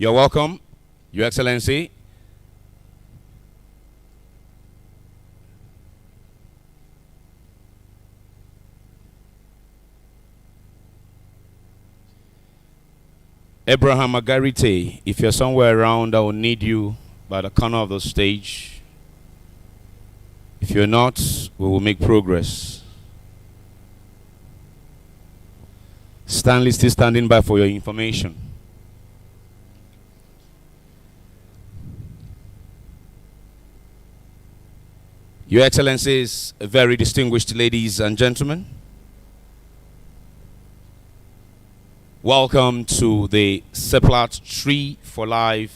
You're welcome, Your Excellency. Abraham Agarite, if you're somewhere around, I will need you by the corner of the stage. If you're not, we will make progress. Stanley still standing by for your information. Your Excellencies, very distinguished ladies and gentlemen, welcome to the Seplat TREE4LIFE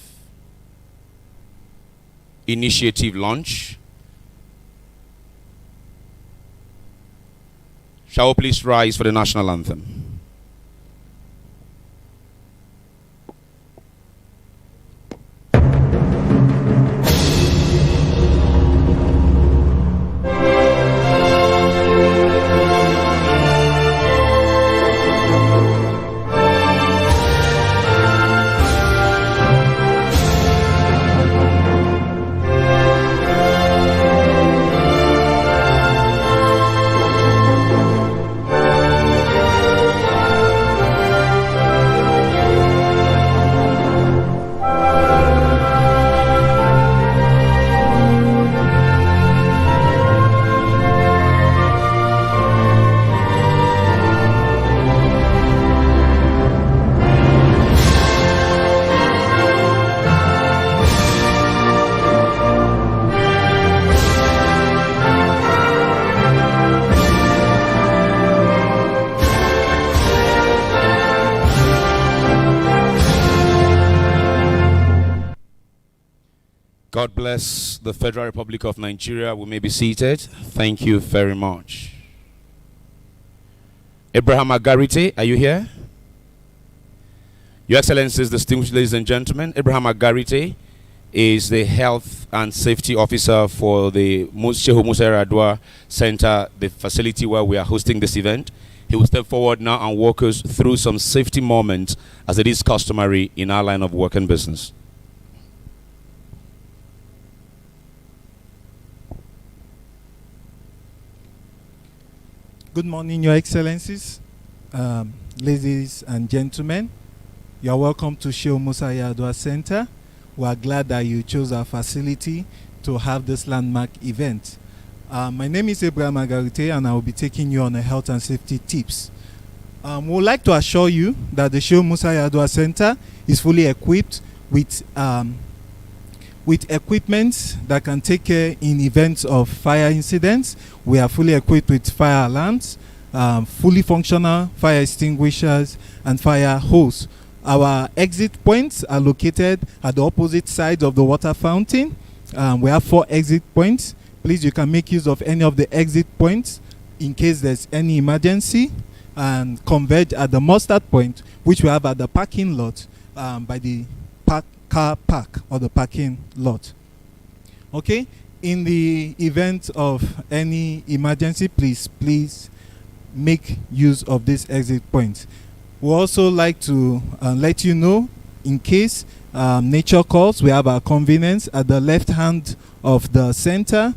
initiative launch. Shall we please rise for the national anthem? God bless the Federal Republic of Nigeria. We may be seated. Thank you very much. Abraham Agarite, are you here? Your Excellencies, distinguished ladies and gentlemen, Abraham Agarite is the Health and Safety Officer for the Musa Yaradua Center, the facility where we are hosting this event. He will step forward now and walk us through some safety moments as it is customary in our line of work and business. Good morning, Your Excellencies, ladies and gentlemen. You are welcome to Musa Yaradua Center. We are glad that you chose our facility to have this landmark event. My name is Abraham Agarite, and I will be taking you on the health and safety tips. We would like to assure you that the Musa Yaradua Center is fully equipped with equipment that can take care in events of fire incidents. We are fully equipped with fire alarms, fully functional fire extinguishers, and fire hose. Our exit points are located at the opposite side of the water fountain. We have 4 exit points. Please, you can make use of any of the exit points in case there's any emergency, and converge at the mustard point, which we have at the parking lot by the car park or the parking lot. Okay, in the event of any emergency, please make use of this exit point. We also like to let you know, in case nature calls, we have our convenience at the left hand of the center,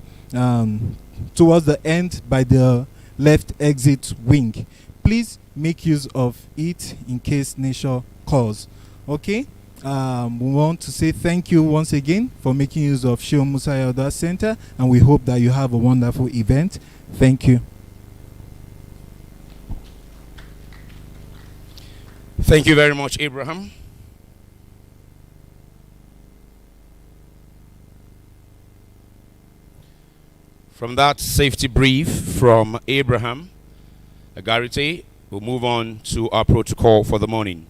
towards the end by the left exit wing. Please make use of it in case nature calls. Okay. We want to say thank you once again for making use of Musa Yaradua Center, and we hope that you have a wonderful event. Thank you. Thank you very much, Abraham. From that safety brief from Abraham Agarite, we'll move on to our protocol for the morning.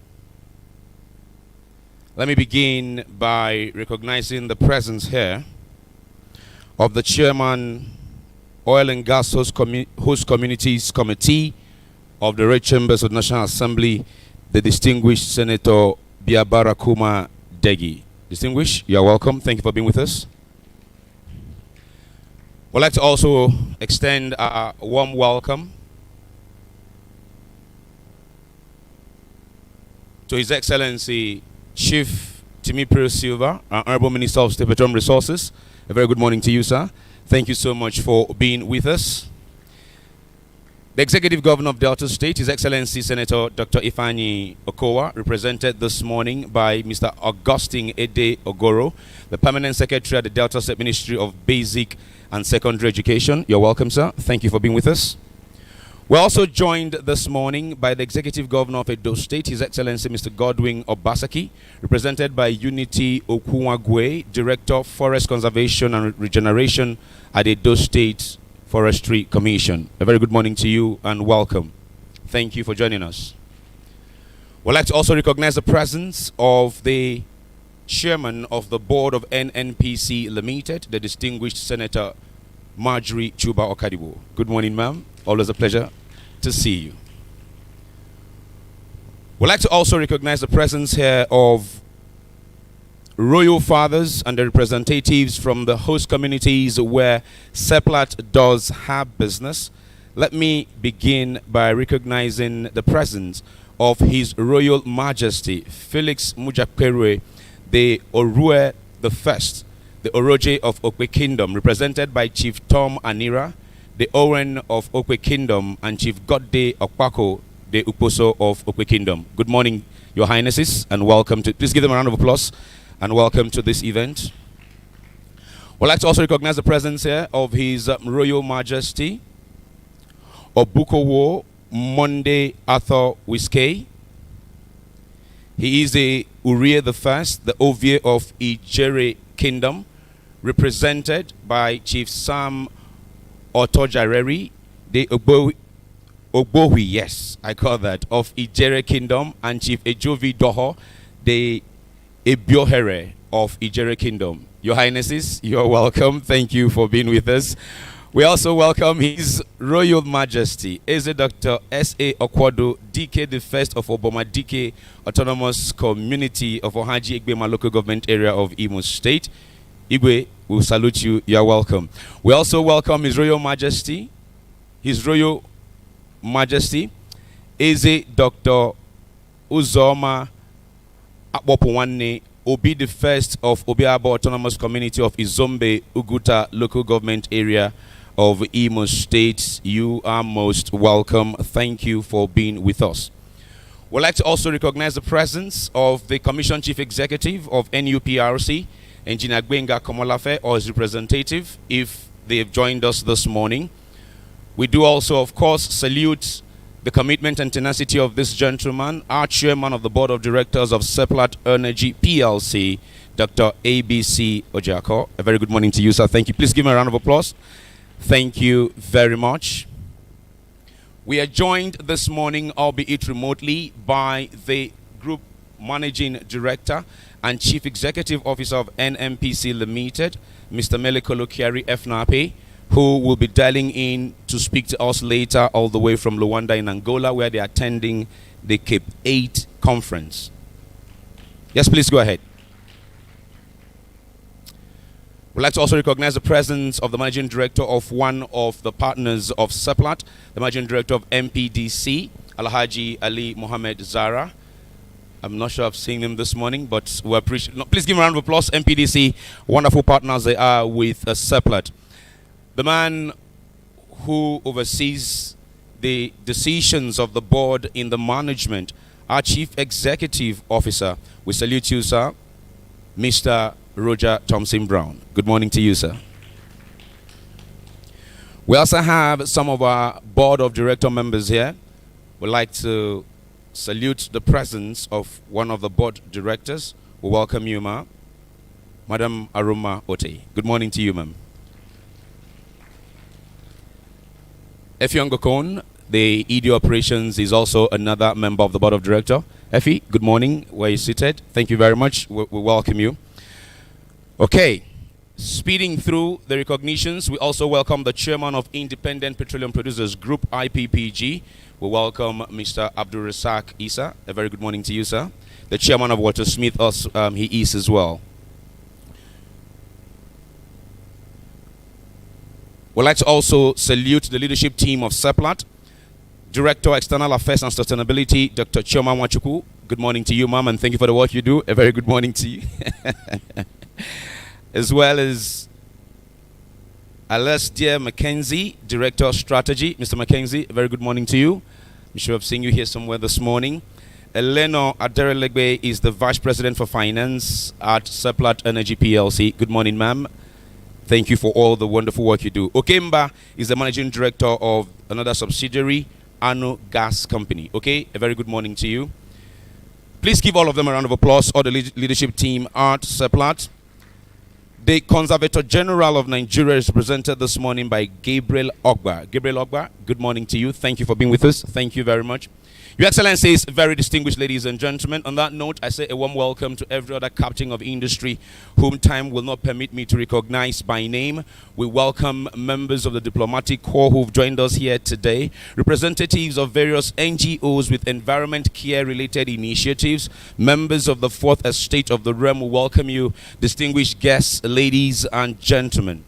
Let me begin by recognizing the presence here of the Chairman, Oil and Gas Host Communities Committee of the Red Chambers of the National Assembly, the distinguished Senator Biabarakuma Degi. Distinguished, you are welcome. Thank you for being with us. We'd like to also extend a warm welcome to His Excellency Chief Rotimi Piro Silva, our Honorable Minister of State Petroleum Resources. A very good morning to you, sir. Thank you so much for being with us. The Executive Governor of Delta State, His Excellency Senator Dr. Ifeanyi Okowa, represented this morning by Mr. Augustine Ede Ogoro, the Permanent Secretary at the Delta State Ministry of Basic and Secondary Education. You're welcome, sir. Thank you for being with us. We're also joined this morning by the Executive Governor of Edo State, His Excellency Mr. Godwin Obasaki, represented by Unity Okunwagwe, Director, Forest Conservation and Regeneration at Edo State Forestry Commission. A very good morning to you and welcome. Thank you for joining us. We'd like to also recognize the presence of the Chairman of the Board of NNPC Limited, the distinguished Senator Marjorie Chuba Okadiwo. Good morning, ma'am. Always a pleasure to see you. We'd like to also recognize the presence here of royal fathers and the representatives from the host communities where Seplat does have business. Let me begin by recognizing the presence of His Royal Majesty Felix Mujakperwe, the Orue the First, the Oroje of Okwe Kingdom, represented by Chief Tom Anira, the Owen of Okwe Kingdom, and Chief Godde Okwako, the Uposo of Okwe Kingdom. Good morning, Your Highnesses, and welcome to, please give them a round of applause, and welcome to this event. We'd like to also recognize the presence here of His Royal Majesty Obukowo Monday Arthur Wiskey. He is the Uriah the First, the Ovie of Ijere Kingdom, represented by Chief Sam Otojareri, the Ogbohi, yes, I call that, of Ijere Kingdom, and Chief Ejovi Doho, the Ebiohere of Ijere Kingdom. Your Highnesses, you're welcome. Thank you for being with us. We also welcome His Royal Majesty, Eze Dr. S.A. Okwado, DK the First of Oboma DK Autonomous Community of Ohaji Igbema Local Government Area of Imo State. Igwe, we salute you. You are welcome. We also welcome His Royal Majesty, Eze Dr. Uzoma Akpopuwanne, Obi the First of Obiabo Autonomous Community of Izombe Uguta Local Government Area of Imo State. You are most welcome. Thank you for being with us. We'd like to also recognize the presence of the Commission Chief Executive of NUPRC, Engineer Gbenga Komolafe, or his representative, if they have joined us this morning. We do also, of course, salute the commitment and tenacity of this gentleman, our Chairman of the Board of Directors of Seplat Energy Plc, Dr. ABC Ojako. A very good morning to you, sir. Thank you. Please give me a round of applause. Thank you very much. We are joined this morning, albeit remotely, by the Group Managing Director and Chief Executive Officer of NNPC Limited, Mr. Melikolo Kiari Fnape, who will be dialing in to speak to us later all the way from Luanda in Angola, where they are attending the Cape 8 conference. Yes, please go ahead. We'd like to also recognize the presence of the Managing Director of one of the partners of Seplat, the Managing Director of MPDC, Alhaji Ali Mohammed Zara. I'm not sure I've seen him this morning, but we appreciate. No, please give him a round of applause. MPDC, wonderful partners they are with Seplat. The man who oversees the decisions of the board in the management, our Chief Executive Officer. We salute you, sir, Mr. Roger Thompson Brown. Good morning to you, sir. We also have some of our board of director members here. We'd like to salute the presence of one of the board directors. We welcome you, ma'am. Madam Aruma Ote. Good morning to you, ma'am. Effie Ngokon, the ED Operations, is also another member of the board of director. Effie, good morning. Where you seated? Thank you very much. We welcome you. Okay. Speeding through the recognitions, we also welcome the Chairman of Independent Petroleum Producers Group, IPPG. We welcome Mr. Abdul Rasak Isa. A very good morning to you, sir. The Chairman of Watersmith, he is as well. We'd like to also salute the leadership team of Seplat, Director External Affairs and Sustainability, Dr. Chioma Wachuku, Good morning to you, ma'am, and thank you for the work you do. A very good morning to you. As well as Alestia Mackenzie, Director of Strategy. Mr. Mackenzie, a very good morning to you. I'm sure I've seen you here somewhere this morning. Eleno Aderelegbe is the Vice President for Finance at Seplat Energy Plc. Good morning, ma'am. Thank you for all the wonderful work you do. Okemba is the Managing Director of another subsidiary, Ano Gas Company. Okay, a very good morning to you. Please give all of them a round of applause, or the leadership team at Seplat. The Conservator General of Nigeria is represented this morning by Gabriel Ogba. Gabriel Ogba, good morning to you. Thank you for being with us. Thank you very much. Your Excellencies, very distinguished ladies and gentlemen, on that note, I say a warm welcome to every other captain of industry whom time will not permit me to recognize by name. We welcome members of the diplomatic corps who've joined us here today, representatives of various NGOs with environment care-related initiatives, members of the Fourth Estate of the Realm. We welcome you, distinguished guests, ladies and gentlemen.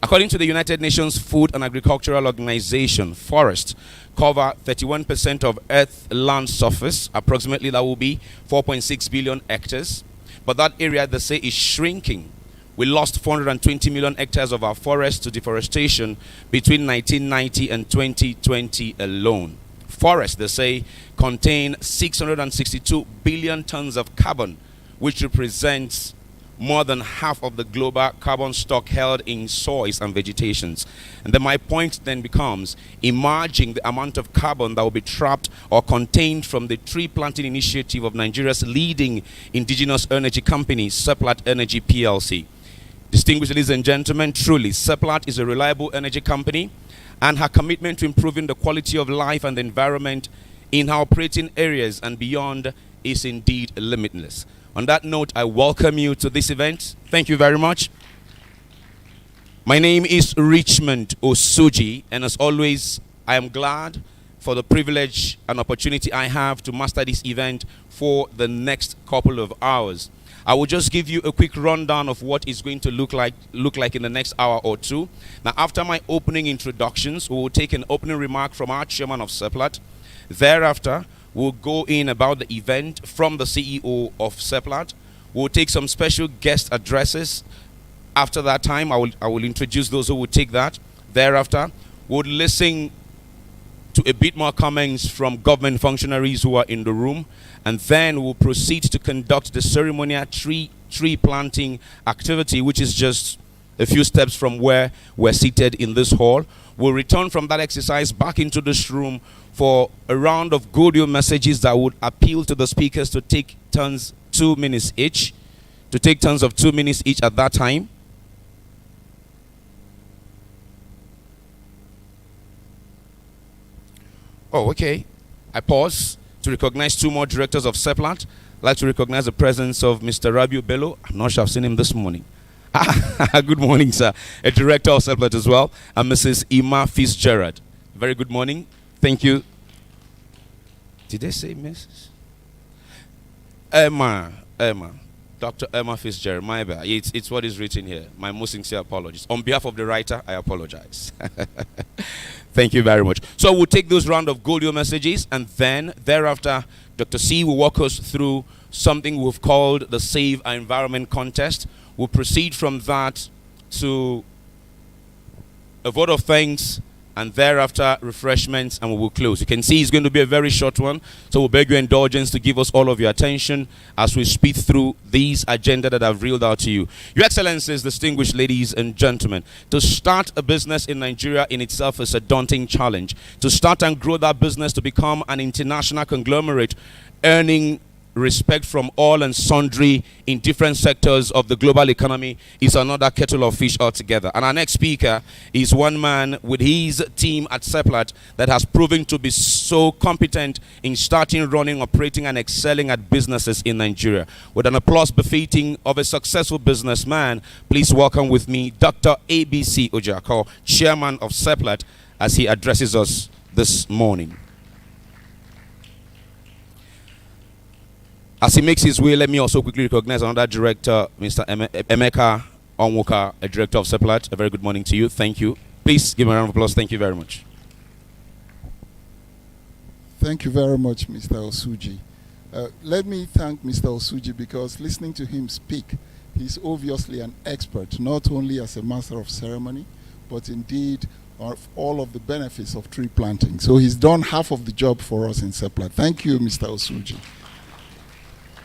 According to the United Nations Food and Agricultural Organization, forests cover 31% of Earth's land surface. Approximately that will be 4.6 billion hectares. But that area, they say, is shrinking. We lost 420 million hectares of our forests to deforestation between 1990 and 2020 alone. Forests, they say, contain 662 billion tons of carbon, which represents more than half of the global carbon stock held in soils and vegetations. And then my point then becomes, imagine the amount of carbon that will be trapped or contained from the tree planting initiative of Nigeria's leading indigenous energy company, Seplat Energy Plc. Distinguished ladies and gentlemen, truly, Seplat is a reliable energy company, and her commitment to improving the quality of life and the environment in our operating areas and beyond is indeed limitless. On that note, I welcome you to this event. Thank you very much. My name is Richmond Osuji, and as always, I am glad for the privilege and opportunity I have to master this event for the next couple of hours. I will just give you a quick rundown of what it's going to look like in the next hour or two. Now, after my opening introductions, we will take an opening remark from our chairman of Seplat. Thereafter, we'll go in about the event from the CEO of Seplat. We'll take some special guest addresses. After that time, I will introduce those who will take that. Thereafter, we'll listen to a bit more comments from government functionaries who are in the room. And then we'll proceed to conduct the ceremonial tree planting activity, which is just a few steps from where we're seated in this hall. We'll return from that exercise back into this room for a round of audio messages that would appeal to the speakers to take turns 2 minutes each, at that time. Oh, okay. I pause to recognize 2 more directors of Seplat. I'd like to recognize the presence of Mr. Rabiu Bello. I'm not sure I've seen him this morning. Good morning, sir. A director of Seplat as well. And Mrs. Ima Fitzgerald. Very good morning. Thank you. Did they say Mrs.? Emma. Dr. Emma Fitzgerald. My bad. It's what is written here. My most sincere apologies. On behalf of the writer, I apologize. Thank you very much. So we'll take those round of audio messages, and then thereafter, Dr. C will walk us through something we've called the Save Our Environment Contest. We'll proceed from that to a vote of thanks, and thereafter refreshments, and we will close. You can see it's going to be a very short one, so we'll beg your indulgence to give us all of your attention as we speed through these agenda that I've reeled out to you. Your Excellencies, distinguished ladies and gentlemen, to start a business in Nigeria in itself is a daunting challenge. To start and grow that business to become an international conglomerate, earning respect from all and sundry in different sectors of the global economy is another kettle of fish altogether. And our next speaker is one man with his team at Seplat that has proven to be so competent in starting, running, operating, and excelling at businesses in Nigeria. With an applause befitting of a successful businessman, please welcome with me Dr. ABC Ojako, Chairman of Seplat, as he addresses us this morning. As he makes his way, let me also quickly recognize another director, Mr. Emeka Onwuka, a director of Seplat. A very good morning to you. Thank you. Please give him a round of applause. Thank you very much. Thank you very much, Mr. Osuji. Let me thank Mr. Osuji, because listening to him speak, he's obviously an expert, not only as a master of ceremony, but indeed of all of the benefits of tree planting. So he's done half of the job for us in Seplat. Thank you, Mr. Osuji.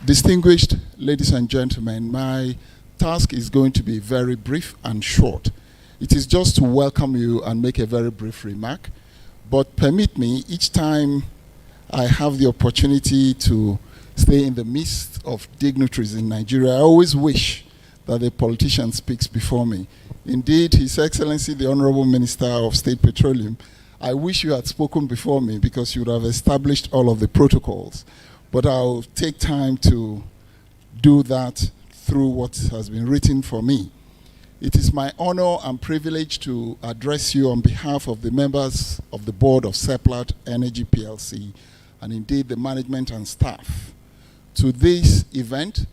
Distinguished ladies and gentlemen, my task is going to be very brief and short. It is just to welcome you and make a very brief remark. But permit me, each time I have the opportunity to stay in the midst of dignitaries in Nigeria, I always wish that a politician speaks before me. Indeed, His Excellency, the Honorable Minister of State Petroleum, I wish you had spoken before me, because you would have established all of the protocols. But I'll take time to do that through what has been written for me. It is my honor and privilege to address you on behalf of the members of the board of Seplat Energy Plc, and indeed the management and staff, to this event,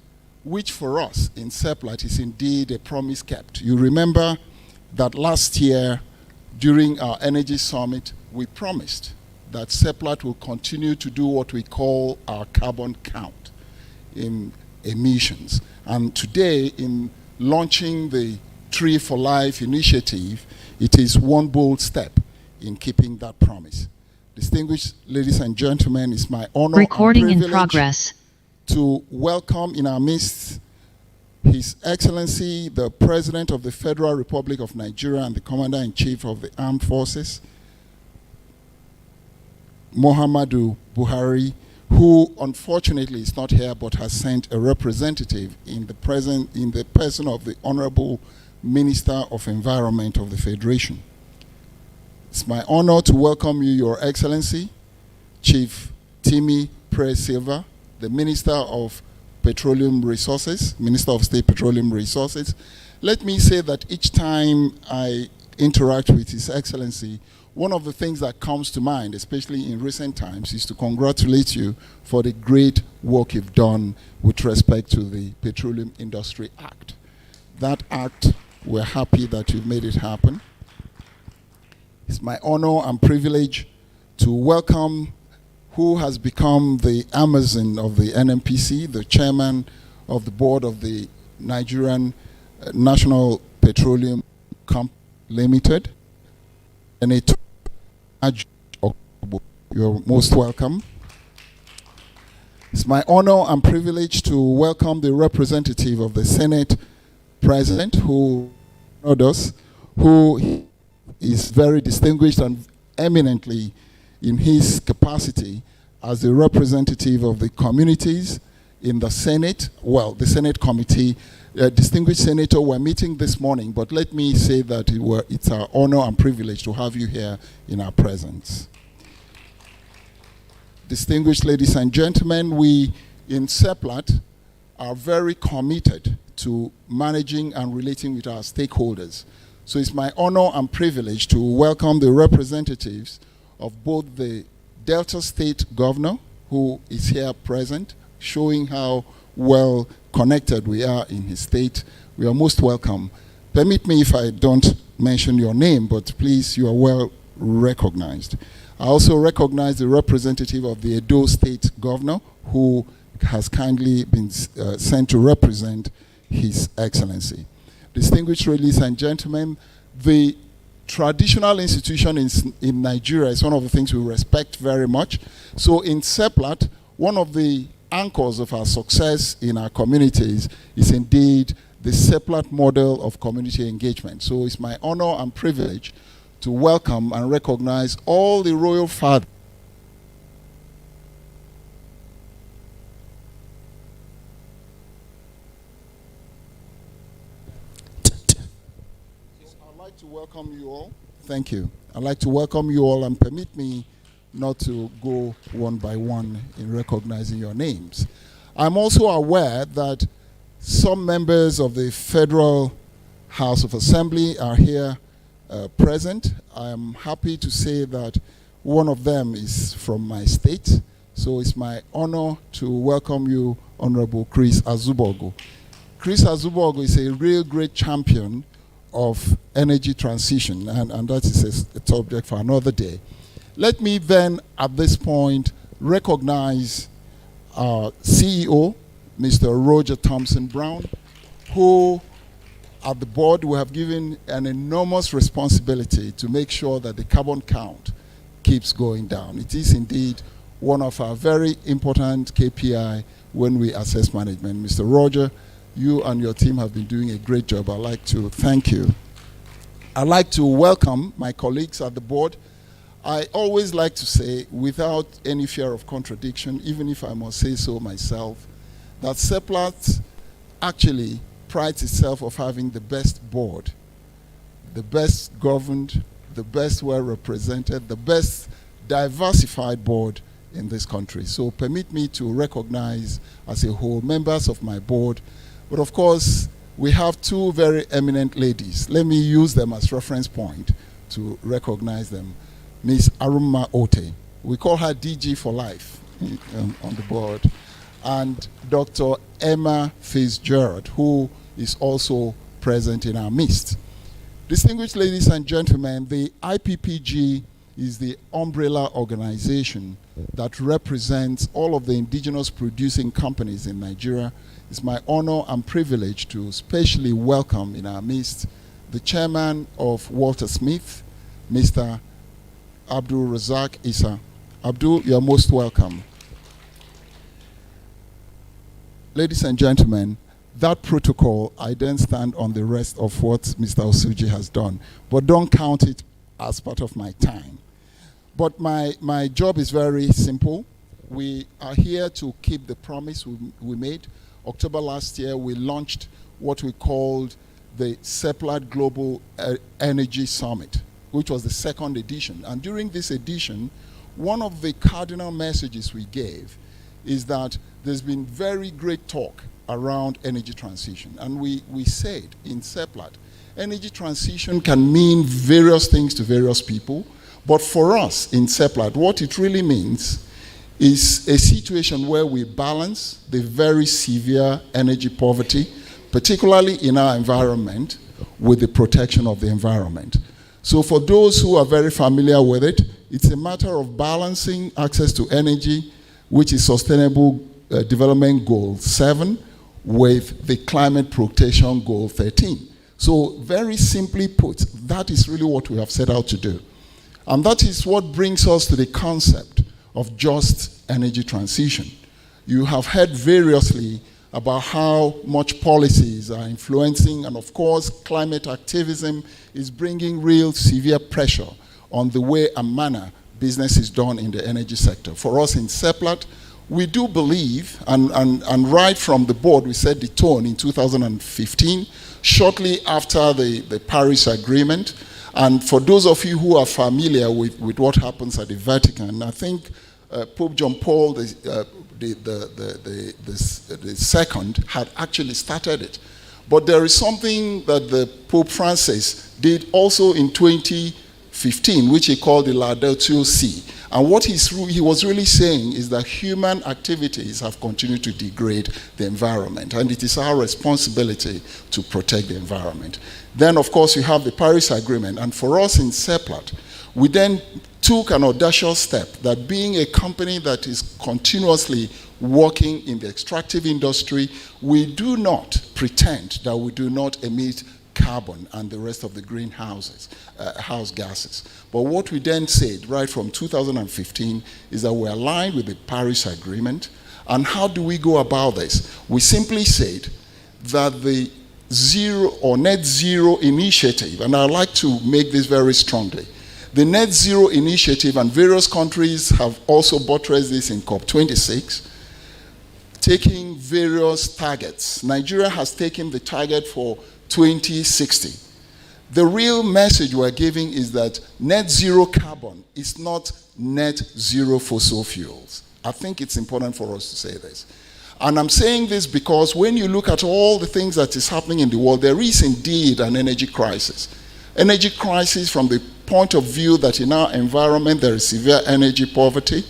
which for us in Seplat is indeed a promise kept. You remember that last year, during our energy summit, we promised that Seplat will continue to do what we call our carbon count in emissions. And today, in launching the TREE4LIFE initiative, it is one bold step in keeping that promise. Distinguished ladies and gentlemen, it's my honor and privilege to welcome in our midst His Excellency, the President of the Federal Republic of Nigeria and the Commander-in-Chief of the Armed Forces, Muhammadu Buhari, who unfortunately is not here but has sent a representative in the person of the Honorable Minister of Environment of the Federation. It's my honor to welcome you, Your Excellency, Chief Timi Pre-Silva, the Minister of Petroleum Resources, Minister of State Petroleum Resources. Let me say that each time I interact with His Excellency, one of the things that comes to mind, especially in recent times, is to congratulate you for the great work you've done with respect to the Petroleum Industry Act. That act, we're happy that you've made it happen. It's my honor and privilege to welcome who has become the Amazon of the NNPC, the chairman of the board of the Nigerian National Petroleum Company Limited. And you're most welcome. It's my honor and privilege to welcome the representative of the Senate President, who is very distinguished and eminently in his capacity as the representative of the communities in the Senate, well, the Senate Committee. Distinguished Senator, we're meeting this morning, but let me say that it's our honor and privilege to have you here in our presence. Distinguished ladies and gentlemen, we in Seplat are very committed to managing and relating with our stakeholders. So it's my honor and privilege to welcome the representatives of both the Delta State Governor, who is here present, showing how well connected we are in his state. We are most welcome. Permit me if I don't mention your name, but please, you are well recognized. I also recognize the representative of the Edo State Governor, who has kindly been sent to represent His Excellency. Distinguished ladies and gentlemen, the traditional institution in Nigeria is one of the things we respect very much. So in Seplat, one of the anchors of our success in our communities is indeed the Seplat model of community engagement. So it's my honor and privilege to welcome and recognize all the royal fathers I'd like to welcome you all. Thank you. I'd like to welcome you all, and permit me not to go one by one in recognizing your names. I'm also aware that some members of the Federal House of Assembly are here present. I'm happy to say that one of them is from my state, so it's my honor to welcome you, Honorable Chris Azubogo. Chris Azubogo is a real great champion of energy transition, and that is a subject for another day. Let me then, at this point, recognize our CEO, Mr. Roger Thompson Brown, who at the board we have given an enormous responsibility to make sure that the carbon count keeps going down. It is indeed one of our very important KPI when we assess management. Mr. Roger, you and your team have been doing a great job. I'd like to thank you. I'd like to welcome my colleagues at the board. I always like to say, without any fear of contradiction, even if I must say so myself, that Seplat actually prides itself of having the best board, the best governed, the best well represented, the best diversified board in this country. So permit me to recognize as a whole members of my board. But of course, we have two very eminent ladies. Let me use them as reference point to recognize them. Ms. Aruma Ote, we call her DG for life on the board, and Dr. Emma Fitzgerald, who is also present in our midst. Distinguished ladies and gentlemen, the IPPG is the umbrella organization that represents all of the indigenous producing companies in Nigeria. It's my honor and privilege to specially welcome in our midst the chairman of Walter Smith, Mr. Abdul Razak Issa. Abdul, you're most welcome. Ladies and gentlemen, that protocol, I then stand on the rest of what Mr. Osuji has done, but don't count it as part of my time. But my job is very simple. We are here to keep the promise we made. October last year, we launched what we called the Seplat Global Energy Summit, which was the second edition. And during this edition, one of the cardinal messages we gave is that there's been very great talk around energy transition. And we said in Seplat, energy transition can mean various things to various people, but for us in Seplat, what it really means is a situation where we balance the very severe energy poverty, particularly in our environment, with the protection of the environment. So for those who are very familiar with it, it's a matter of balancing access to energy, which is Sustainable Development Goal 7, with the Climate Protection Goal 13. So very simply put, that is really what we have set out to do. And that is what brings us to the concept of just energy transition. You have heard variously about how much policies are influencing, and of course, climate activism is bringing real severe pressure on the way and manner business is done in the energy sector. For us in Seplat, we do believe, and right from the board, we set the tone in 2015, shortly after the Paris Agreement. And for those of you who are familiar with what happens at the Vatican, I think Pope John Paul the second had actually started it. But there is something that the Pope Francis did also in 2015, which he called the Laudatio Si. And what he was really saying is that human activities have continued to degrade the environment, and it is our responsibility to protect the environment. Then, of course, you have the Paris Agreement, and for us in Seplat, we then took an audacious step that being a company that is continuously working in the extractive industry, we do not pretend that we do not emit carbon and the rest of the greenhouse gases. But what we then said right from 2015 is that we're aligned with the Paris Agreement. And how do we go about this? We simply said that the zero or net zero initiative, and I'd like to make this very strongly, the net zero initiative, and various countries have also buttressed this in COP26, taking various targets. Nigeria has taken the target for 2060. The real message we're giving is that net zero carbon is not net zero fossil fuels. I think it's important for us to say this. And I'm saying this because when you look at all the things that is happening in the world, there is indeed an energy crisis. Energy crisis from the point of view that in our environment there is severe energy poverty.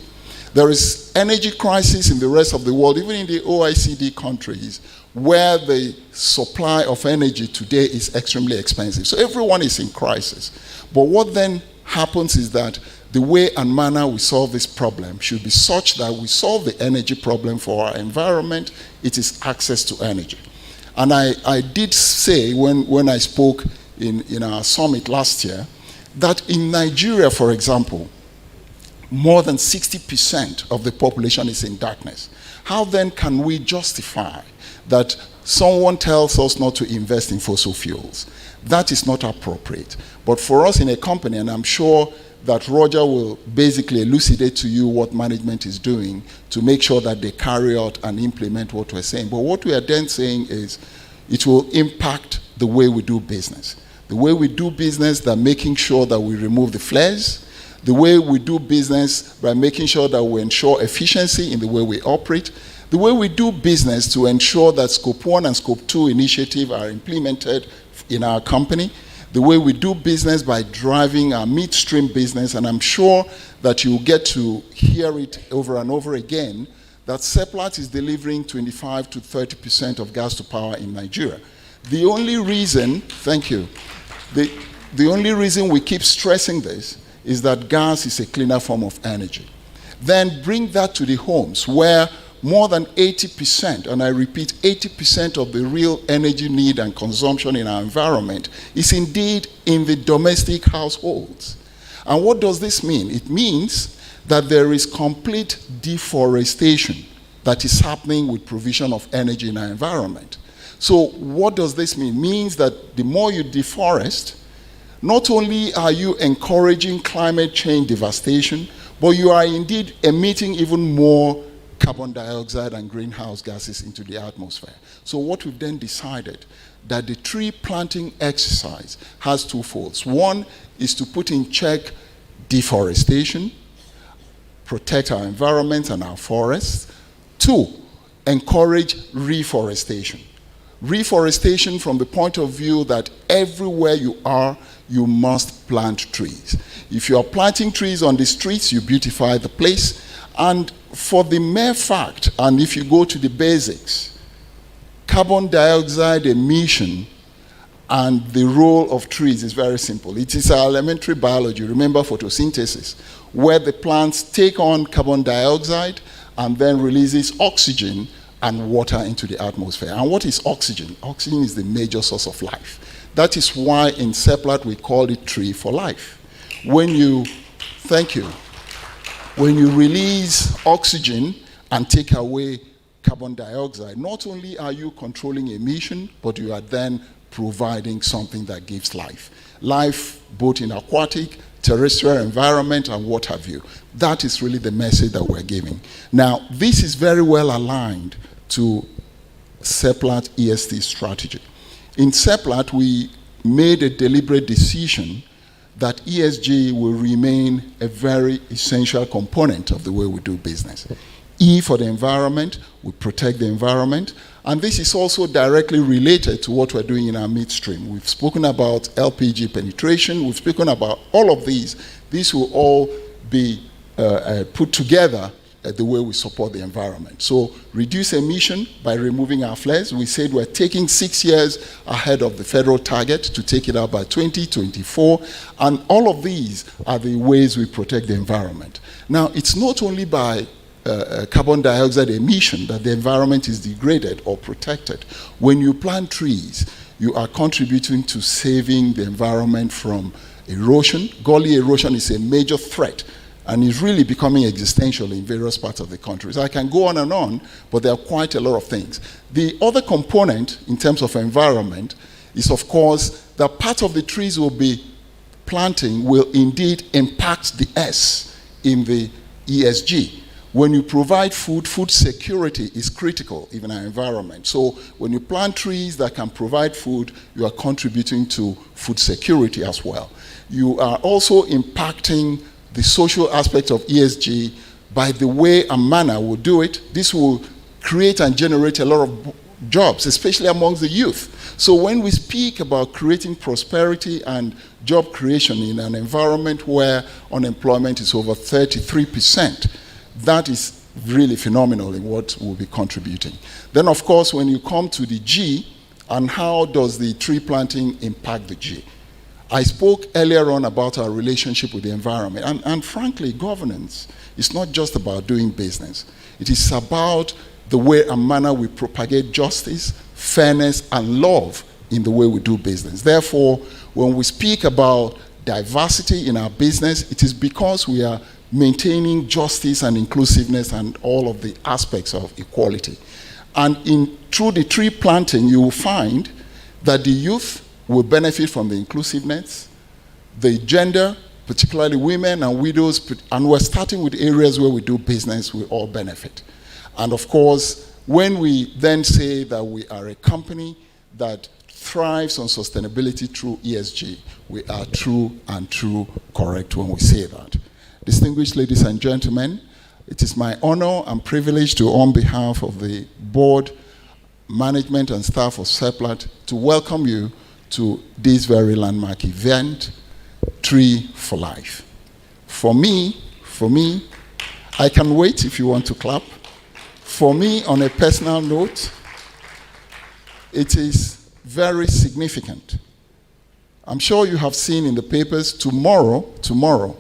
There is energy crisis in the rest of the world, even in the OECD countries, where the supply of energy today is extremely expensive. So everyone is in crisis. But what then happens is that the way and manner we solve this problem should be such that we solve the energy problem for our environment. It is access to energy. And I did say when I spoke in our summit last year that in Nigeria, for example, more than 60% of the population is in darkness. How then can we justify that someone tells us not to invest in fossil fuels? That is not appropriate. But for us in a company, and I'm sure that Roger will basically elucidate to you what management is doing to make sure that they carry out and implement what we're saying. But what we are then saying is it will impact the way we do business. The way we do business, that making sure that we remove the flares. The way we do business by making sure that we ensure efficiency in the way we operate. The way we do business to ensure that Scope 1 and Scope 2 initiatives are implemented in our company. The way we do business by driving our midstream business, and I'm sure that you'll get to hear it over and over again, that Seplat is delivering 25 to 30% of gas to power in Nigeria. The only reason, thank you, the only reason we keep stressing this is that gas is a cleaner form of energy. Then bring that to the homes where more than 80%, and I repeat, 80% of the real energy need and consumption in our environment is indeed in the domestic households. And what does this mean? It means that there is complete deforestation that is happening with provision of energy in our environment. So what does this mean? It means that the more you deforest, not only are you encouraging climate change devastation, but you are indeed emitting even more carbon dioxide and greenhouse gases into the atmosphere. So what we've then decided that the tree planting exercise has two folds. One is to put in check deforestation, protect our environment and our forests. Two, encourage reforestation. Reforestation from the point of view that everywhere you are, you must plant trees. If you are planting trees on the streets, you beautify the place. And for the mere fact, and if you go to the basics, carbon dioxide emission and the role of trees is very simple. It is our elementary biology, remember photosynthesis, where the plants take on carbon dioxide and then releases oxygen and water into the atmosphere. And what is oxygen? Oxygen is the major source of life. That is why in Seplat we call it TREE4LIFE. When you release oxygen and take away carbon dioxide, not only are you controlling emission, but you are then providing something that gives life. Life both in aquatic, terrestrial environment, and what have you. That is really the message that we're giving. Now, this is very well aligned to Seplat EST strategy. In Seplat, we made a deliberate decision that ESG will remain a very essential component of the way we do business. E for the environment, we protect the environment, and this is also directly related to what we're doing in our midstream. We've spoken about LPG penetration, we've spoken about all of these. These will all be put together the way we support the environment. So reduce emission by removing our flares. We said we're taking 6 years ahead of the federal target to take it out by 2024. And all of these are the ways we protect the environment. Now, it's not only by carbon dioxide emission that the environment is degraded or protected. When you plant trees, you are contributing to saving the environment from erosion. Gully erosion is a major threat and is really becoming existential in various parts of the country. So I can go on, but there are quite a lot of things. The other component in terms of environment is, of course, that part of the trees we'll be planting will indeed impact the S in the ESG. When you provide food, food security is critical in our environment. So when you plant trees that can provide food, you are contributing to food security as well. You are also impacting the social aspect of ESG by the way and manner we do it. This will create and generate a lot of jobs, especially amongst the youth. So when we speak about creating prosperity and job creation in an environment where unemployment is over 33%, that is really phenomenal in what we'll be contributing. Then, of course, when you come to the G, and how does the tree planting impact the G? I spoke earlier on about our relationship with the environment. And frankly, governance is not just about doing business. It is about the way and manner we propagate justice, fairness, and love in the way we do business. Therefore, when we speak about diversity in our business, it is because we are maintaining justice and inclusiveness and all of the aspects of equality. And through the tree planting, you will find that the youth will benefit from the inclusiveness, the gender, particularly women and widows, and we're starting with areas where we do business, we all benefit. And of course, when we then say that we are a company that thrives on sustainability through ESG, we are true and true correct when we say that. Distinguished ladies and gentlemen, it is my honor and privilege to, on behalf of the board, management and staff of Seplat, to welcome you to this very landmark event, Tree for Life. For me, I can wait if you want to clap. For me, on a personal note, it is very significant. I'm sure you have seen in the papers, tomorrow,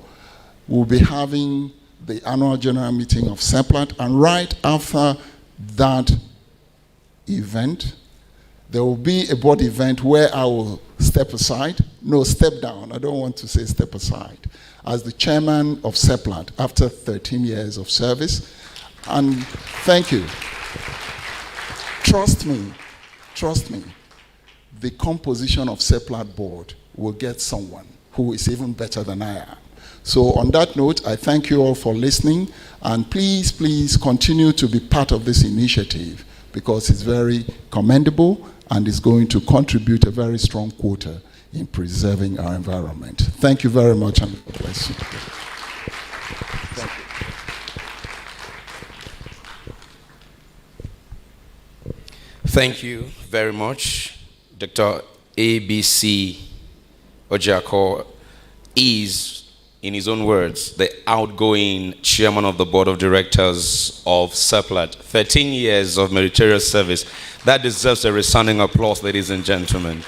we'll be having the annual general meeting of Seplat, and right after that event, there will be a board event where I will step down. I don't want to say step aside, as the chairman of Seplat after 13 years of service. And thank you. Trust me, the composition of Seplat board will get someone who is even better than I am. So on that note, I thank you all for listening, and please continue to be part of this initiative, because it's very commendable and is going to contribute a very strong quota in preserving our environment. Thank you very much, and God bless you. Thank you very much. Dr. ABC Ojako is, in his own words, the outgoing chairman of the board of directors of Seplat. 13 years of meritorious service. That deserves a resounding applause, ladies and gentlemen.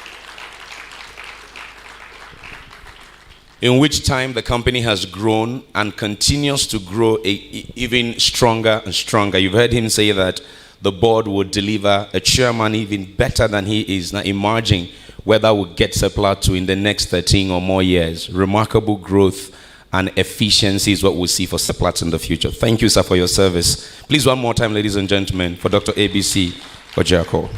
In which time the company has grown and continues to grow even stronger and stronger. You've heard him say that the board would deliver a chairman even better than he is now, emerging where that would get Seplat to in the next 13 or more years. Remarkable growth and efficiency is what we'll see for Seplat in the future. Thank you, sir, for your service. Please, one more time, ladies and gentlemen, for Dr. ABC Ojako.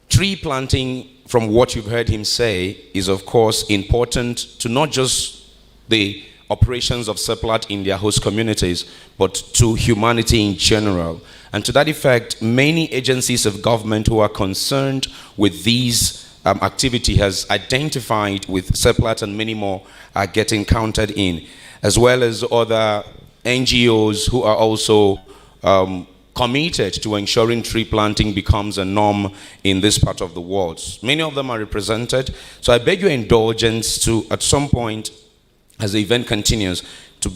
Tree planting, from what you've heard him say, is of course important to not just the operations of Seplat in their host communities, but to humanity in general. And to that effect, many agencies of government who are concerned with these activity has identified with Seplat, and many more are getting counted in, as well as other NGOs who are also committed to ensuring tree planting becomes a norm in this part of the world. Many of them are represented. So I beg your indulgence to, at some point, as the event continues, to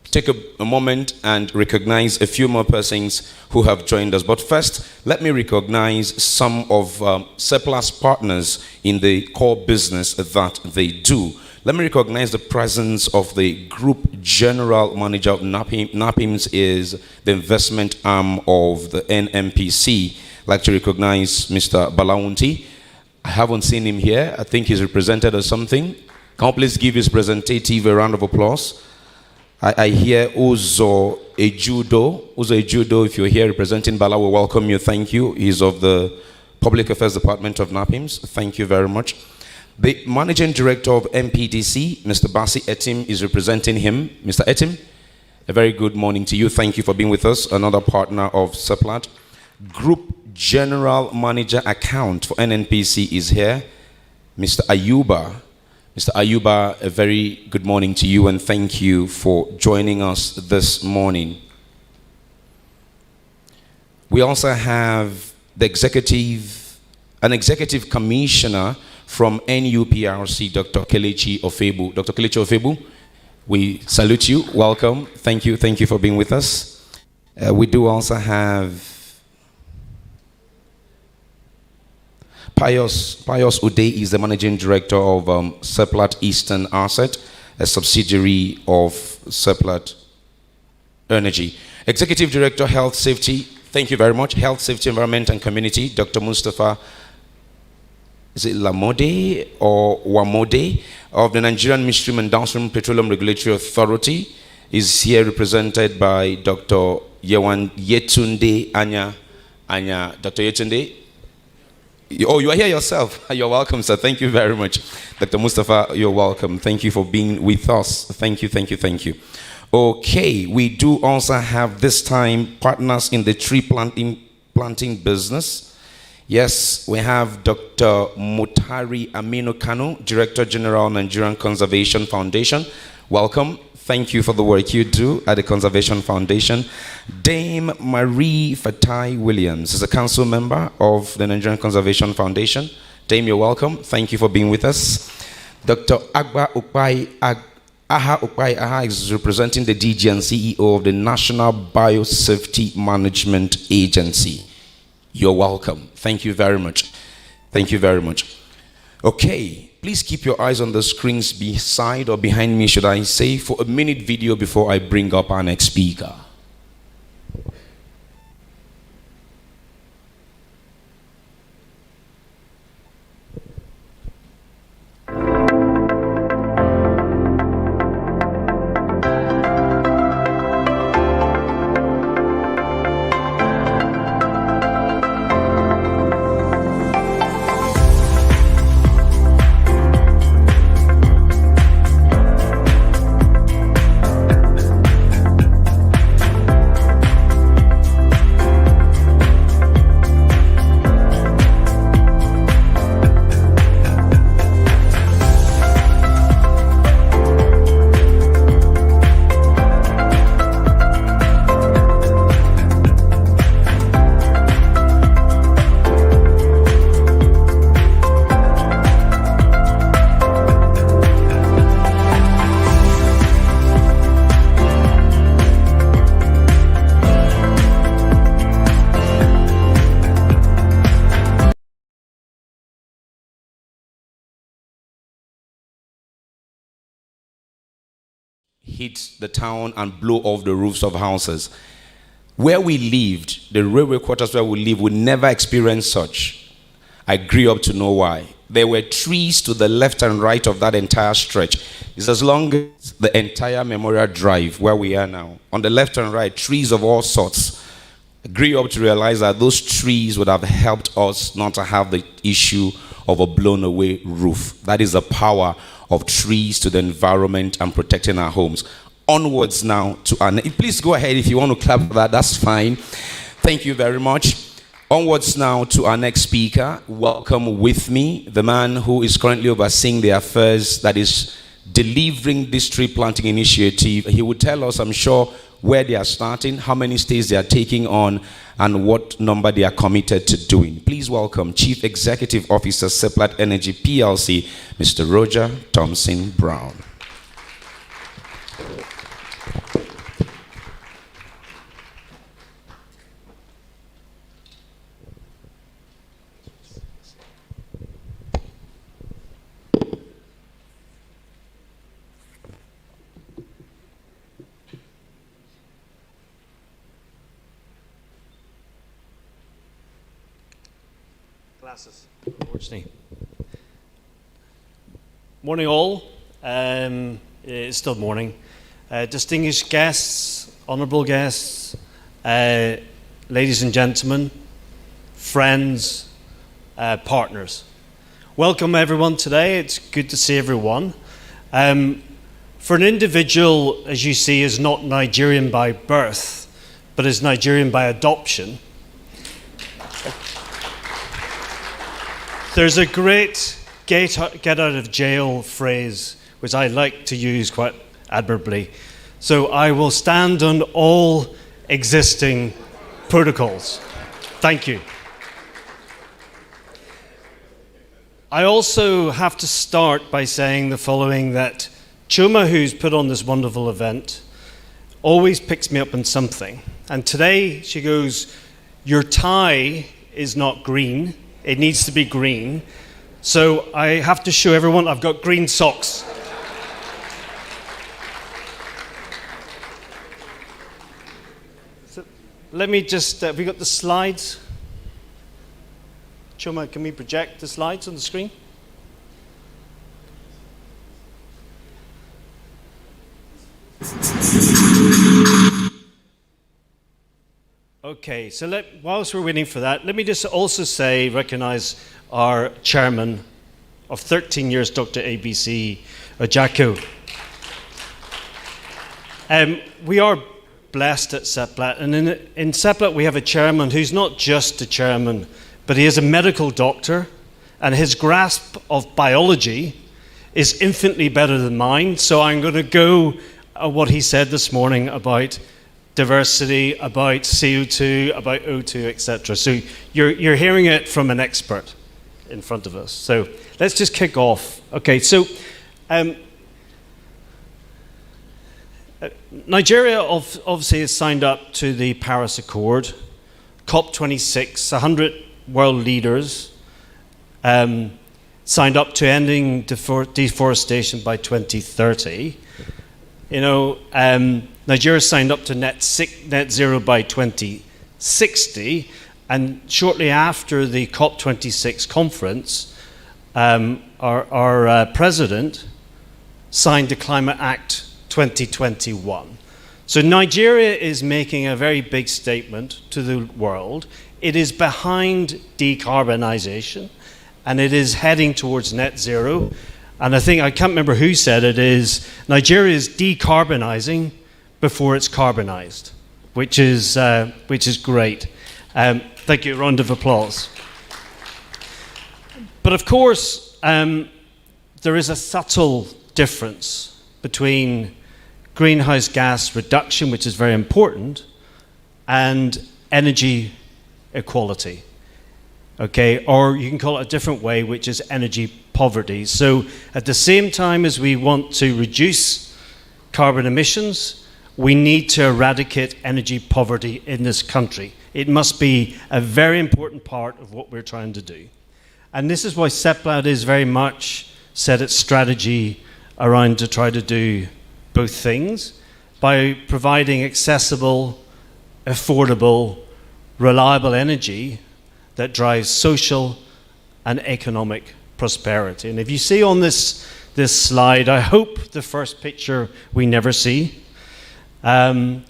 take a moment and recognize a few more persons who have joined us. But first, let me recognize some of Seplat's partners in the core business that they do. Let me recognize the presence of the Group General Manager of NAPIMS, is the investment arm of the NMPC. I'd like to recognize Mr. Balaunti. I haven't seen him here. I think he's represented or something. Can you please give his representative a round of applause? I hear Uzo Ejudo. Uzo Ejudo, if you're here representing Bala, we welcome you. Thank you. He's of the Public Affairs Department of NAPIMS. Thank you very much. The Managing Director of MPDC, Mr. Basi Etim, is representing him. Mr. Etim, a very good morning to you. Thank you for being with us. Another partner of Seplat. Group General Manager Account for NNPC is here, Mr. Ayuba. Mr. Ayuba, a very good morning to you, and thank you for joining us this morning. We also have the an executive commissioner from NUPRC, Dr. Kelechi Ofebu. Dr. Kelechi Ofebu, we salute you. Welcome. Thank you for being with us. We do also have Pius Uday is the Managing Director of Seplat Eastern Asset, a subsidiary of Seplat Energy. Executive Director, Health Safety, thank you very much. Health, Safety, Environment and Community, Dr. Mustafa, is it Lamode or Wamode, of the Nigerian Midstream and Downstream Petroleum Regulatory Authority, is here represented by Dr. Yetunde Anya. Dr. Yetunde, oh, you are here yourself. You're welcome, sir. Thank you very much. Dr. Mustafa, you're welcome. Thank you for being with us. Thank you, thank you, thank you. Okay, we do also have this time partners in the tree planting business. Yes, we have Dr. Mutari Aminu Kanu, Director General, Nigerian Conservation Foundation. Welcome. Thank you for the work you do at the Conservation Foundation. Dame Marie Fatai Williams is a council member of the Nigerian Conservation Foundation. Dame, you're welcome. Thank you for being with us. Dr. Agba Ukpai Aha is representing the DG and CEO of the National Biosafety Management Agency. You're welcome. Thank you very much. Thank you very much. Okay, please keep your eyes on the screens beside or behind me, should I say, for a minute video before I bring up our next speaker. Hit the town and blow off the roofs of houses. Where we lived, the railway quarters where we live, we never experienced such. I grew up to know why. There were trees to the left and right of that entire stretch. It's as long as the entire Memorial Drive where we are now. On the left and right, trees of all sorts. I grew up to realize that those trees would have helped us not to have the issue of a blown away roof. That is the power of trees to the environment and protecting our homes. Onwards now to our please go ahead if you want to clap for that, that's fine. Thank you very much. Onwards now to our next speaker. Welcome with me the man who is currently overseeing the affairs that is delivering this tree planting initiative. He will tell us, I'm sure, where they are starting, how many states they are taking on, and what number they are committed to doing. Please welcome Chief Executive Officer, Seplat Energy Plc, Mr. Roger Thompson Brown. Glasses, unfortunately. Morning all. It's still morning. Distinguished guests, honourable guests, ladies and gentlemen, friends, partners. Welcome everyone today. It's good to see everyone. For an individual, as you see, is not Nigerian by birth, but is Nigerian by adoption, there's a great get out of jail phrase which I like to use quite admirably. So I will stand on all existing protocols. Thank you. I also have to start by saying the following, that Chuma, who's put on this wonderful event, always picks me up on something. And today she goes, your tie is not green, It needs to be green. So I have to show everyone I've got green socks. So let me just, have we got the slides? Choma, can we project the slides on the screen? Okay, so whilst we're waiting for that, let me just also recognize our chairman of 13 years, Dr. ABC Ojako. We are blessed at Seplat, and in Seplat we have a chairman who's not just a chairman, but he is a medical doctor, and his grasp of biology is infinitely better than mine, so I'm going to go what he said this morning about diversity, about CO2, about O2, etc. So you're hearing it from an expert in front of us. So let's just kick off. Okay, so Nigeria obviously has signed up to the Paris Accord, COP26, 100 world leaders signed up to ending deforestation by 2030. You know, Nigeria signed up to net zero by 2060, and shortly after the COP26 conference, our president signed the Climate Act 2021. So Nigeria is making a very big statement to the world. It is behind decarbonization, and it is heading towards net zero. And I can't remember who said it, is Nigeria is decarbonizing before it's carbonized, which is great. Thank you, a round of applause. But of course, there is a subtle difference between greenhouse gas reduction, which is very important, and energy equality. Okay, or you can call it a different way, which is energy poverty. So at the same time as we want to reduce carbon emissions, we need to eradicate energy poverty in this country. It must be a very important part of what we're trying to do. And this is why Seplat is very much set its strategy around to try to do both things by providing accessible, affordable, reliable energy that drives social and economic prosperity. And if you see on this slide, I hope the first picture we never see,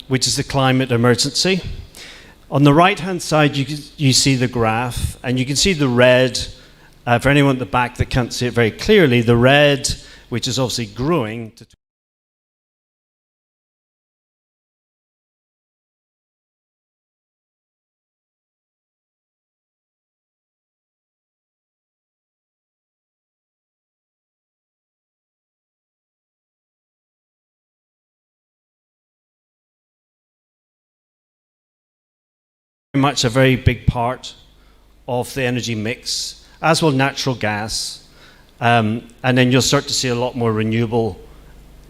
which is the climate emergency. On the right-hand side, you see the graph, and you can see the red. For anyone at the back that can't see it very clearly, the red, which is obviously growing to very much a very big part of the energy mix, as will natural gas, and then you'll start to see a lot more renewable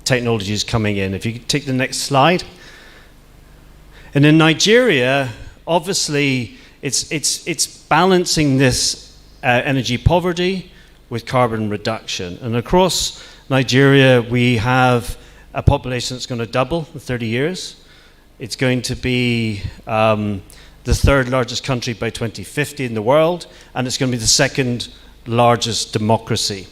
technologies coming in. If you could take the next slide. And in Nigeria, obviously, it's balancing this energy poverty with carbon reduction. And across Nigeria, we have a population that's going to double in 30 years. It's going to be the third largest country by 2050 in the world, and it's going to be the second largest democracy.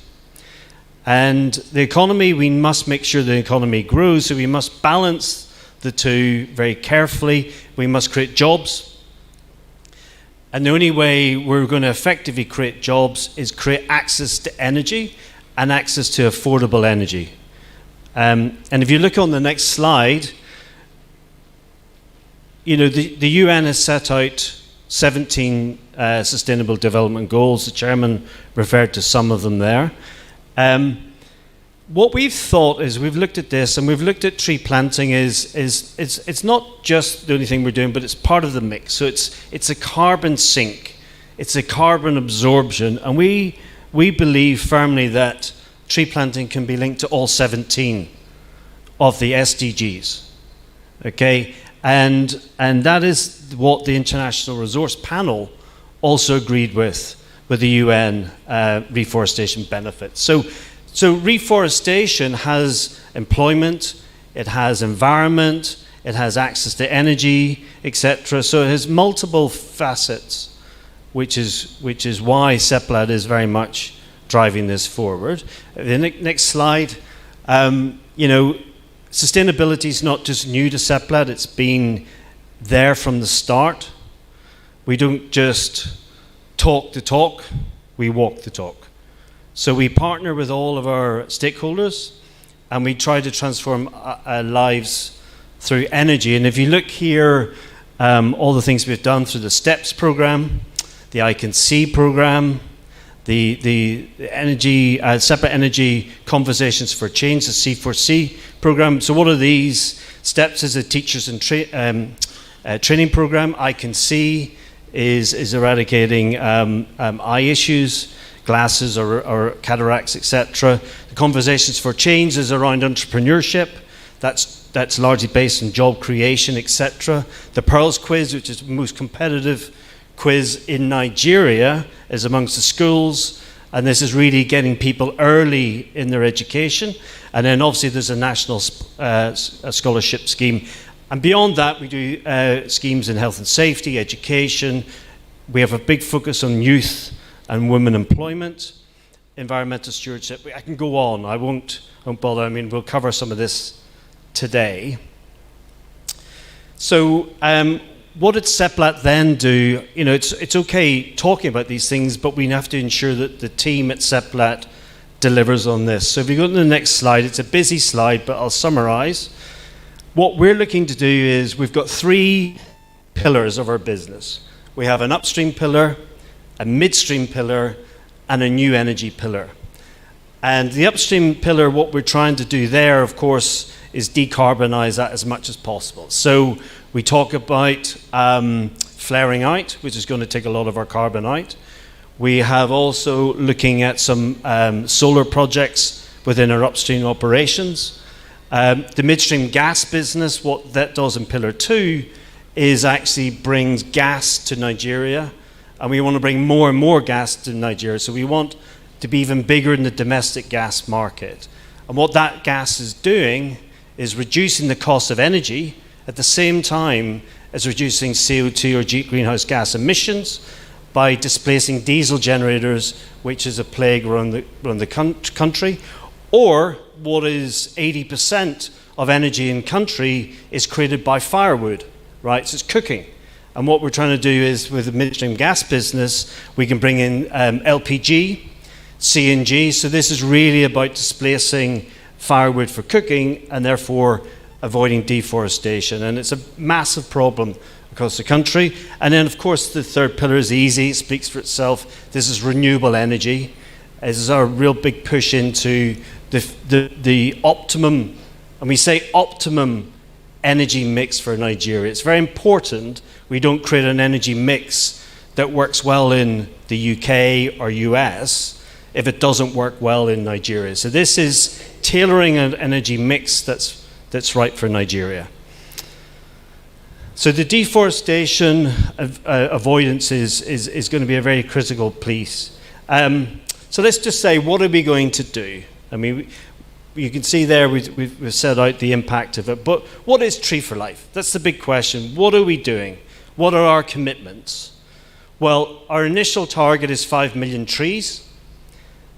And the economy, we must make sure the economy grows, so we must balance the two very carefully. We must create jobs. And the only way we're going to effectively create jobs is create access to energy and access to affordable energy. And if you look on the next slide, you know, the UN has set out 17 Sustainable Development Goals. The chairman referred to some of them there. What we've thought is, we've looked at this, and we've looked at tree planting it's not just the only thing we're doing, but it's part of the mix. So it's a carbon sink, it's a carbon absorption, and we believe firmly that tree planting can be linked to all 17 of the SDGs. Okay? And that is what the International Resource Panel also agreed with with the UN reforestation benefits. So reforestation has employment, it has environment, it has access to energy, etc. So it has multiple facets, which is why Seplat is very much driving this forward. The next slide. Sustainability is not just new to Seplat, it's been there from the start. We don't just talk the talk, we walk the talk. So we partner with all of our stakeholders and we try to transform our lives through energy. And if you look here, all the things we've done through the STEPS program, the I Can See program, the energy, Seplat Energy Conversations for Change, the C4C program. So what are these? STEPS is a teachers and training program. I Can See is eradicating eye issues, glasses or cataracts, etc. The Conversations for Change is around entrepreneurship. That's largely based on job creation, etc. The Pearls Quiz, which is the most competitive quiz in Nigeria, is amongst the schools, and this is really getting people early in their education. And then obviously there's a national scholarship scheme. And beyond that, we do schemes in health and safety, education. We have a big focus on youth and women employment, environmental stewardship. I can go on, I won't bother. I mean, we'll cover some of this today. So, what did Seplat then do? It's okay talking about these things, but we have to ensure that the team at Seplat delivers on this. So if you go to the next slide, it's a busy slide, but I'll summarize. What we're looking to do is we've got 3 pillars of our business. We have an upstream pillar, a midstream pillar, and a new energy pillar. And the upstream pillar, what we're trying to do there, of course, is decarbonize that as much as possible. So we talk about flaring out, which is going to take a lot of our carbon out. We have also looking at some solar projects within our upstream operations. The midstream gas business, what that does in Pillar 2 is actually brings gas to Nigeria, and we want to bring more and more gas to Nigeria. So we want to be even bigger in the domestic gas market. And what that gas is doing is reducing the cost of energy at the same time as reducing CO2 or greenhouse gas emissions by displacing diesel generators, which is a plague around the country. Or what is 80% of energy in country is created by firewood, right? So it's cooking. And what we're trying to do is with the midstream gas business, we can bring in LPG, CNG. So this is really about displacing firewood for cooking and therefore avoiding deforestation. And it's a massive problem across the country. And then, of course, the third pillar is easy. It speaks for itself. This is renewable energy. This is our real big push into the optimum, and we say optimum energy mix for Nigeria. It's very important we don't create an energy mix that works well in the UK or US if it doesn't work well in Nigeria. So this is tailoring an energy mix that's right for Nigeria. So the deforestation avoidance is going to be a very critical piece. So let's just say, what are we going to do? I mean, you can see there we've set out the impact of it, but what is TREE4LIFE? That's the big question. What are we doing? What are our commitments? Well, our initial target is 5 million trees.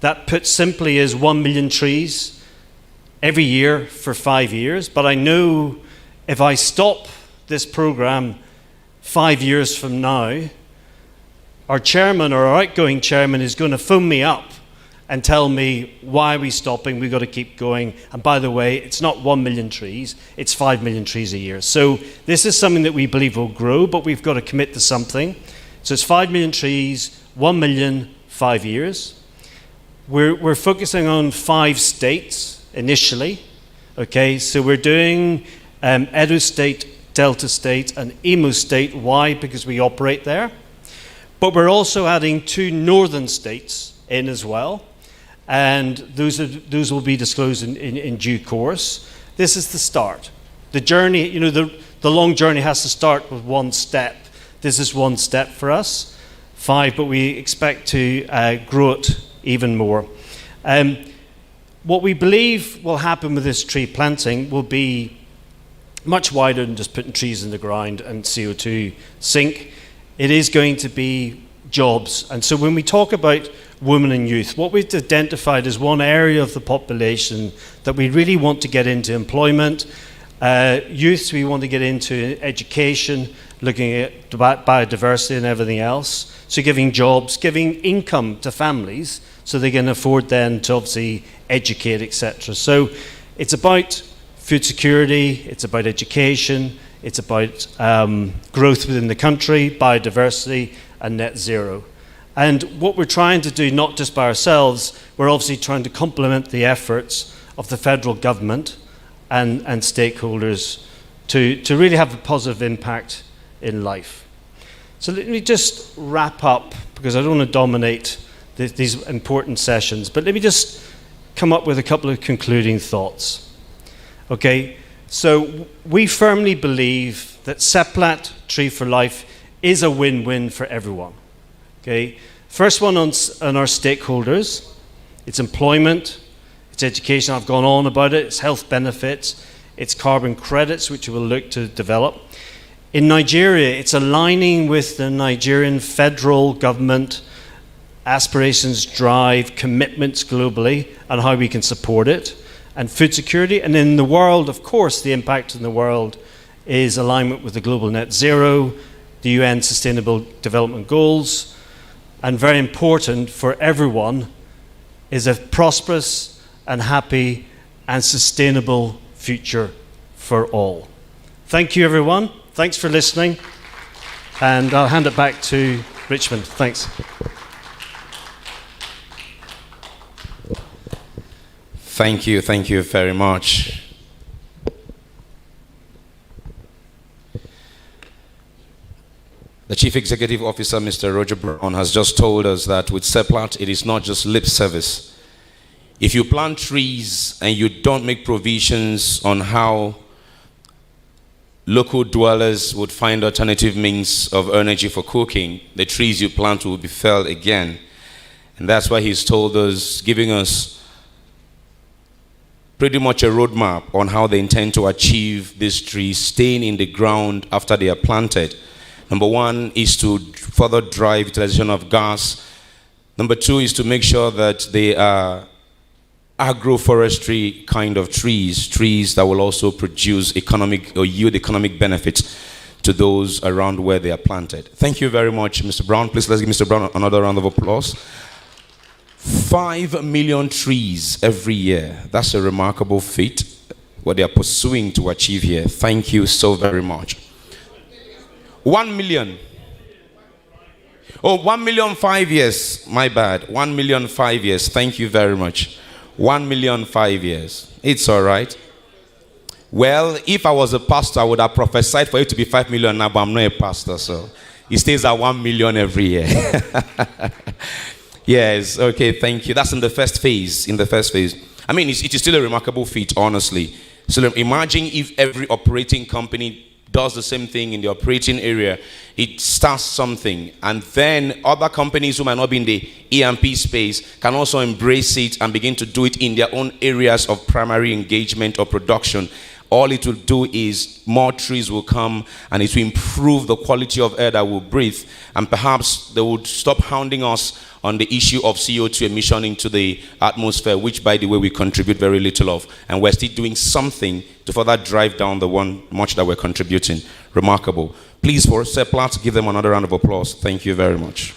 That put simply is 1 million trees every year for 5 years, but I know if I stop this program 5 years from now, our chairman or our outgoing chairman is going to phone me up and tell me, why are we stopping? We've got to keep going. And by the way, it's not 1 million trees, it's 5 million trees a year. So this is something that we believe will grow, but we've got to commit to something. So it's 5 million trees, 1 million, 5 years. We're focusing on 5 states initially. Okay, so we're doing Edo State, Delta State, and Imo State. Why? Because we operate there. But we're also adding 2 northern states in as well. And those will be disclosed in due course. This is the start. The journey, the long journey has to start with one step. This is one step for us. 5, but we expect to grow it even more. What we believe will happen with this tree planting will be much wider than just putting trees in the ground and CO2 sink. It is going to be jobs. And so when we talk about women and youth, what we've identified as one area of the population that we really want to get into employment. Youth, we want to get into education, looking at biodiversity and everything else. So giving jobs, giving income to families so they can afford then to obviously educate, etc. So it's about food security, it's about education, it's about growth within the country, biodiversity, and net zero. And what we're trying to do, not just by ourselves, we're obviously trying to complement the efforts of the federal government and stakeholders to really have a positive impact in life. So let me just wrap up, because I don't want to dominate these important sessions, but let me just come up with a couple of concluding thoughts. Okay, so we firmly believe that Seplat Tree4Life is a win-win for everyone. Okay, first one on our stakeholders, it's employment, it's education, I've gone on about it, it's health benefits, it's carbon credits, which we'll look to develop. In Nigeria, it's aligning with the Nigerian federal government aspirations, drive, commitments globally, and how we can support it, and food security. And in the world, of course, the impact in the world is alignment with the global net zero, the UN Sustainable Development Goals, and very important for everyone is a prosperous and happy and sustainable future for all. Thank you, everyone. Thanks for listening. And I'll hand it back to Richmond. Thanks. Thank you very much. The Chief Executive Officer, Mr. Roger Brown, has just told us that with Seplat, it is not just lip service. If you plant trees and you don't make provisions on how local dwellers would find alternative means of energy for cooking, the trees you plant will be felled again. And that's why he's told us, giving us pretty much a roadmap on how they intend to achieve these trees staying in the ground after they are planted. Number one is to further drive utilization of gas. Number two is to make sure that they are agroforestry kind of trees that will also produce economic or yield economic benefits to those around where they are planted. Thank you very much, Mr. Brown. Please let's give Mr. Brown another round of applause. 5 million trees every year. That's a remarkable feat, what they are pursuing to achieve here. Thank you so very much. 1 million. Oh, 1 million 5 years. My bad. 1 million 5 years. Thank you very much. 1 million 5 years. It's all right. Well, if I was a pastor, I would have prophesied for it to be 5 million now, but I'm not a pastor, so it stays at 1 million every year. Yes, okay, thank you. That's in the first phase. I mean, it is still a remarkable feat, honestly. So imagine if every operating company does the same thing in the operating area. It starts something, and then other companies who might not be in the E&P space can also embrace it and begin to do it in their own areas of primary engagement or production. All it will do is more trees will come, and it will improve the quality of air that we breathe, and perhaps they would stop hounding us on the issue of CO2 emission into the atmosphere, which, by the way, we contribute very little of, and we're still doing something to further drive down the one much that we're contributing. Remarkable. Please, for Seplat, give them another round of applause. Thank you very much.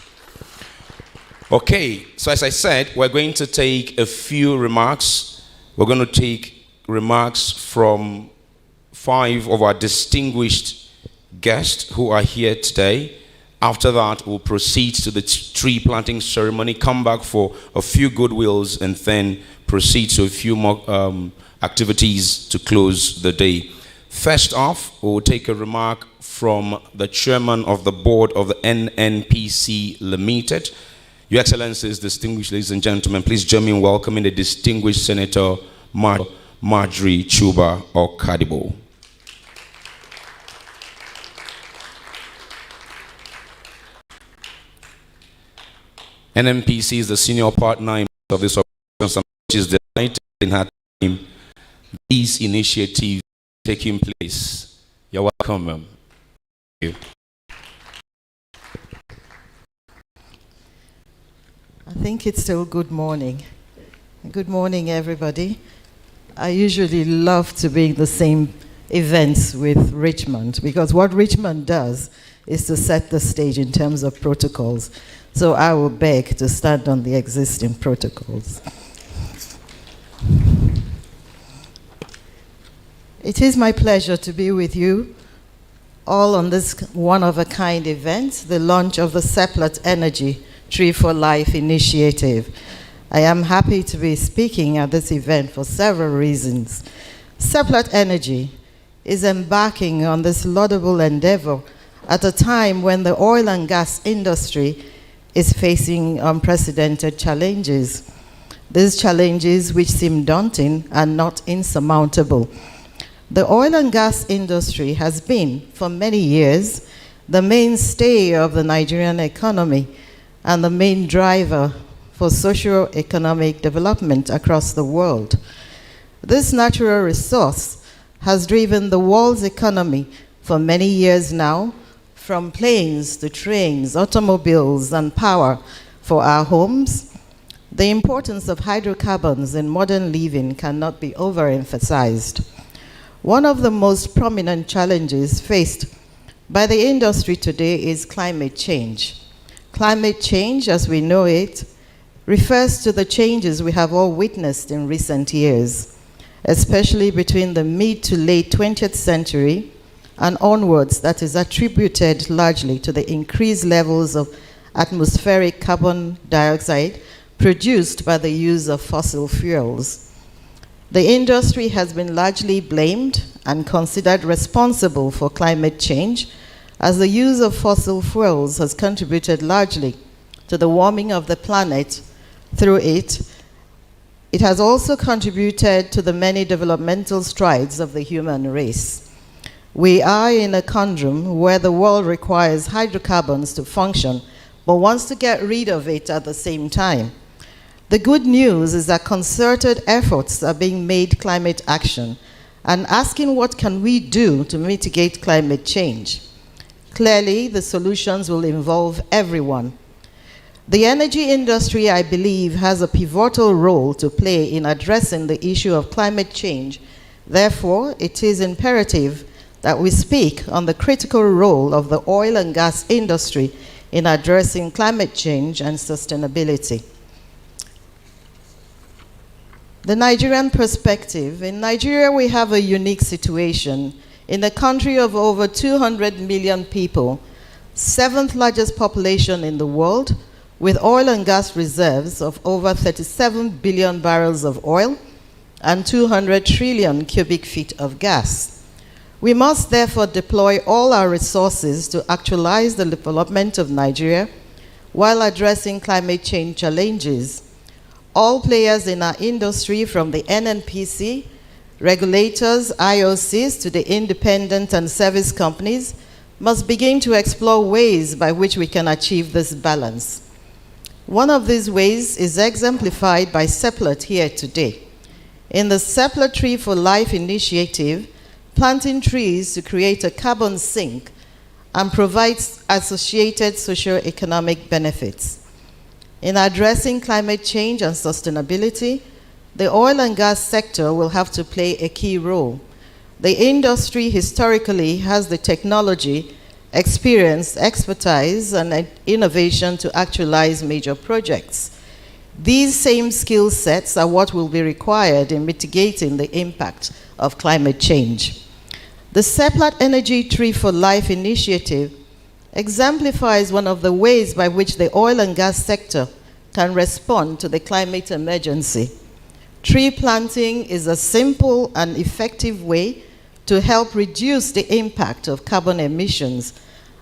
Okay, so as I said, we're going to take a few remarks. We're going to take remarks from 5 of our distinguished guests who are here today. After that, we'll proceed to the tree planting ceremony, come back for a few goodwills, and then proceed to a few more activities to close the day. First off, we'll take a remark from the chairman of the board of the NNPC Limited. Your Excellencies, distinguished ladies and gentlemen, please join me in welcoming the distinguished Senator Marjorie Chuba Okadibo. NMPC is the senior partner in of this organization, which is delighted in her team. These initiatives taking place. You're welcome, ma'am. Thank you. I think it's still good morning. Good morning, everybody. I usually love to be in the same events with Richmond, because what Richmond does is to set the stage in terms of protocols. So I will beg to stand on the existing protocols. It is my pleasure to be with you all on this one-of-a-kind event, the launch of the Seplat Energy TREE4LIFE initiative. I am happy to be speaking at this event for several reasons. Seplat Energy is embarking on this laudable endeavor at a time when the oil and gas industry is facing unprecedented challenges. These challenges, which seem daunting, are not insurmountable. The oil and gas industry has been, for many years, the mainstay of the Nigerian economy and the main driver for socio-economic development across the world. This natural resource has driven the world's economy for many years now, from planes to trains, automobiles, and power for our homes. The importance of hydrocarbons in modern living cannot be overemphasized. One of the most prominent challenges faced by the industry today is climate change. Climate change, as we know it, refers to the changes we have all witnessed in recent years, especially between the mid to late 20th century and onwards, that is attributed largely to the increased levels of atmospheric carbon dioxide produced by the use of fossil fuels. The industry has been largely blamed and considered responsible for climate change, as the use of fossil fuels has contributed largely to the warming of the planet through it. It has also contributed to the many developmental strides of the human race. We are in a conundrum where the world requires hydrocarbons to function, but wants to get rid of it at the same time. The good news is that concerted efforts are being made climate action and asking what can we do to mitigate climate change. Clearly, the solutions will involve everyone. The energy industry, I believe, has a pivotal role to play in addressing the issue of climate change. Therefore, it is imperative that we speak on the critical role of the oil and gas industry in addressing climate change and sustainability. The Nigerian perspective. In Nigeria, we have a unique situation. In a country of over 200 million people, 7th largest population in the world, with oil and gas reserves of over 37 billion barrels of oil and 200 trillion cubic feet of gas. We must therefore deploy all our resources to actualize the development of Nigeria while addressing climate change challenges. All players in our industry, from the NNPC, regulators, IOCs, to the independent and service companies, must begin to explore ways by which we can achieve this balance. One of these ways is exemplified by Seplat here today. In the Seplat TREE4LIFE initiative, planting trees to create a carbon sink and provides associated socio-economic benefits. In addressing climate change and sustainability, the oil and gas sector will have to play a key role. The industry historically has the technology, experience, expertise, and innovation to actualize major projects. These same skill sets are what will be required in mitigating the impact of climate change. The Seplat Energy TREE4LIFE initiative exemplifies one of the ways by which the oil and gas sector can respond to the climate emergency. Tree planting is a simple and effective way to help reduce the impact of carbon emissions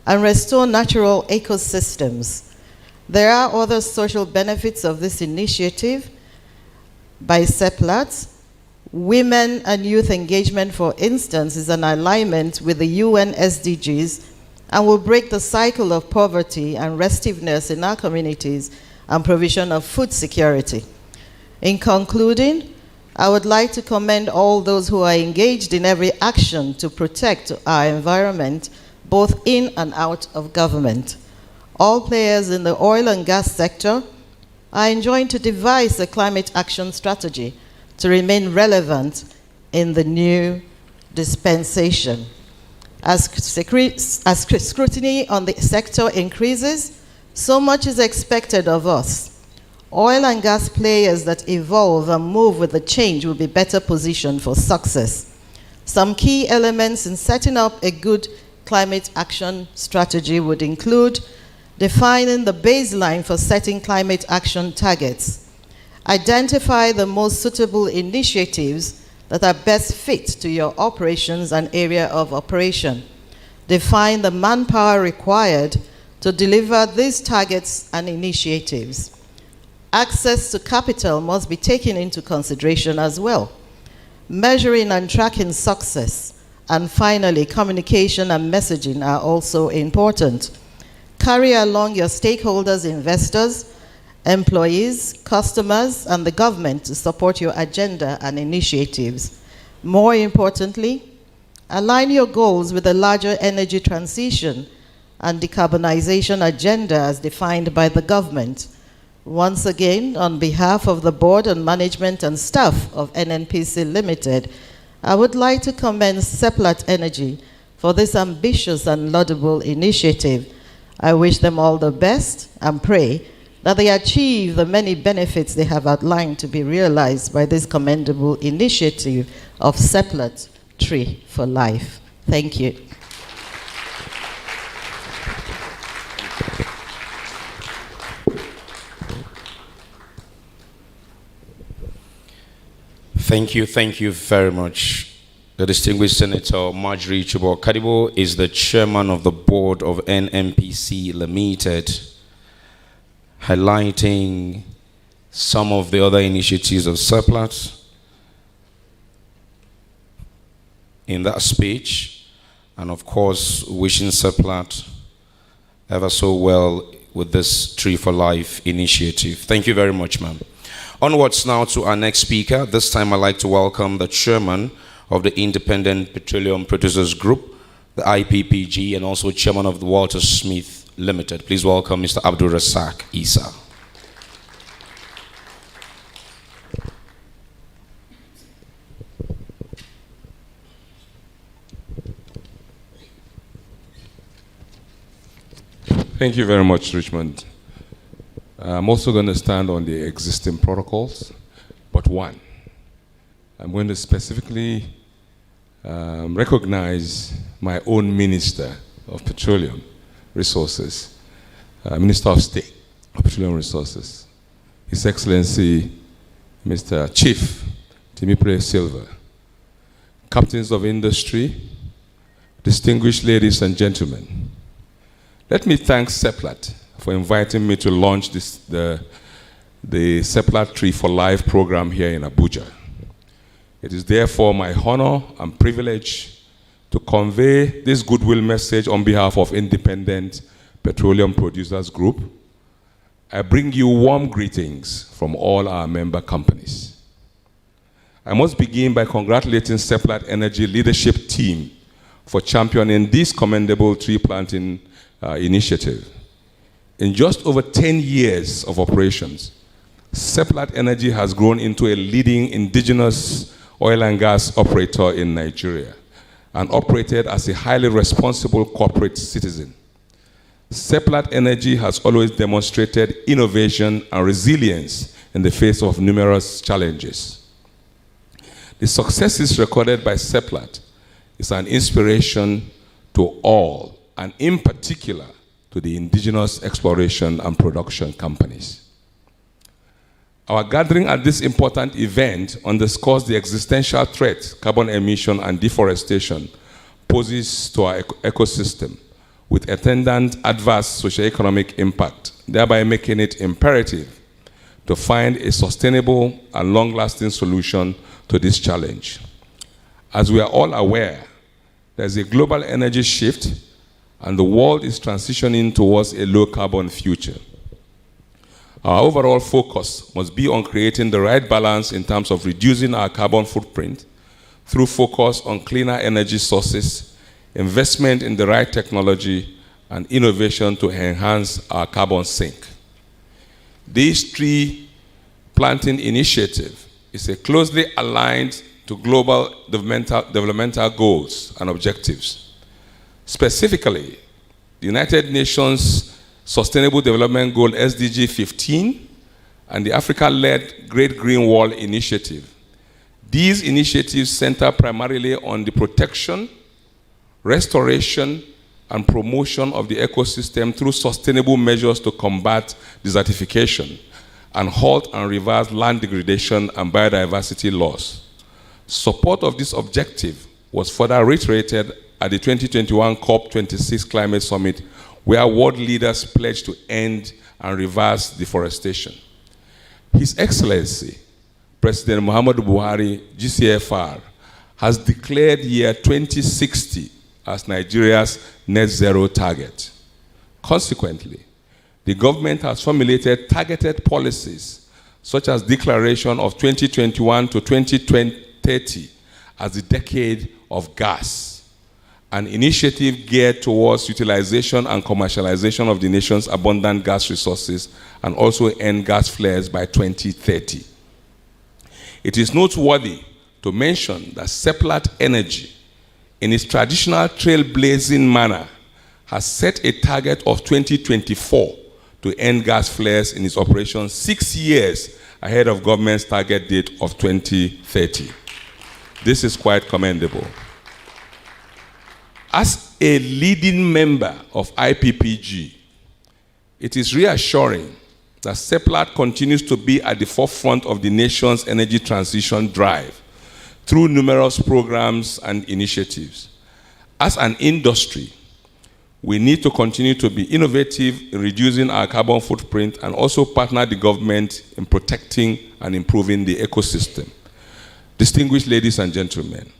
and restore natural ecosystems. There are other social benefits of this initiative by Seplat. Women and youth engagement, for instance, is an alignment with the UN SDGs and will break the cycle of poverty and restiveness in our communities and provision of food security. In concluding, I would like to commend all those who are engaged in every action to protect our environment, both in and out of government. All players in the oil and gas sector are enjoined to devise a climate action strategy to remain relevant in the new dispensation. As scrutiny on the sector increases, so much is expected of us. Oil and gas players that evolve and move with the change will be better positioned for success. Some key elements in setting up a good climate action strategy would include defining the baseline for setting climate action targets, identify the most suitable initiatives that are best fit to your operations and area of operation, define the manpower required to deliver these targets and initiatives. Access to capital must be taken into consideration as well. Measuring and tracking success, and finally, communication and messaging are also important. Carry along your stakeholders, investors, employees, customers, and the government to support your agenda and initiatives. More importantly, align your goals with the larger energy transition and decarbonization agenda as defined by the government. Once again, on behalf of the board and management and staff of NNPC Limited, I would like to commend Seplat Energy for this ambitious and laudable initiative. I wish them all the best and pray that they achieve the many benefits they have outlined to be realized by this commendable initiative of Seplat TREE4LIFE. Thank you. Thank you very much. The distinguished Senator Marjorie Chibok-Kadibo is the chairman of the board of NNPC Limited, highlighting some of the other initiatives of Seplat in that speech, and of course wishing Seplat ever so well with this TREE4LIFE initiative. Thank you very much, ma'am. Onwards now to our next speaker. This time I'd like to welcome the chairman of the Independent Petroleum Producers Group, the IPPG, and also chairman of the Walter Smith Limited. Please welcome Mr. Abdul Razak Isa. Thank you very much, Richmond. I'm also going to stand on the existing protocols, but one. I'm going to specifically recognize my own Minister of Petroleum Resources, Minister of State of Petroleum Resources, His Excellency Mr. Chief Timipre Silva, captains of industry, distinguished ladies and gentlemen. Let me thank Seplat for inviting me to launch the Seplat TREE4LIFE program here in Abuja. It is therefore my honor and privilege to convey this goodwill message on behalf of Independent Petroleum Producers Group. I bring you warm greetings from all our member companies. I must begin by congratulating Seplat Energy leadership team for championing this commendable tree planting initiative. In just over 10 years of operations, Seplat Energy has grown into a leading indigenous oil and gas operator in Nigeria and operated as a highly responsible corporate citizen. Seplat Energy has always demonstrated innovation and resilience in the face of numerous challenges. The successes recorded by Seplat is an inspiration to all, and in particular to the indigenous exploration and production companies. Our gathering at this important event underscores the existential threat carbon emission and deforestation poses to our ecosystem, with attendant adverse socioeconomic impact, thereby making it imperative to find a sustainable and long-lasting solution to this challenge. As we are all aware, there's a global energy shift and the world is transitioning towards a low-carbon future. Our overall focus must be on creating the right balance in terms of reducing our carbon footprint through focus on cleaner energy sources, investment in the right technology, and innovation to enhance our carbon sink. This tree planting initiative is closely aligned to global developmental goals and objectives. Specifically, the United Nations Sustainable Development Goal SDG 15 and the Africa-led Great Green Wall Initiative. These initiatives center primarily on the protection, restoration, and promotion of the ecosystem through sustainable measures to combat desertification and halt and reverse land degradation and biodiversity loss. Support of this objective was further reiterated at the 2021 COP26 Climate Summit, where world leaders pledged to end and reverse deforestation. His Excellency, President Muhammadu Buhari, GCFR, has declared year 2060 as Nigeria's net zero target. Consequently, the government has formulated targeted policies, such as declaration of 2021 to 2030 as the decade of gas, an initiative geared towards utilization and commercialization of the nation's abundant gas resources and also end gas flares by 2030. It is noteworthy to mention that Seplat Energy, in its traditional trailblazing manner, has set a target of 2024 to end gas flares in its operations 6 years ahead of government's target date of 2030. This is quite commendable. As a leading member of IPPG, it is reassuring that Seplat continues to be at the forefront of the nation's energy transition drive through numerous programs and initiatives. As an industry, we need to continue to be innovative in reducing our carbon footprint and also partner the government in protecting and improving the ecosystem. Distinguished ladies and gentlemen,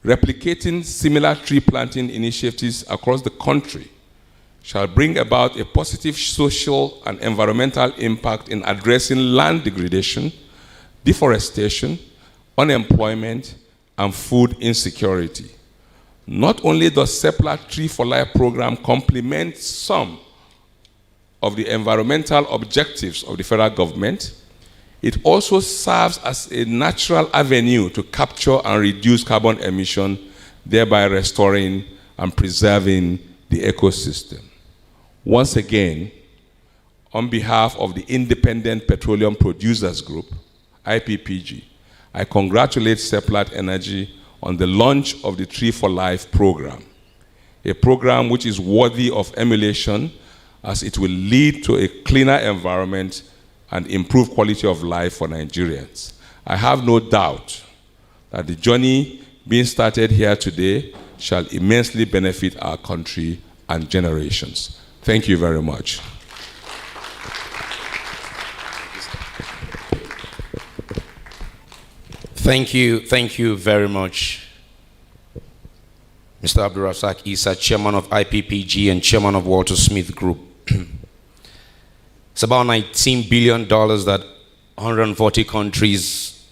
replicating similar tree planting initiatives across the country shall bring about a positive social and environmental impact in addressing land degradation, deforestation, unemployment, and food insecurity. Not only does Seplat TREE4LIFE program complement some of the environmental objectives of the federal government, it also serves as a natural avenue to capture and reduce carbon emission, thereby restoring and preserving the ecosystem. Once again, on behalf of the Independent Petroleum Producers Group, IPPG, I congratulate Seplat Energy on the launch of the TREE4LIFE program, a program which is worthy of emulation as it will lead to a cleaner environment and improve quality of life for Nigerians. I have no doubt that the journey being started here today shall immensely benefit our country and generations. Thank you very much. Thank you very much, Mr. Abdulrazak Issa, Chairman of IPPG and Chairman of Walter Smith Group. It's about $19 billion that 140 countries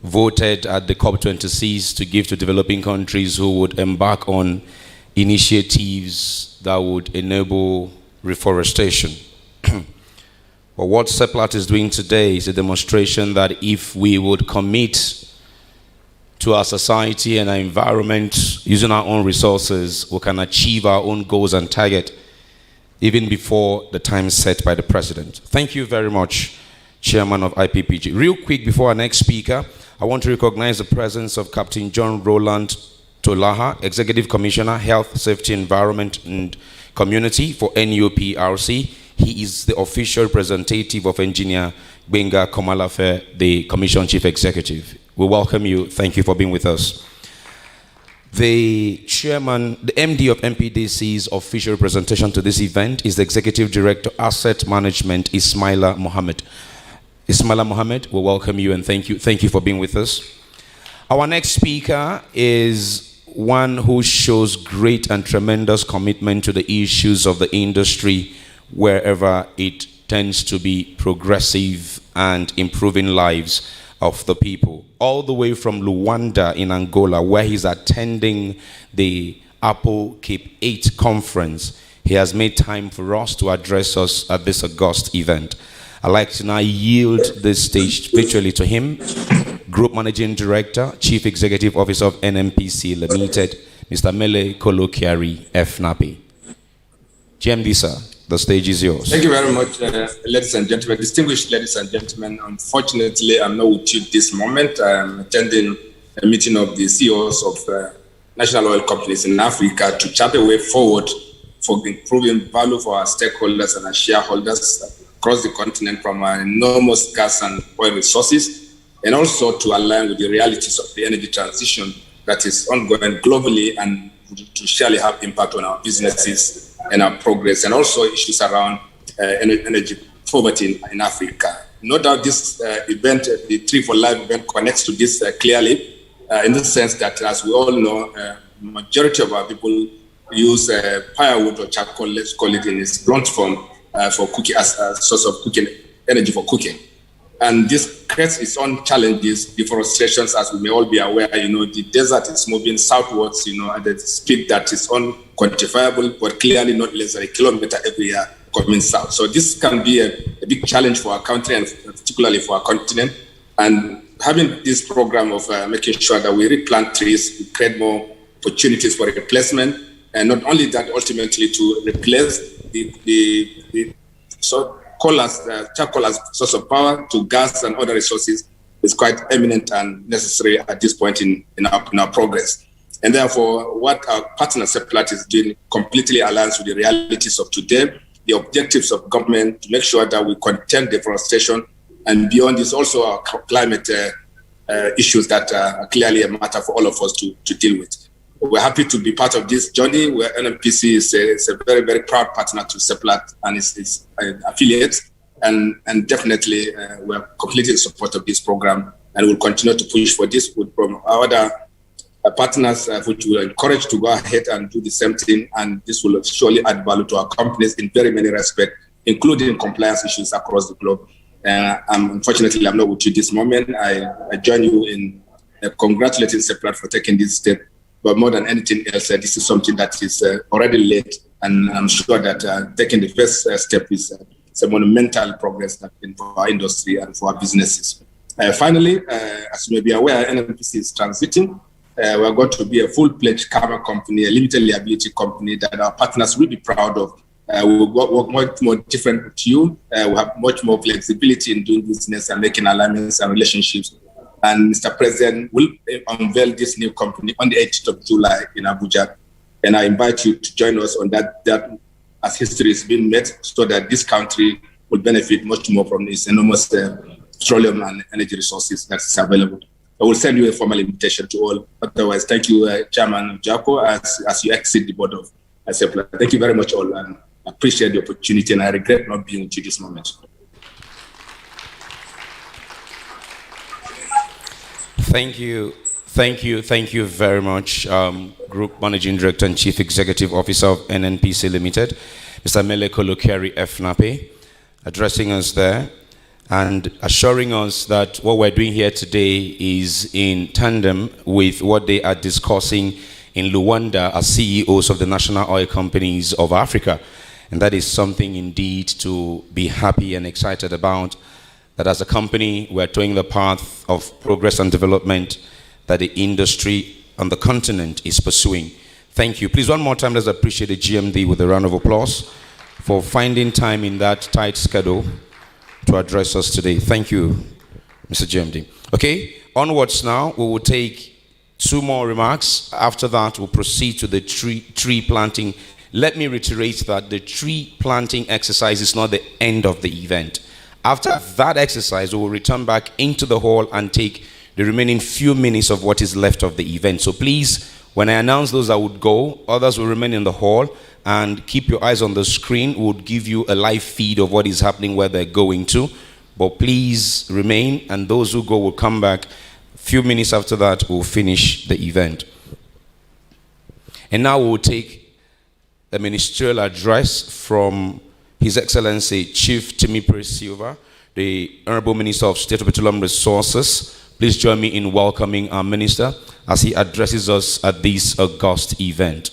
voted at the COP26 to give to developing countries who would embark on initiatives that would enable reforestation. But what Seplat is doing today is a demonstration that if we would commit to our society and our environment using our own resources, we can achieve our own goals and target even before the time set by the president. Thank you very much, Chairman of IPPG. Real quick, before our next speaker, I want to recognize the presence of Captain John Roland Tolaha, Executive Commissioner, Health, Safety, Environment and Community for NUPRC. He is the official representative of Engineer Benga Komalafe, the Commission Chief Executive. We welcome you. Thank you for being with us. The chairman, the MD of MPDC's official representation to this event is the Executive Director, Asset Management, Ismaila Mohammed. Ismaila Mohammed, we welcome you and thank you for being with us. Our next speaker is one who shows great and tremendous commitment to the issues of the industry wherever it tends to be progressive and improving lives of the people. All the way from Luanda in Angola, where he's attending the Apple Cape 8 conference, he has made time for us to address us at this august event. I'd like to now yield this stage virtually to him, Group Managing Director, Chief Executive Officer of NNPC Limited, Mr. Mele Kolokiari FNAPI. GMD, sir, the stage is yours. Thank you very much, ladies and gentlemen. Distinguished ladies and gentlemen, unfortunately, I'm not with you this moment. I'm attending a meeting of the CEOs of national oil companies in Africa to chart a way forward for improving value for our stakeholders and our shareholders across the continent from our enormous gas and oil resources, and also to align with the realities of the energy transition that is ongoing globally and to surely have impact on our businesses and our progress, and also issues around energy poverty in Africa. No doubt this event, the TREE4LIFE event, connects to this clearly, in the sense that, as we all know, majority of our people use firewood or charcoal, let's call it in its blunt form, for cooking as a source of cooking energy for cooking. And this creates its own challenges, deforestations, as we may all be aware. The desert is moving southwards, at the speed that is unquantifiable, but clearly not less than a kilometer every year coming south. So this can be a big challenge for our country and particularly for our continent. And having this program of making sure that we replant trees, we create more opportunities for replacement, and not only that, ultimately to replace the charcoal as source of power to gas and other resources is quite eminent and necessary at this point in our progress. And therefore, what our partner Seplat is doing completely aligns with the realities of today, the objectives of government to make sure that we contain deforestation, and beyond this also our climate issues that are clearly a matter for all of us to deal with. We're happy to be part of this journey where NNPC is a very, very proud partner to Seplat and its affiliates. And definitely we're completely in support of this program, and we'll continue to push for this from our other partners, which will encourage to go ahead and do the same thing. And this will surely add value to our companies in very many respects, including compliance issues across the globe. Unfortunately, I'm not with you this moment. I join you in congratulating Seplat for taking this step. But more than anything else, this is something that is already late, and I'm sure that taking the first step is a monumental progress for our industry and for our businesses. Finally, as you may be aware, NNPC is transiting. We're going to be a full-fledged carbon company, a limited liability company that our partners will be proud of. We'll work much more different with you. We'll have much more flexibility in doing business and making alignments and relationships. And Mr. President will unveil this new company on the 8th of July in Abuja. And I invite you to join us on that as history is being made, so that this country will benefit much more from this enormous petroleum and energy resources that is available. I will send you a formal invitation to all. Otherwise, thank you, Chairman Jaco, as you exit the board of Seplat. Thank you very much all, and I appreciate the opportunity, and I regret not being with you this moment. Thank you very much, Group Managing Director and Chief Executive Officer of NNPC Limited, Mr. Mele Kolokiari FNAPI, addressing us there and assuring us that what we're doing here today is in tandem with what they are discussing in Luanda as CEOs of the national oil companies of Africa. And that is something indeed to be happy and excited about, that as a company, we're towing the path of progress and development that the industry on the continent is pursuing. Thank you. Please, one more time, let's appreciate the GMD with a round of applause for finding time in that tight schedule to address us today. Thank you, Mr. GMD. Okay, onwards now. We will take 2 more remarks. After that, we'll proceed to the tree planting. Let me reiterate that the tree planting exercise is not the end of the event. After that exercise, we will return back into the hall and take the remaining few minutes of what is left of the event. So please, when I announce those that would go, others will remain in the hall, and keep your eyes on the screen. We'll give you a live feed of what is happening where they're going to. But please remain, and those who go will come back. A few minutes after that, we'll finish the event. And now we'll take a ministerial address from His Excellency Chief Timipre Silva, the Honorable Minister of State of Petroleum Resources. Please join me in welcoming our Minister as he addresses us at this august event.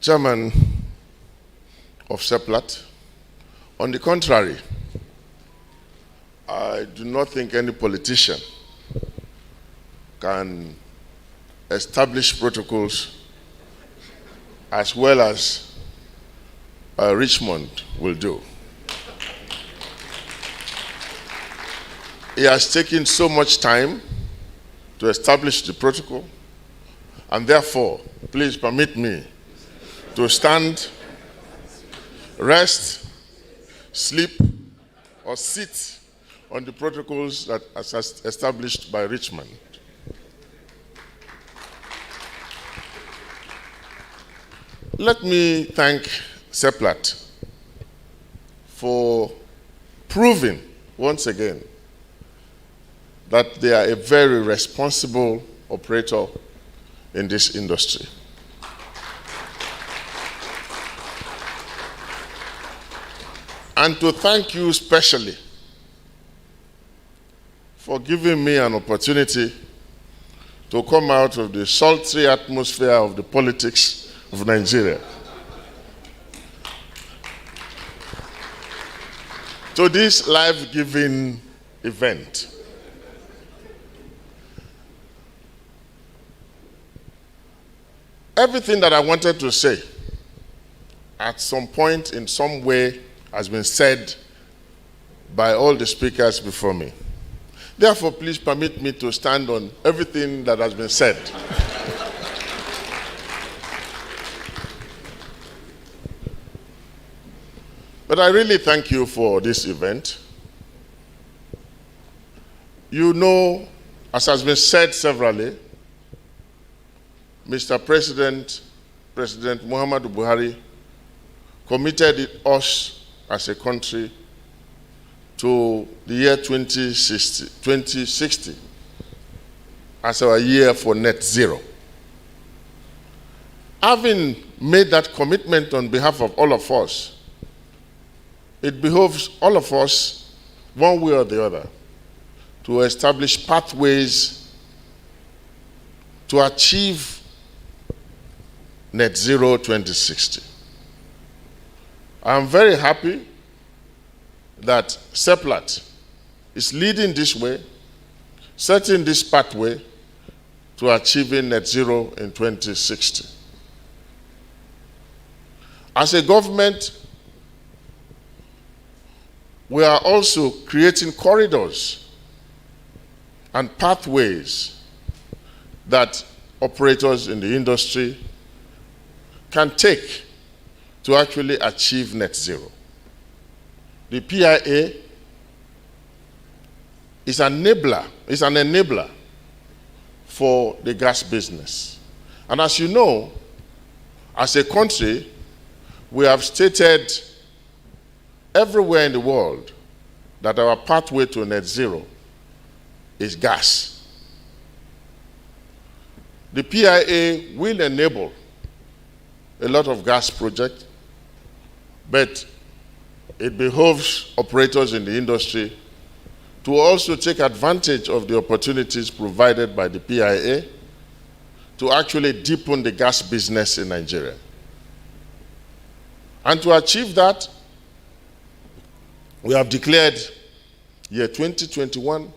Chairman of Seplat, on the contrary, I do not think any politician can establish protocols as well as Richmond will do. He has taken so much time to establish the protocol, and therefore, please permit me to stand, rest, sleep, or sit on the protocols that are established by Richmond. Let me thank Seplat for proving once again that they are a very responsible operator in this industry. And to thank you specially for giving me an opportunity to come out of the sultry atmosphere of the politics of Nigeria to this life-giving event. Everything that I wanted to say at some point in some way has been said by all the speakers before me. Therefore, please permit me to stand on everything that has been said. But I really thank you for this event. You know, as has been said severally, Mr. President, President Muhammadu Buhari, committed us as a country to the year 2060 as our year for net zero. Having made that commitment on behalf of all of us, it behoves all of us, one way or the other, to establish pathways to achieve net zero 2060. I'm very happy that Seplat is leading this way, setting this pathway to achieving net zero in 2060. As a government, we are also creating corridors and pathways that operators in the industry can take to actually achieve net zero. The PIA is an enabler for the gas business. And as you know, as a country, we have stated everywhere in the world that our pathway to net zero is gas. The PIA will enable a lot of gas projects, but it behoves operators in the industry to also take advantage of the opportunities provided by the PIA to actually deepen the gas business in Nigeria. And to achieve that, we have declared year 2021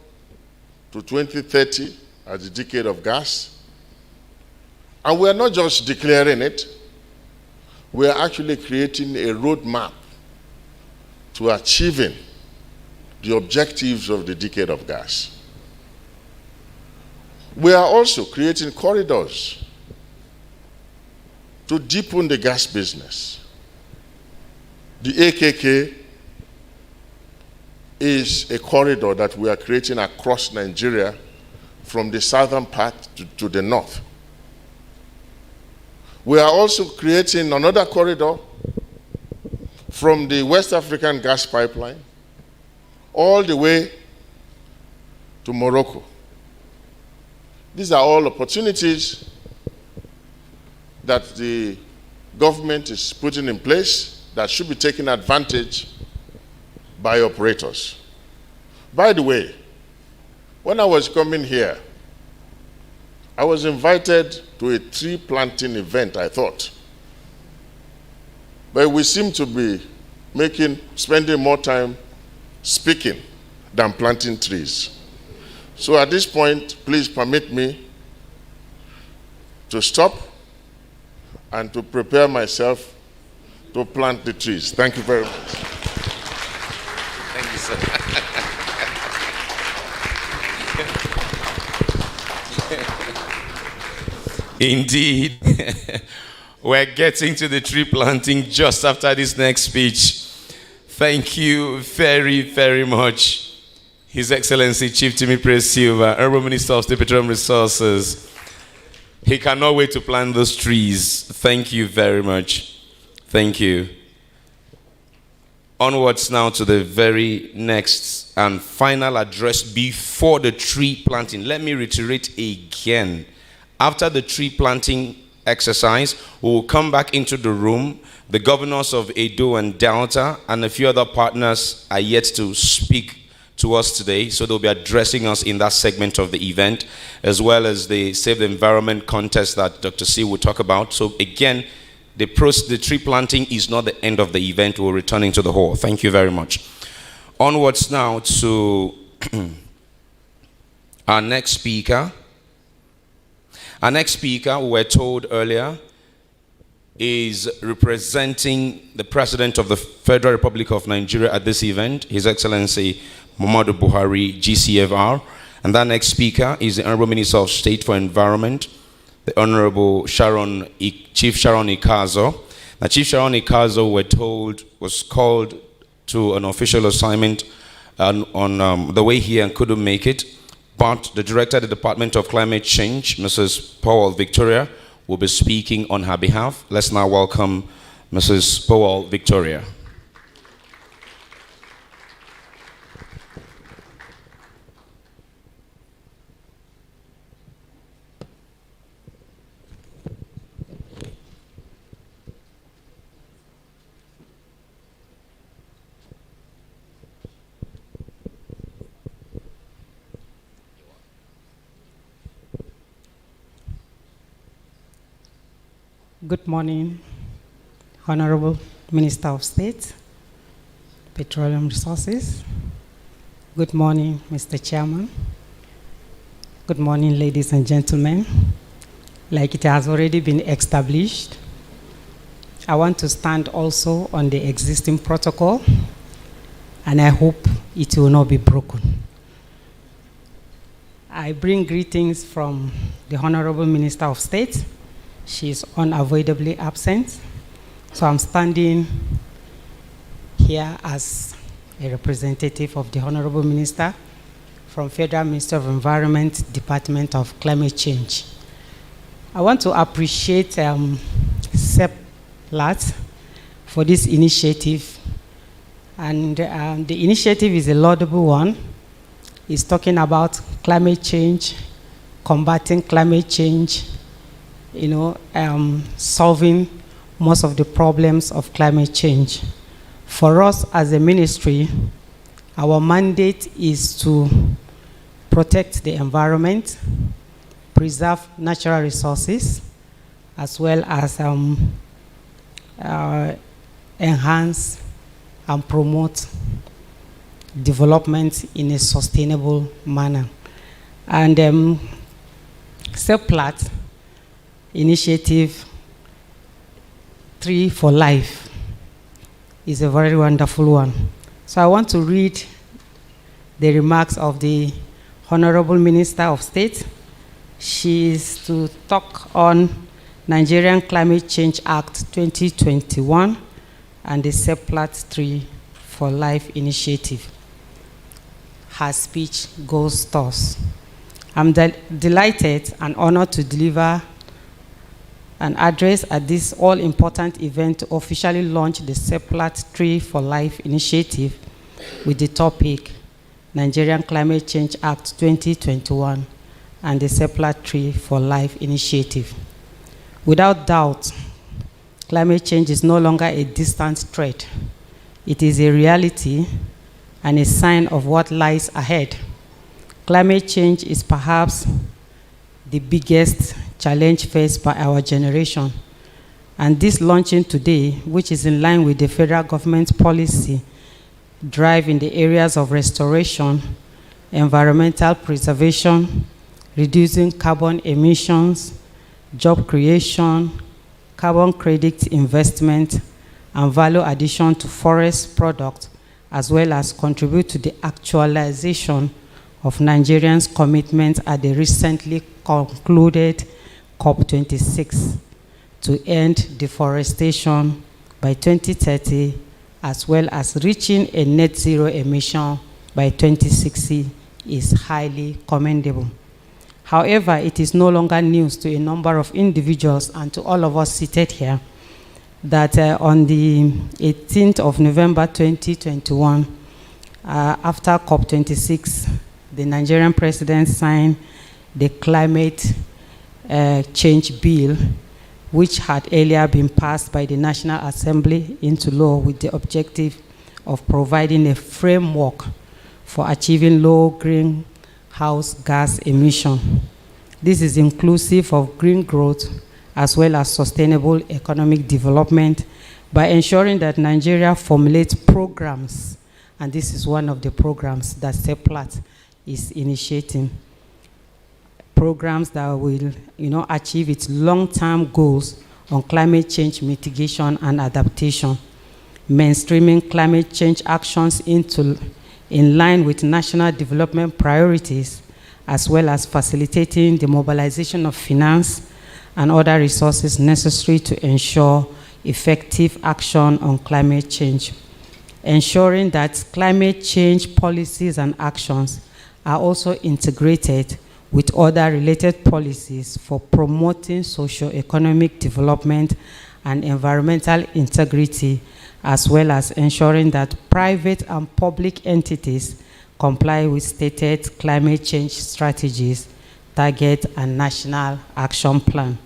to 2030 as the decade of gas. And we are not just declaring it, we are actually creating a roadmap to achieving the objectives of the decade of gas. We are also creating corridors to deepen the gas business. The AKK is a corridor that we are creating across Nigeria from the southern part to the north. We are also creating another corridor from the West African gas pipeline all the way to Morocco. These are all opportunities that the government is putting in place that should be taken advantage by operators. By the way, when I was coming here, I was invited to a tree planting event, I thought. But we seem to be spending more time speaking than planting trees. So at this point, please permit me to stop and to prepare myself to plant the trees. Thank you very much. Thank you, sir. Indeed. We're getting to the tree planting just after this next speech. Thank you very, very much, His Excellency Chief Timmy Silva, Honorable Minister of State Petroleum Resources. He cannot wait to plant those trees. Thank you very much. Thank you. Onwards now to the very next and final address before the tree planting. Let me reiterate again. After the tree planting exercise, we will come back into the room. The governors of Edo and Delta and a few other partners are yet to speak to us today, so they'll be addressing us in that segment of the event, as well as the Save the Environment contest that Dr. C will talk about. So again, the tree planting is not the end of the event. We're returning to the hall. Thank you very much. Onwards now to our next speaker. Our next speaker, we were told earlier, is representing the President of the Federal Republic of Nigeria at this event, His Excellency Muhammadu Buhari, GCFR. And that next speaker is the Honorable Minister of State for Environment, the Honorable Chief Sharon Ikazo. Now, Chief Sharon Ikazo, we're told, was called to an official assignment on the way here and couldn't make it. But the Director of the Department of Climate Change, Mrs. Powell Victoria, will be speaking on her behalf. Let's now welcome Mrs. Powell Victoria. Good morning, Honorable Minister of State, Petroleum Resources. Good morning, Mr. Chairman. Good morning, ladies and gentlemen. Like it has already been established, I want to stand also on the existing protocol, and I hope it will not be broken. I bring greetings from the Honorable Minister of State. She is unavoidably absent, so I'm standing here as a representative of the Honorable Minister from Federal Ministry of Environment, Department of Climate Change. I want to appreciate Seplat for this initiative, and the initiative is a laudable one. It's talking about climate change, combating climate change, solving most of the problems of climate change. For us as a ministry, our mandate is to protect the environment, preserve natural resources, as well as enhance and promote development in a sustainable manner. And Seplat initiative TREE4LIFE is a very wonderful one. So I want to read the remarks of the Honorable Minister of State. She is to talk on Nigerian Climate Change Act 2021 and the Seplat TREE4LIFE initiative. Her speech goes thus. I'm delighted and honored to deliver an address at this all-important event to officially launch the Seplat Tree4Life initiative with the topic Nigerian Climate Change Act 2021 and the Seplat Tree4Life initiative. Without doubt, climate change is no longer a distant threat. It is a reality and a sign of what lies ahead. Climate change is perhaps the biggest challenge faced by our generation. And this launching today, which is in line with the federal government's policy drive in the areas of restoration, environmental preservation, reducing carbon emissions, job creation, carbon credit investment, and value addition to forest products, as well as contribute to the actualization of Nigerians' commitment at the recently concluded COP26 to end deforestation by 2030, as well as reaching a net zero emission by 2060 is highly commendable. However, it is no longer news to a number of individuals and to all of us seated here that on the 18th of November 2021, after COP26, the Nigerian president signed the climate change bill, which had earlier been passed by the National Assembly into law with the objective of providing a framework for achieving low greenhouse gas emission. This is inclusive of green growth as well as sustainable economic development by ensuring that Nigeria formulates programs, and this is one of the programs that Seplat is initiating, programs that will achieve its long-term goals on climate change mitigation and adaptation, mainstreaming climate change actions in line with national development priorities, as well as facilitating the mobilization of finance and other resources necessary to ensure effective action on climate change, ensuring that climate change policies and actions are also integrated with other related policies for promoting socio-economic development and environmental integrity, as well as ensuring that private and public entities comply with stated climate change strategies, targets, and national action plan.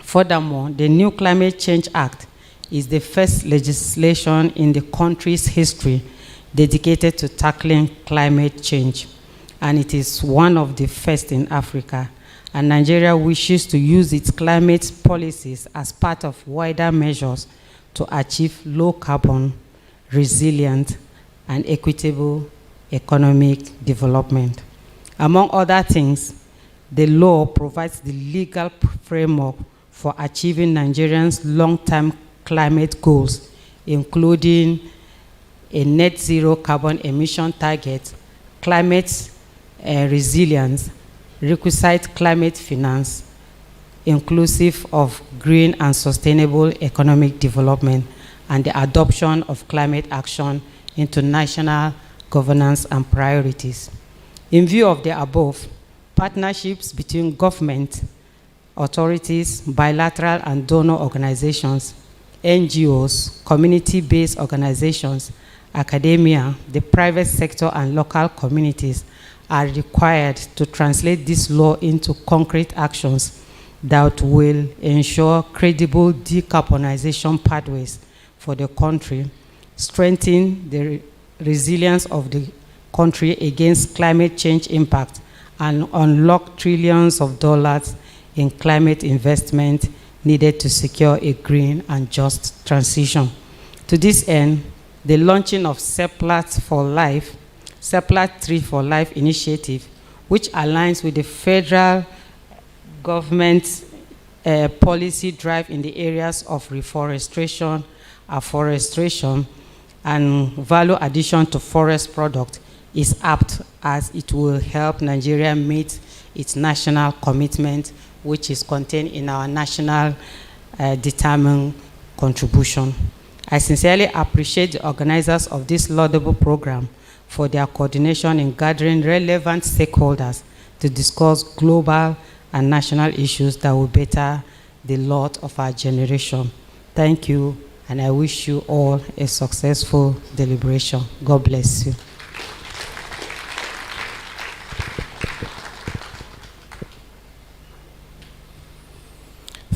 Furthermore, the new Climate Change Act is the first legislation in the country's history dedicated to tackling climate change, and it is one of the first in Africa. And Nigeria wishes to use its climate policies as part of wider measures to achieve low carbon, resilient, and equitable economic development. Among other things, the law provides the legal framework for achieving Nigerians' long-term climate goals, including a net zero carbon emission target, climate resilience, requisite climate finance, inclusive of green and sustainable economic development, and the adoption of climate action into national governance and priorities. In view of the above, partnerships between government, authorities, bilateral and donor organizations, NGOs, community-based organizations, academia, the private sector, and local communities are required to translate this law into concrete actions that will ensure credible decarbonization pathways for the country, strengthen the resilience of the country against climate change impact, and unlock trillions of dollars in climate investment needed to secure a green and just transition. To this end, the launching of Seplat Tree4Life initiative, which aligns with the federal government's policy drive in the areas of reforestation, afforestation, and value addition to forest products, is apt as it will help Nigeria meet its national commitment, which is contained in our national determined contribution. I sincerely appreciate the organizers of this laudable program for their coordination in gathering relevant stakeholders to discuss global and national issues that will better the lot of our generation. Thank you, and I wish you all a successful deliberation. God bless you.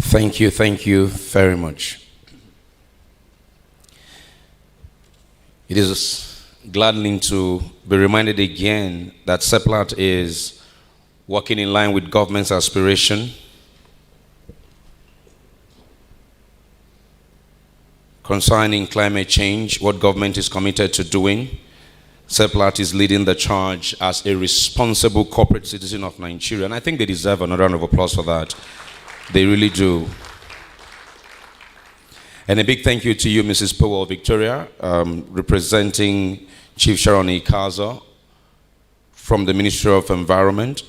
Thank you very much. It is gladdening to be reminded again that Seplat is working in line with government's aspiration concerning climate change, what government is committed to doing. Seplat is leading the charge as a responsible corporate citizen of Nigeria, and I think they deserve another round of applause for that. They really do. And a big thank you to you, Mrs. Powell Victoria, representing Chief Sharon Ikazo from the Ministry of Environment,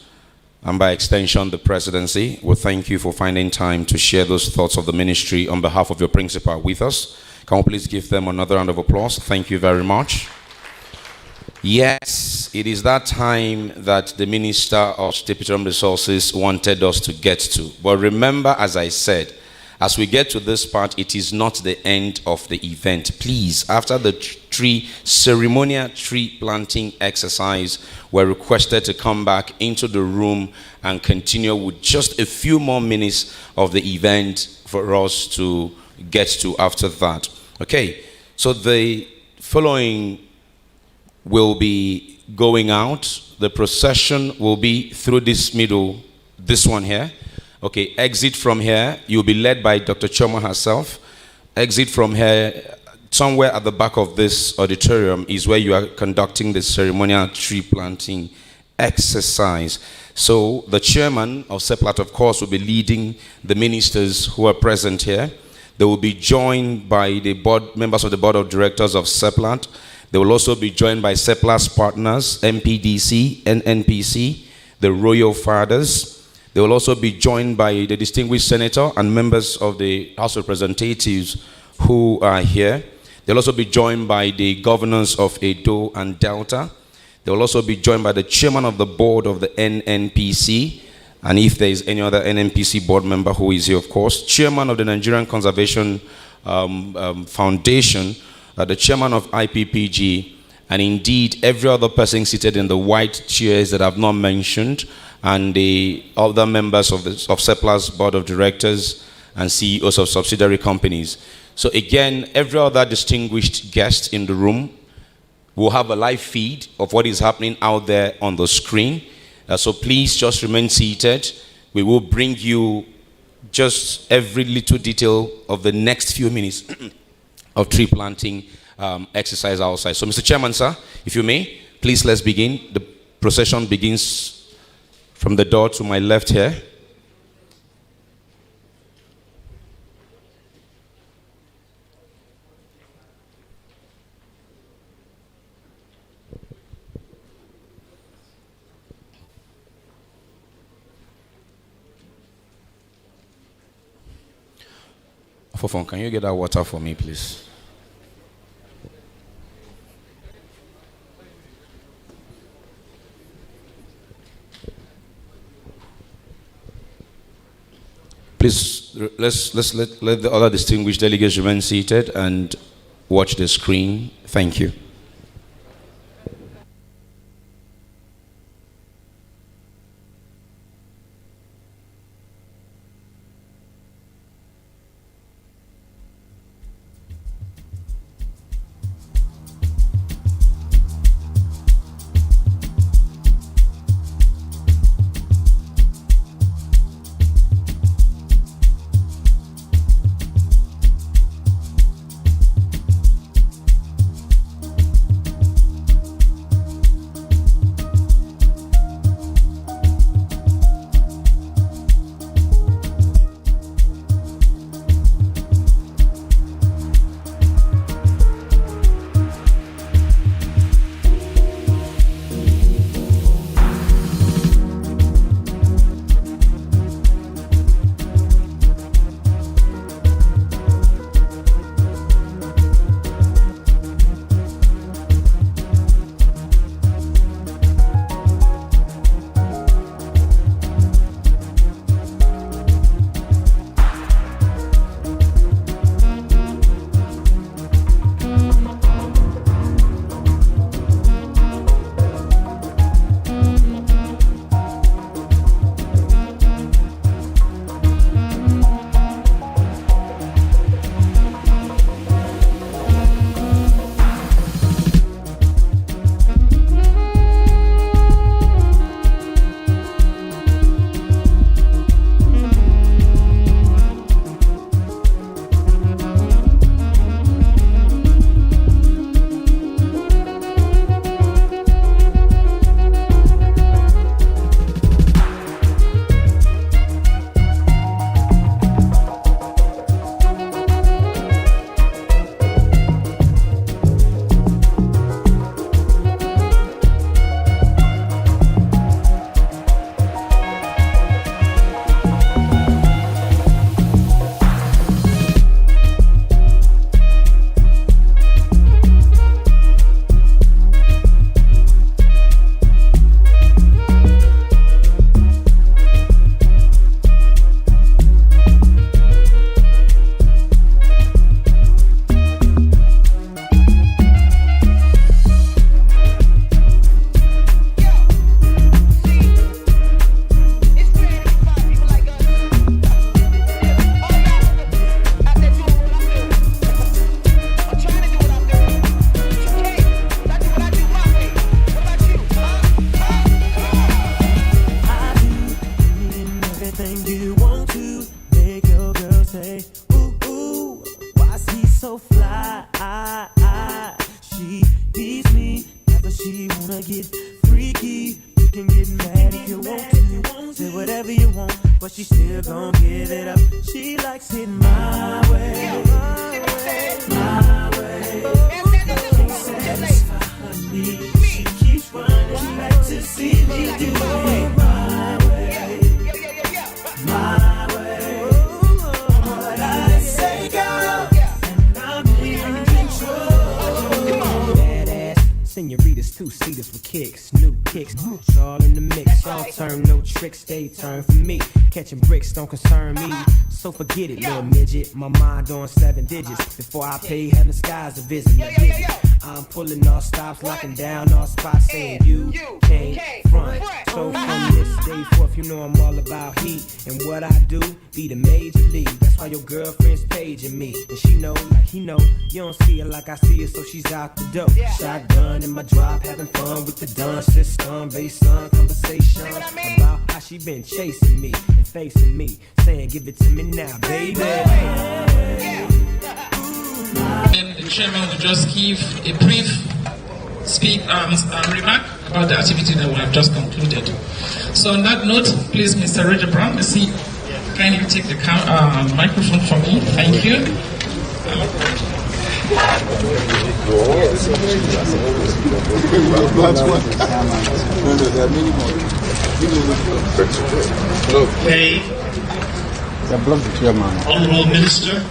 and by extension, the Presidency. We thank you for finding time to share those thoughts of the ministry on behalf of your principal with us. Can we please give them another round of applause? Thank you very much. Yes, it is that time that the Minister of State Petroleum Resources wanted us to get to. But remember, as I said, as we get to this part, it is not the end of the event. Please, after the ceremonial tree planting exercise, we're requested to come back into the room and continue with just a few more minutes of the event for us to get to after that. Okay, so the following will be going out. The procession will be through this middle, this one here. Okay, exit from here. You'll be led by Dr. Choma herself. Exit from here. Somewhere at the back of this auditorium is where you are conducting the ceremonial tree planting exercise. So the chairman of Seplat, of course, will be leading the ministers who are present here. They will be joined by the members of the board of directors of Seplat. They will also be joined by Seplat's partners, MPDC, NNPC, the Royal Fathers. They will also be joined by the distinguished senator and members of the House of Representatives who are here. They'll also be joined by the governors of Edo and Delta. They will also be joined by the chairman of the board of the NNPC, and if there is any other NNPC board member who is here, of course, chairman of the Nigerian Conservation Foundation, the chairman of IPPG, and indeed every other person seated in the white chairs that I've not mentioned, and the other members of Seplat's board of directors and CEOs of subsidiary companies. So again, every other distinguished guest in the room will have a live feed of what is happening out there on the screen. So please just remain seated. We will bring you just every little detail of the next few minutes of tree planting exercise outside. So Mr. Chairman, sir, if you may, please let's begin. The procession begins from the door to my left here. Fofon, can you get that water for me, please? Please, let the other distinguished delegates remain seated and watch the screen. Thank you. that if you want to. Say whatever you want, but she still gon' give it up. She likes it my way, my way. Can't satisfy her needs. She keeps running back to see me do it my way, my way. What I say goes, and I'm in control. Badass senoritas, two-seaters with kicks, new kicks. It's all in the mix, all turn, no tricks, they turn for me. Catching bricks don't concern me, so forget it, little midget. My mind on 7 digits. Before I pay heaven skies a visit. I'm pulling all stops, locking down all spots, saying you can't front. So from this day forth, you know I'm all about heat. And what I do, be the major league. That's why your girlfriend's paging me. And she know, like he know, you don't see her like I see her, so she's out the door. Shotgun in my drop, having fun with the dun system. Based on conversation about how she been chasing me and facing me, saying give it to me now, baby. And the chairman will just give a brief remark about the activity that we have just concluded. So on that note, please, Mr. Roger Brown, let's see, can you take the microphone from me? Thank you. Okay. Honorable Minister,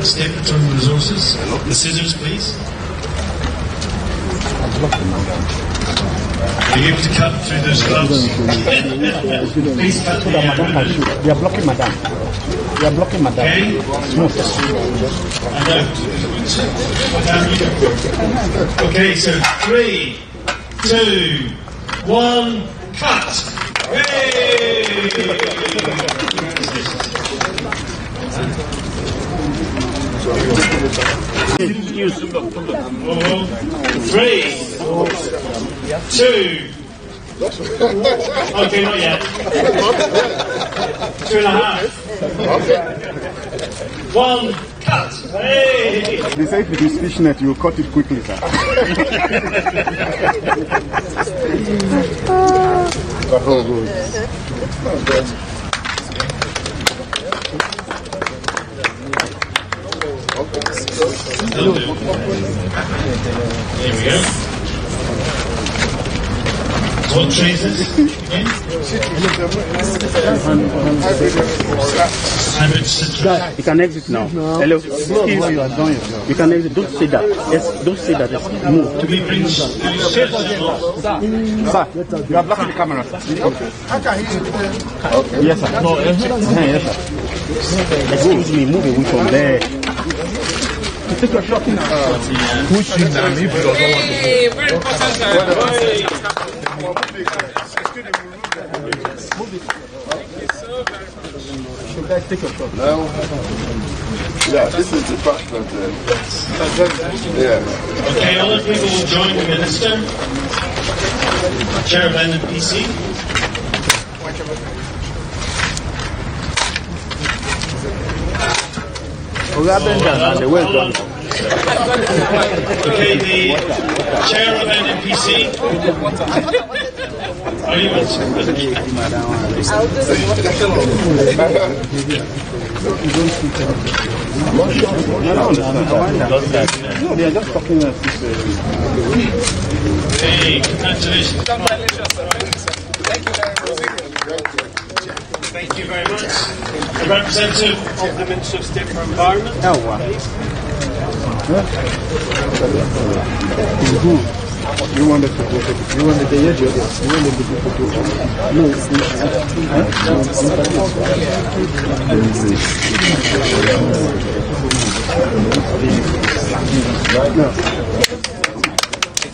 State Petroleum Resources. The scissors, please. Are you able to cut through those gloves? Please cut through the... They are blocking madam. They are blocking madam. Okay, so 3, 2, 1, cut! Hey! 3, 2. Okay, not yet. 2.5. 1, cut. Hey! They say if it is fishnet, you cut it quickly, sir. There we go. What tree is this? Hybrid citrus. You can exit now. Hello. You can exit. Don't say that. Yes, don't say that. Yes. Move. Do we bring Sir, you are blocking the camera. Yes, sir. No, yes, sir. Excuse me, move away from there. Take your shot now. Push him down if he doesn't want to. Hey, very important. Should I take your shot? No. Yeah, this is the fact that. Yeah. Okay, all the people will join the minister, chair of NNPC. Okay, the chair of NNPC. Are you No, they are just talking about this. Hey, congratulations. Thank you very much. The representative of the Minister of State for Environment. You wanted to go to you wanted the edge of this. You wanted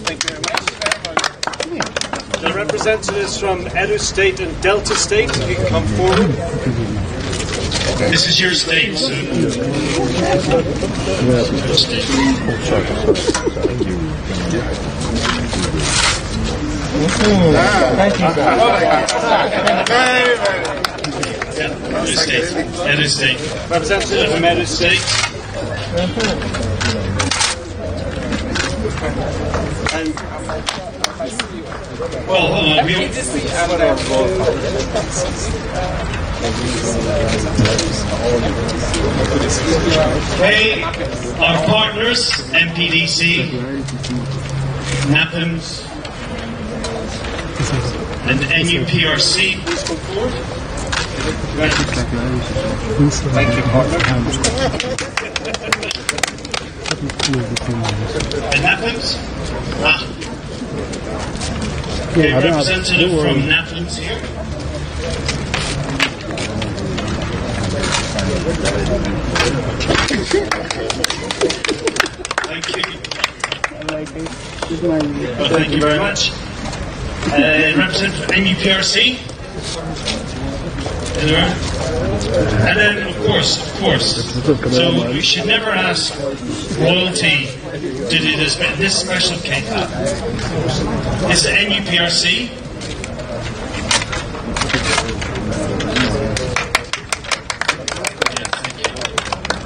Thank you very much. The representatives from Edo State and Delta State, you can come forward. This is your state, so. Thank you, Edo State. Representative from Edo State. And Well, hold on. Okay, our partners, MPDC, NAPIMS, and NUPRC, please come forward. Thank you, partner. And NAPIMS? Okay, representative from NAPIMS here. Thank you. Well, thank you very much. Representative from NUPRC. And then, of course. So we should never ask royalty to do this special cake. It's the NUPRC.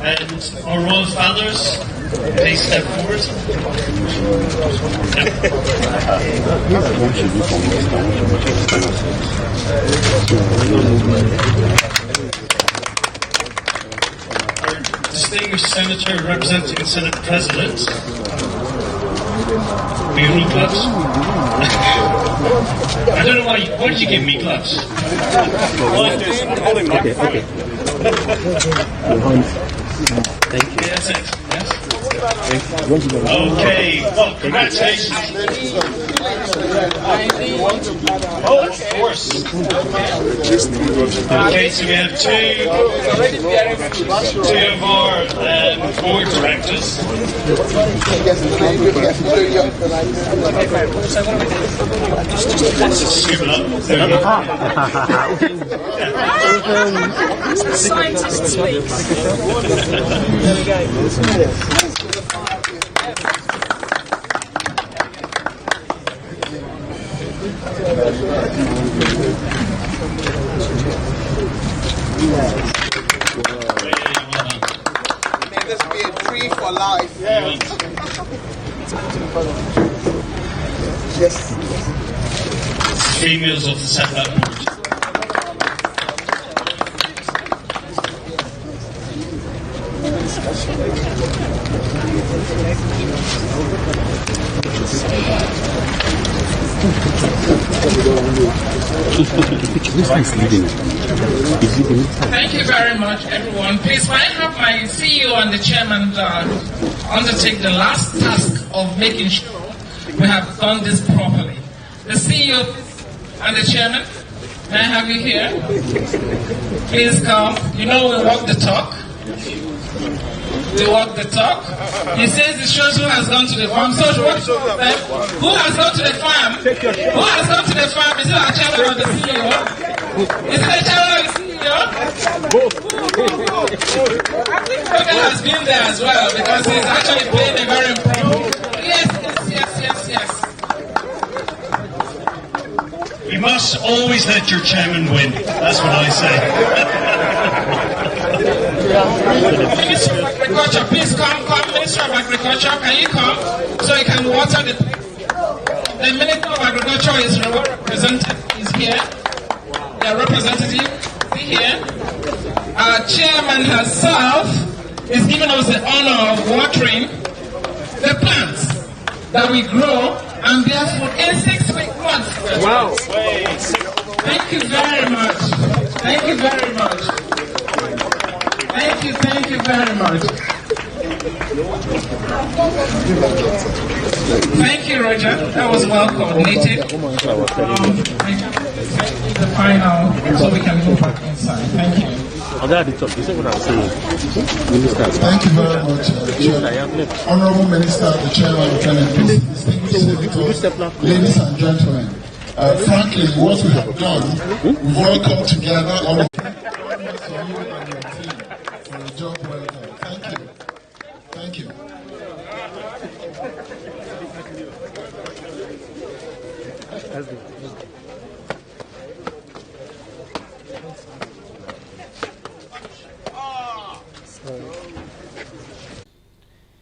And our royal fathers, please step forward. Distinguished Senator representing the Senate President. Will you need gloves? I don't know why did you give me gloves? Okay. Thank you. That's it. Yes. Okay. Well, congratulations. Oh, of course. Okay, so we have two of our board directors. Just scribble up. There we go. Scientists speak. May this be a tree for life. Yes. 3 meals of the Seplat board. Thank you very much, everyone. Please, may I have my CEO and the chairman undertake the last task of making sure we have done this properly. The CEO and the chairman, may I have you here? Please come. You know we walk the talk. We walk the talk. He says it shows who has gone to the farm. So who has gone to the farm? Who has gone to the farm? Is it our chairman or the CEO? Is it the chairman or the CEO? Roger has been there as well because he's actually playing a very important role. Yes. You must always let your chairman win. That's what I say. Minister of Agriculture, please come. Minister of Agriculture, can you come so you can water the place? The Minister of Agriculture is represented. Is here. Their representative is here. Our chairman herself is giving us the honor of watering the plants that we grow and bear food in 6 months. Wow. Thank you very much. Thank you very much. Thank you very much. Thank you, Roger. That was well coordinated. The final, so we can go back inside. Thank you. Thank you very much, Honorable Minister, the Chairman of Senate, distinguished senators, ladies and gentlemen. Frankly, what we have done, we've all come together on for a job well done. Thank you.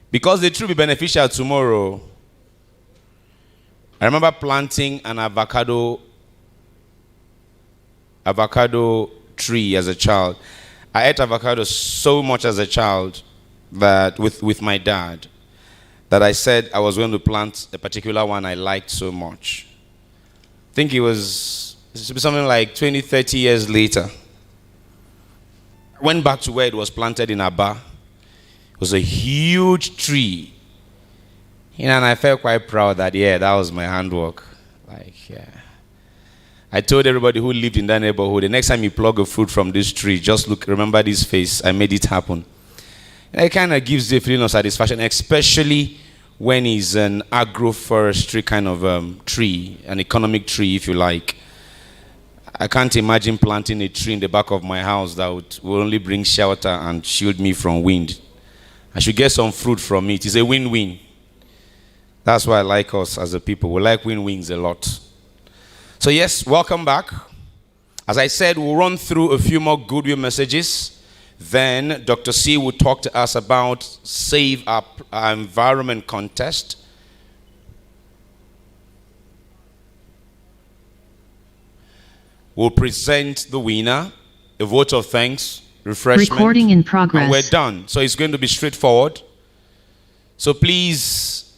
Because it will be beneficial tomorrow, I remember planting an avocado tree as a child. I ate avocado so much as a child that with my dad that I said I was going to plant a particular one I liked so much. I think it should be something like 20, 30 years later. I went back to where it was planted in Aba. It was a huge tree. And I felt quite proud that, yeah, that was my handwork. Like, yeah. I told everybody who lived in that neighborhood, the next time you plug a fruit from this tree, just remember this face. I made it happen. And it kind of gives the feeling of satisfaction, especially when it's an agroforestry kind of tree, an economic tree, if you like. I can't imagine planting a tree in the back of my house that will only bring shelter and shield me from wind. I should get some fruit from it. It's a win-win. That's why I like us as a people. We like win-wins a lot. So yes, welcome back. As I said, we'll run through a few more goodwill messages. Then Dr. C will talk to us about Save Our Environment contest. We'll present the winner, a vote of thanks, refreshment. Recording in progress. And we're done. So it's going to be straightforward. So please,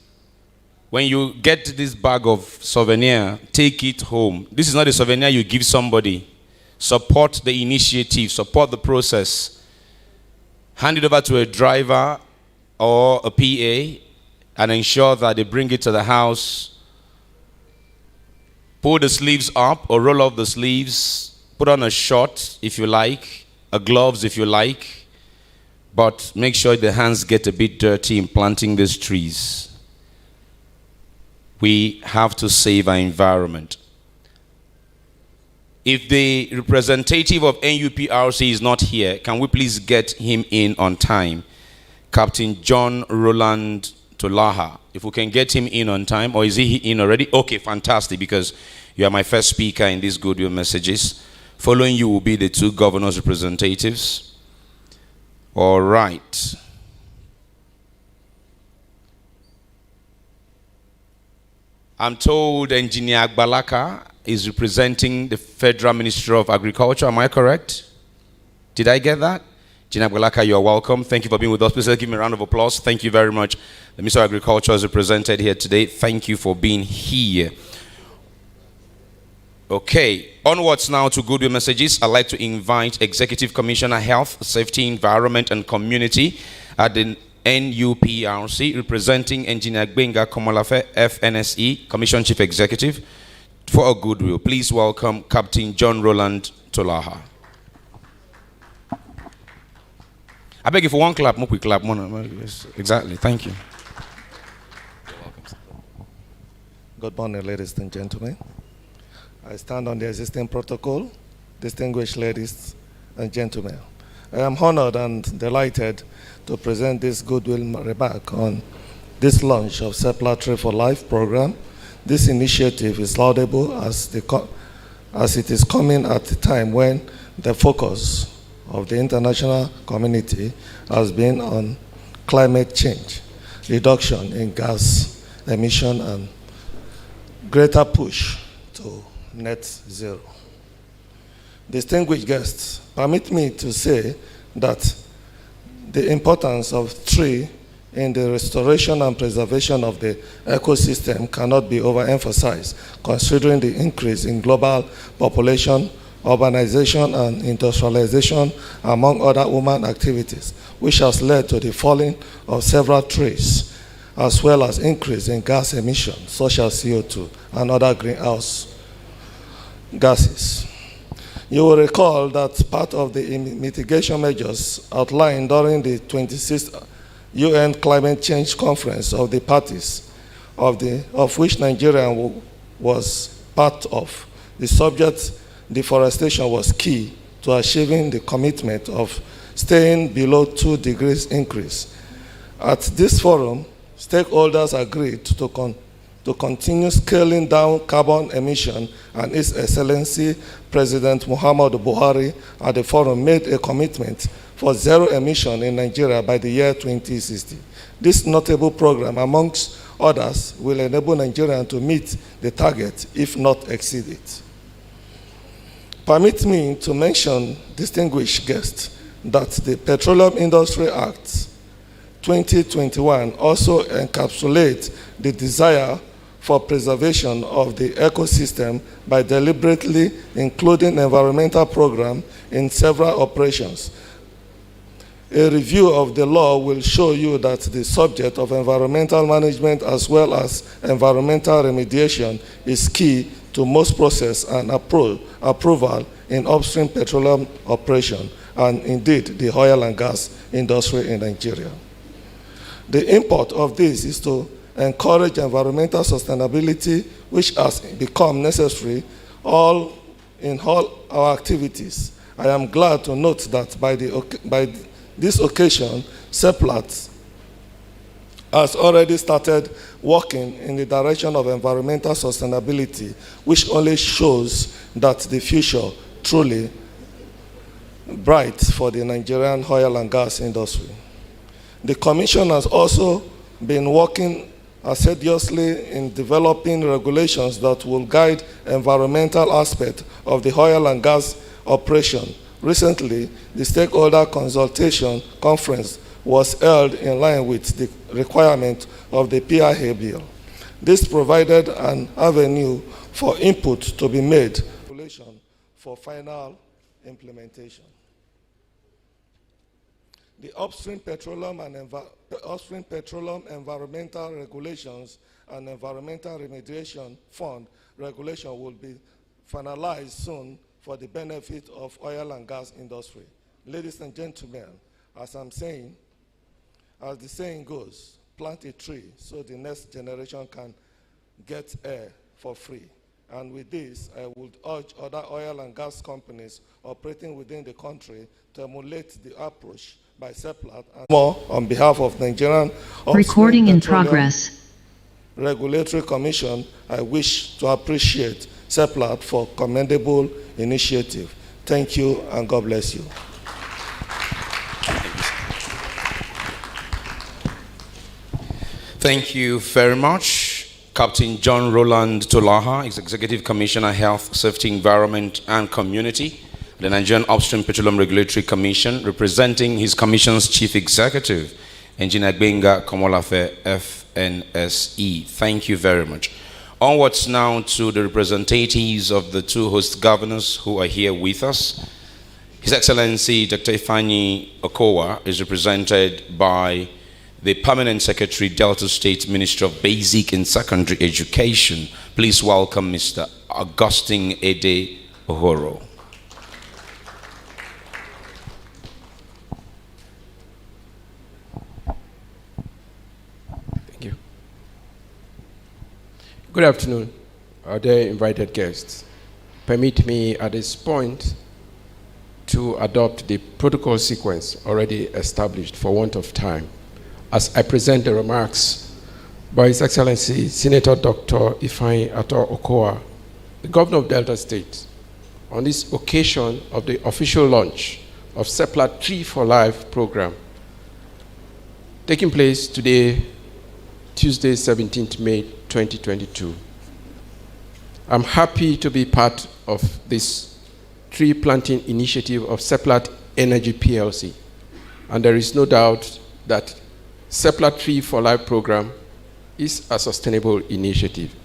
when you get this bag of souvenir, take it home. This is not a souvenir you give somebody. Support the initiative, support the process. Hand it over to a driver or a PA and ensure that they bring it to the house. Pull the sleeves up or roll off the sleeves. Put on a short if you like, a gloves if you like. But make sure the hands get a bit dirty in planting these trees. We have to save our environment. If the representative of NUPRC is not here, can we please get him in on time? Captain John Roland Tolaha. If we can get him in on time, or is he in already? Okay, fantastic, because you are my first speaker in these goodwill messages. Following you will be the two governors' representatives. All right. I'm told Engineer Agbalaka is representing the Federal Ministry of Agriculture. Am I correct? Did I get that? Engineer Agbalaka, you are welcome. Thank you for being with us. Please give me a round of applause. Thank you very much. The Ministry of Agriculture is represented here today. Thank you for being here. Okay, onwards now to goodwill messages. I'd like to invite Executive Commissioner Health, Safety, Environment and Community at the NUPRC, representing Engineer Gbenga Komolafe, FNSE, Commission Chief Executive, for a goodwill. Please welcome Captain John Roland Tolaha. I beg you for one clap, more quick clap. Exactly, thank you. Good morning, ladies and gentlemen. I stand on the existing protocol, distinguished ladies and gentlemen. I am honored and delighted to present this goodwill remark on this launch of Seplat TREE4LIFE program. This initiative is laudable as it is coming at a time when the focus of the international community has been on climate change, reduction in gas emission, and greater push to net zero. Distinguished guests, permit me to say that the importance of tree in the restoration and preservation of the ecosystem cannot be overemphasized, considering the increase in global population, urbanization, and industrialization, among other human activities, which has led to the falling of several trees, as well as increase in gas emissions, such as CO2 and other greenhouse gases. You will recall that part of the mitigation measures outlined during the 26th UN Climate Change Conference of the parties, of which Nigeria was part of, the subject deforestation was key to achieving the commitment of staying below 2 degrees increase. At this forum, stakeholders agreed to continue scaling down carbon emission, and His Excellency President Muhammadu Buhari at the forum made a commitment for zero emission in Nigeria by the year 2060. This notable program, amongst others will enable Nigeria to meet the target, if not exceed it. Permit me to mention, distinguished guests, that the Petroleum Industry Act 2021 also encapsulates the desire for preservation of the ecosystem by deliberately including environmental programs in several operations. A review of the law will show you that the subject of environmental management as well as environmental remediation is key to most process and approval in upstream petroleum operation and indeed the oil and gas industry in Nigeria. The import of this is to encourage environmental sustainability, which has become necessary in all our activities. I am glad to note that by this occasion, Seplat has already started working in the direction of environmental sustainability, which only shows that the future truly bright for the Nigerian oil and gas industry. The Commission has also been working assiduously in developing regulations that will guide environmental aspects of the oil and gas operation. Recently, the stakeholder consultation conference was held in line with the requirement of the PIA bill. This provided an avenue for input to be made for final implementation. The upstream petroleum environmental regulations and environmental remediation fund regulation will be finalized soon for the benefit of oil and gas industry. Ladies and gentlemen, as the saying goes, plant a tree so the next generation can get air for free. And with this, I would urge other oil and gas companies operating within the country to emulate the approach by Seplat and more on behalf of Nigerian Recording in progress. Regulatory Commission. I wish to appreciate Seplat for commendable initiative. Thank you and God bless you. Thank you very much, Captain John Roland Tolaha, Executive Commissioner, Health, Safety, Environment and Community, the Nigerian Upstream Petroleum Regulatory Commission, representing his commission's Chief Executive, Engineer Gbenga Komolafe, FNSE. Thank you very much. Onwards now to the representatives of the two host governors who are here with us. His Excellency Dr. Ifeanyi Okowa is represented by the Permanent Secretary, Delta State Ministry of Basic and Secondary Education. Please welcome Mr. Augustine Ede Ohoro. Thank you. Good afternoon, dear invited guests. Permit me at this point to adopt the protocol sequence already established for want of time as I present the remarks by His Excellency Senator Dr. Ifeanyi Okowa, the Governor of Delta State, on this occasion of the official launch of Seplat TREE4LIFE program, taking place today, Tuesday, 17th May 2022. I'm happy to be part of this tree planting initiative of Seplat Energy Plc, and there is no doubt that Seplat TREE4LIFE program is a sustainable initiative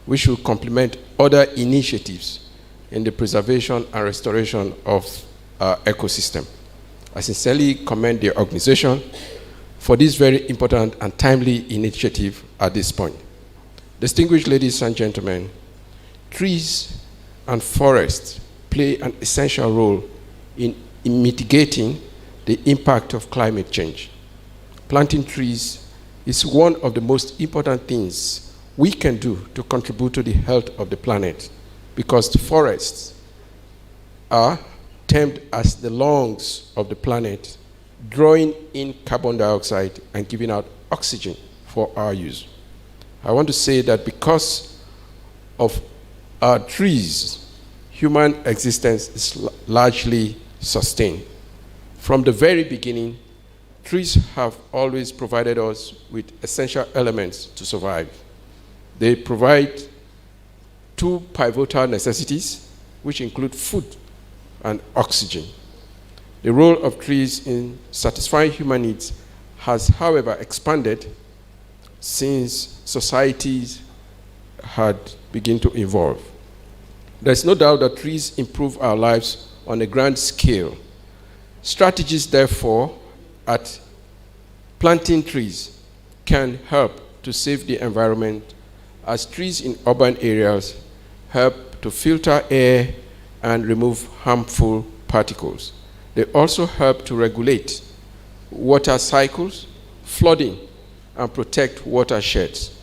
which will complement other initiatives in the preservation and restoration of our ecosystem. I sincerely commend the organization for this very important and timely initiative at this point. Distinguished ladies and gentlemen, trees and forests play an essential role in mitigating the impact of climate change. Planting trees is one of the most important things we can do to contribute to the health of the planet, because the forests are termed as the lungs of the planet, drawing in carbon dioxide and giving out oxygen for our use. I want to say that because of our trees, human existence is largely sustained. From the very beginning, trees have always provided us with essential elements to survive. They provide two pivotal necessities, which include food and oxygen. The role of trees in satisfying human needs has, however, expanded since societies had begun to evolve. There's no doubt that trees improve our lives on a grand scale. Strategies, therefore, at planting trees can help to save the environment, as trees in urban areas help to filter air and remove harmful particles. They also help to regulate water cycles, flooding, and protect watersheds.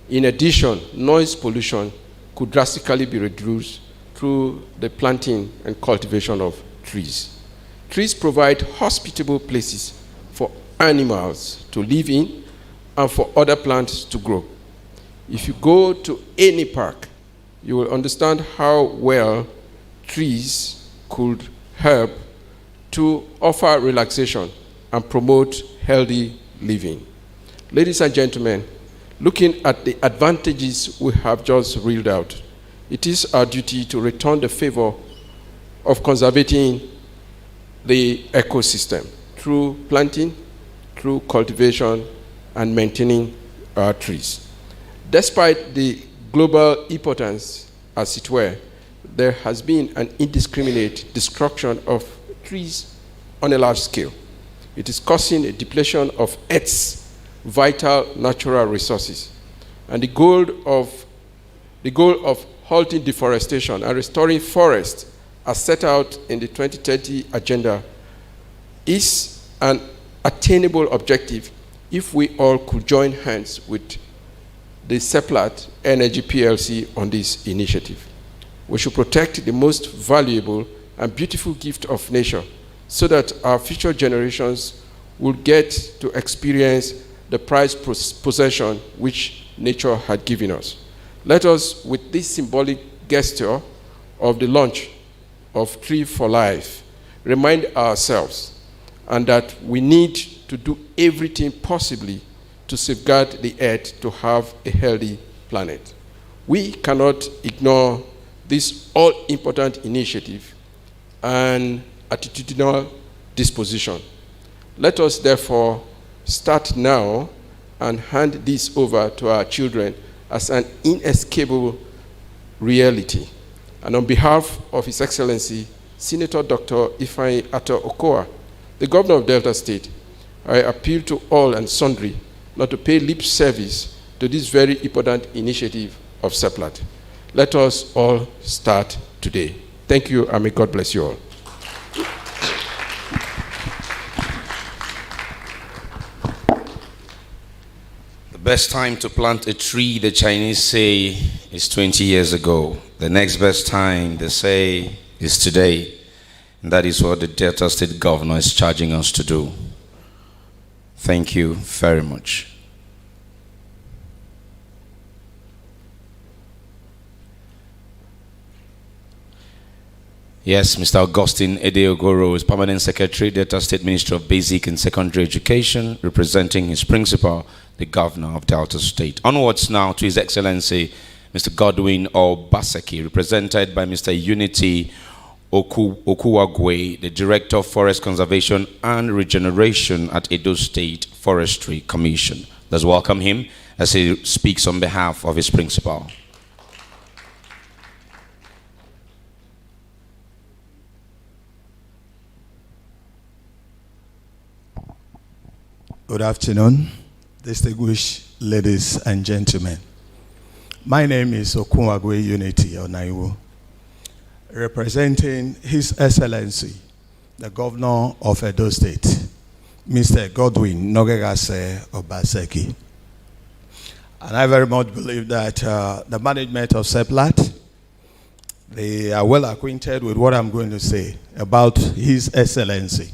In addition, noise pollution could drastically be reduced through the planting and cultivation of trees. Trees provide hospitable places for animals to live in and for other plants to grow. If you go to any park, you will understand how well trees could help to offer relaxation and promote healthy living. Ladies and gentlemen, looking at the advantages we have just reeled out, it is our duty to return the favor of conserving the ecosystem through planting, through cultivation, and maintaining our trees. Despite the global importance, as it were, there has been an indiscriminate destruction of trees on a large scale. It is causing a depletion of Earth's vital natural resources. And the goal of halting deforestation and restoring forests, as set out in the 2030 agenda, is an attainable objective if we all could join hands with the Seplat Energy Plc on this initiative. We should protect the most valuable and beautiful gift of nature so that our future generations will get to experience the prized possession which nature had given us. Let us, with this symbolic gesture of the launch of TREE4LIFE, remind ourselves and that we need to do everything possibly to safeguard the earth to have a healthy planet. We cannot ignore this all-important initiative and attitudinal disposition. Let us therefore start now and hand this over to our children as an inescapable reality. And on behalf of His Excellency, Senator Dr. Ifeanyi Ato Okowa, the Governor of Delta State, I appeal to all and sundry not to pay lip service to this very important initiative of Seplat. Let us all start today. Thank you, and may God bless you all. The best time to plant a tree, the Chinese say, is 20 years ago. The next best time, they say, is today. And that is what the Delta State Governor is charging us to do. Thank you very much. Yes, Mr. Augustine Edeogoro is Permanent Secretary, Delta State Ministry of Basic and Secondary Education, representing his principal, the Governor of Delta State. Onwards now to His Excellency, Mr. Godwin Obaseki, represented by Mr. Unity Okuwagwe, the Director of Forest Conservation and Regeneration at Edo State Forestry Commission. Let's welcome him as he speaks on behalf of his principal. Good afternoon, distinguished ladies and gentlemen. My name is Okuwagwe Unity Onaiwo, representing His Excellency, the Governor of Edo State, Mr. Godwin Nogegase Obaseki. And I very much believe that the management of Seplat, they are well acquainted with what I'm going to say about His Excellency.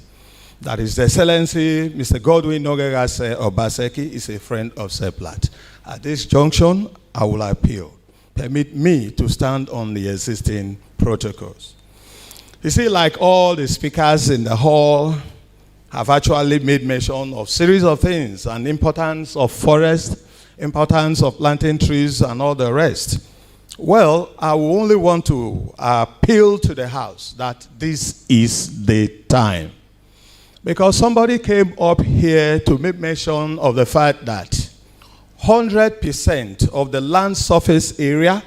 That is, the Excellency, Mr. Godwin Nogegase Obaseki, is a friend of Seplat. At this junction, I will appeal. Permit me to stand on the existing protocols. You see, like all the speakers in the hall, have actually made mention of series of things and importance of forest, importance of planting trees and all the rest. Well, I will only want to appeal to the House that this is the time. Because somebody came up here to make mention of the fact that 100% of the land surface area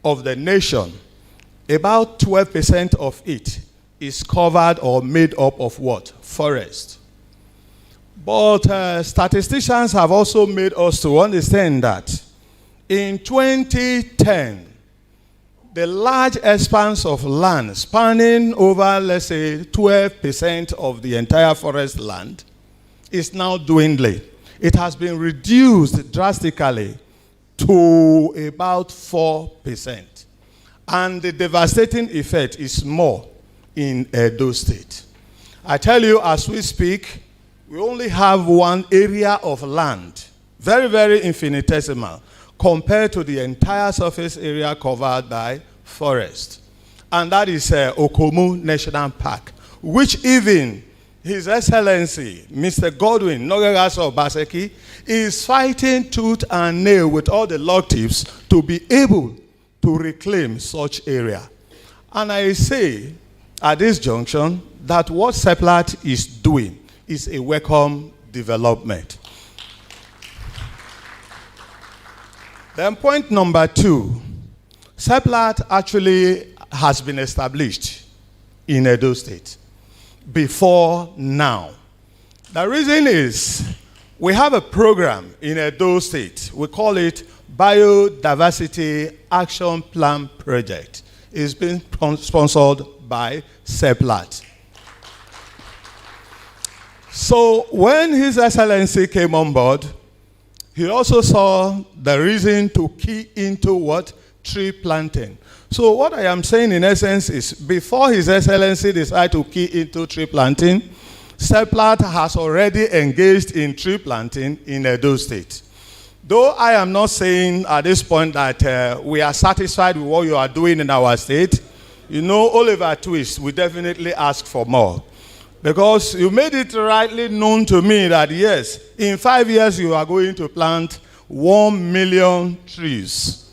of the nation, about 12% of it is covered or made up of what? Forest. But statisticians have also made us to understand that in 2010, the large expanse of land spanning over, let's say, 12% of the entire forest land is now dwindling. It has been reduced drastically to about 4%. And the devastating effect is more in Edo State. I tell you, as we speak, we only have one area of land, very, very infinitesimal, compared to the entire surface area covered by forest. And that is Okomu National Park, which even His Excellency, Mr. Godwin Nogegasa Obaseki, is fighting tooth and nail with all the locatives to be able to reclaim such area. And I say at this junction that what Seplat is doing is a welcome development. Then point number 2, Seplat actually has been established in Edo State before now. The reason is we have a program in Edo State. We call it Biodiversity Action Plan Project. It's been sponsored by Seplat. So when His Excellency came on board, he also saw the reason to key into what? Tree planting. So what I am saying in essence is before His Excellency decided to key into tree planting, Seplat has already engaged in tree planting in Edo State. Though I am not saying at this point that we are satisfied with what you are doing in our state, you know, Oliver Twist, we definitely ask for more. Because you made it rightly known to me that yes, in 5 years you are going to plant 1 million trees.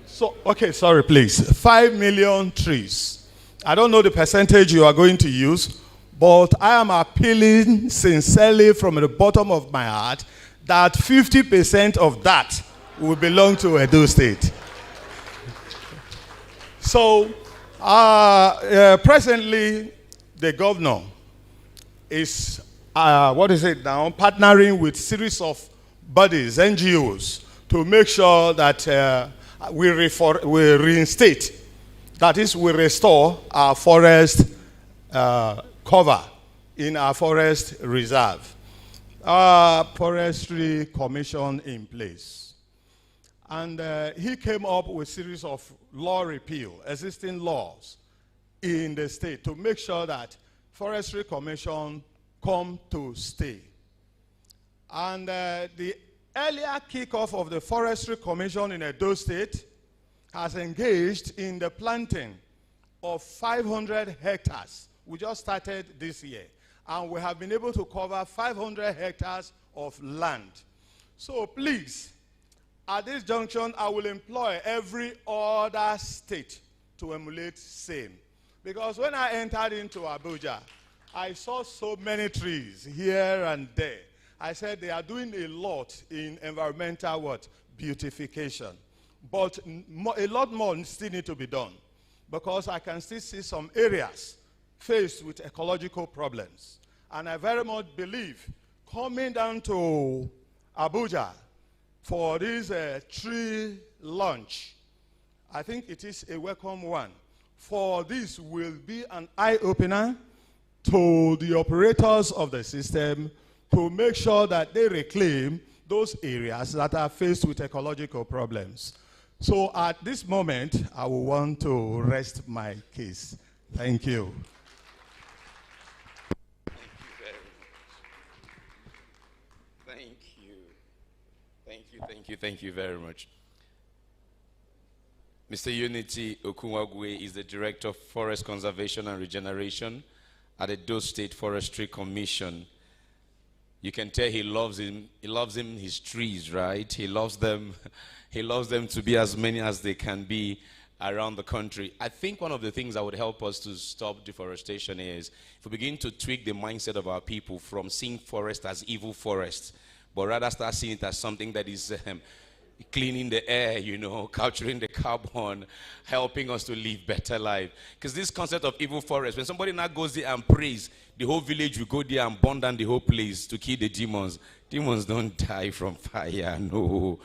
So, okay, sorry, please. 5 million trees. I don't know the percentage you are going to use, but I am appealing sincerely from the bottom of my heart that 50% of that will belong to Edo State. So, presently, the governor is, partnering with series of bodies, NGOs, to make sure that we reinstate, that is, we restore our forest cover in our forest reserve. Our forestry commission in place. And he came up with a series of law repeal, existing laws in the state to make sure that forestry commission come to stay. And the earlier kickoff of the forestry commission in Edo State has engaged in the planting of 500 hectares. We just started this year. And we have been able to cover 500 hectares of land. So please, at this junction, I will employ every other state to emulate same. Because when I entered into Abuja, I saw so many trees here and there. I said they are doing a lot in environmental what? Beautification. But a lot more still need to be done. Because I can still see some areas faced with ecological problems. And I very much believe coming down to Abuja for this tree launch, I think it is a welcome one. For this will be an eye-opener to the operators of the system to make sure that they reclaim those areas that are faced with ecological problems. So at this moment, I will want to rest my case. Thank you. Thank you very much. Mr. Unity Okunwagwe is the Director of Forest Conservation and Regeneration at the Edo State Forestry Commission. You can tell he loves him. He loves his trees, right? He loves them. He loves them to be as many as they can be around the country. I think one of the things that would help us to stop deforestation is if we begin to tweak the mindset of our people from seeing forest as evil forests, but rather start seeing it as something that is cleaning the air, you know, capturing the carbon, helping us to live better life. Because this concept of evil forest, when somebody now goes there and prays, the whole village will go there and burn down the whole place to kill the demons. Demons don't die from fire, no.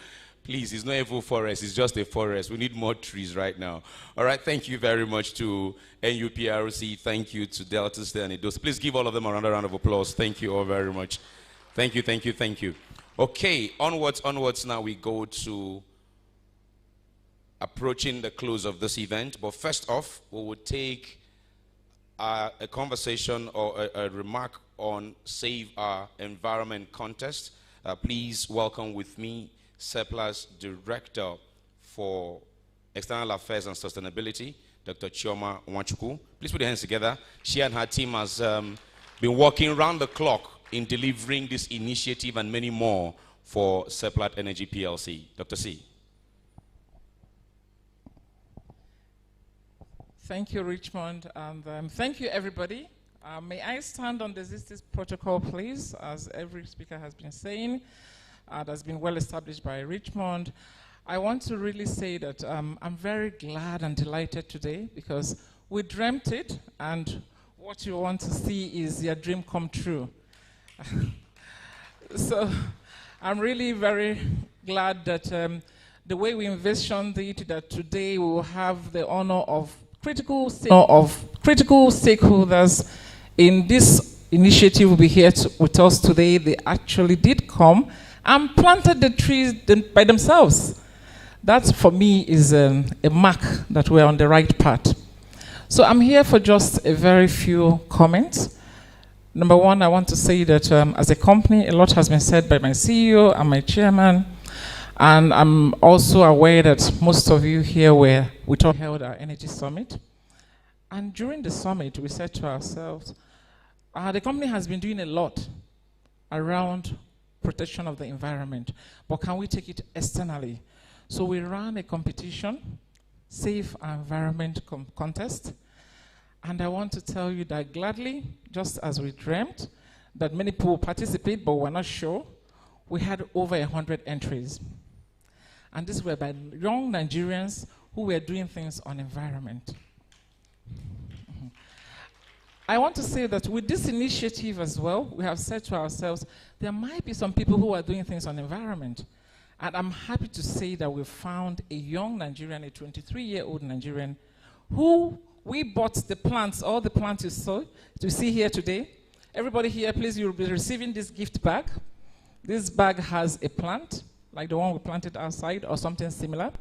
Please, it's not evil forest, it's just a forest. We need more trees right now. All right, thank you very much to NUPRC. Thank you to Delta State and Edo. Please give all of them another round of applause. Thank you all very much. Thank you, thank you, thank you. Okay, onwards now we go to approaching the close of this event. But first off, we will take a conversation or a remark on Save Our Environment contest. Please welcome with me Seplat's Director for External Affairs and Sustainability, Dr. Chioma Nwachukwu. Please put your hands together. She and her team has been working around the clock in delivering this initiative and many more for Seplat Energy Plc. Dr. C. Thank you, Richmond, and thank you, everybody. May I stand on the existing protocol, please, as every speaker has been saying. That's been well established by Richmond. I want to really say that I'm very glad and delighted today because we dreamt it, and what you want to see is your dream come true. So I'm really very glad that the way we envisioned it, that today we will have the honor of critical stakeholders in this initiative will be here with us today. They actually did come and planted the trees by themselves. That, for me, is a mark that we're on the right path. So I'm here for just a very few comments. Number one, I want to say that as a company, a lot has been said by my CEO and my chairman, and I'm also aware that most of you here we held our energy summit. And during the summit, we said to ourselves, the company has been doing a lot around protection of the environment, but can we take it externally? So we ran a competition, Save Our Environment contest. And I want to tell you that gladly, just as we dreamt, that many people participate, but we're not sure, we had over 100 entries. And these were by young Nigerians who were doing things on environment. I want to say that with this initiative as well, we have said to ourselves, there might be some people who are doing things on environment. And I'm happy to say that we found a young Nigerian, a 23-year-old Nigerian, who we bought the plants, all the plants you see here today. Everybody here, please, you'll be receiving this gift bag. This bag has a plant, like the one we planted outside or something similar.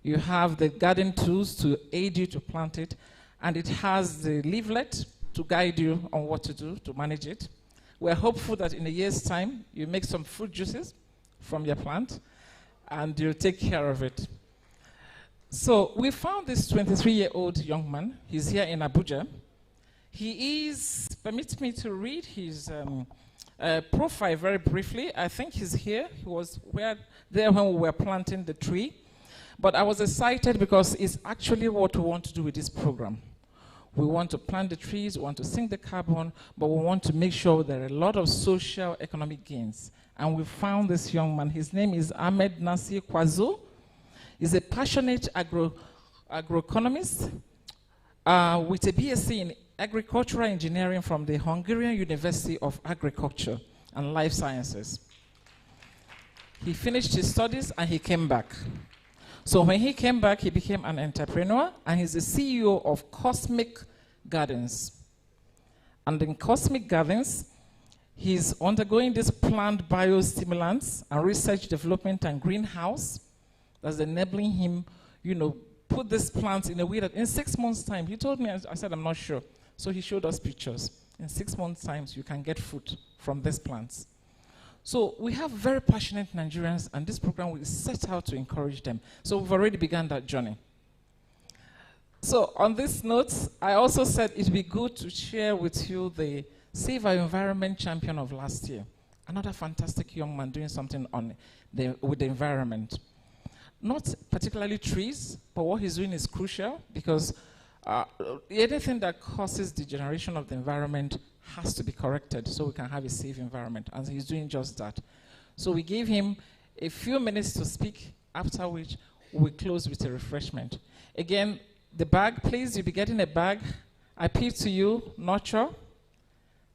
You have the garden tools to aid you to plant it, and it has the leaflet to guide you on what to do to manage it. We're hopeful that in a year's time, you make some fruit juices from your plant, and you take care of it. So we found this 23-year-old young man. He's here in Abuja. He is, permit me to read his profile very briefly. I think he's here. He was there when we were planting the tree. But I was excited because it's actually what we want to do with this program. We want to plant the trees, we want to sink the carbon, but we want to make sure there are a lot of social economic gains. And we found this young man. His name is Ahmed Nasir Kwazo. He's a passionate agroeconomist with a BSc in agricultural engineering from the Hungarian University of Agriculture and Life Sciences. He finished his studies and he came back. So when he came back, he became an entrepreneur, and he's the CEO of Cosmic Gardens. And in Cosmic Gardens, he's undergoing this plant biostimulants and research development and greenhouse that's enabling him, put this plant in a way that in 6 months' time, he told me, I said, I'm not sure. So he showed us pictures. In 6 months' time, you can get food from these plants. So we have very passionate Nigerians, and this program will set out to encourage them. So we've already begun that journey. So on this note, I also said it would be good to share with you the Save Our Environment champion of last year. Another fantastic young man doing something with the environment. Not particularly trees, but what he's doing is crucial because anything that causes degeneration of the environment has to be corrected so we can have a safe environment, and he's doing just that. So we gave him a few minutes to speak, after which we close with a refreshment. Again, the bag, please, you'll be getting a bag. I appeal to you, nurture,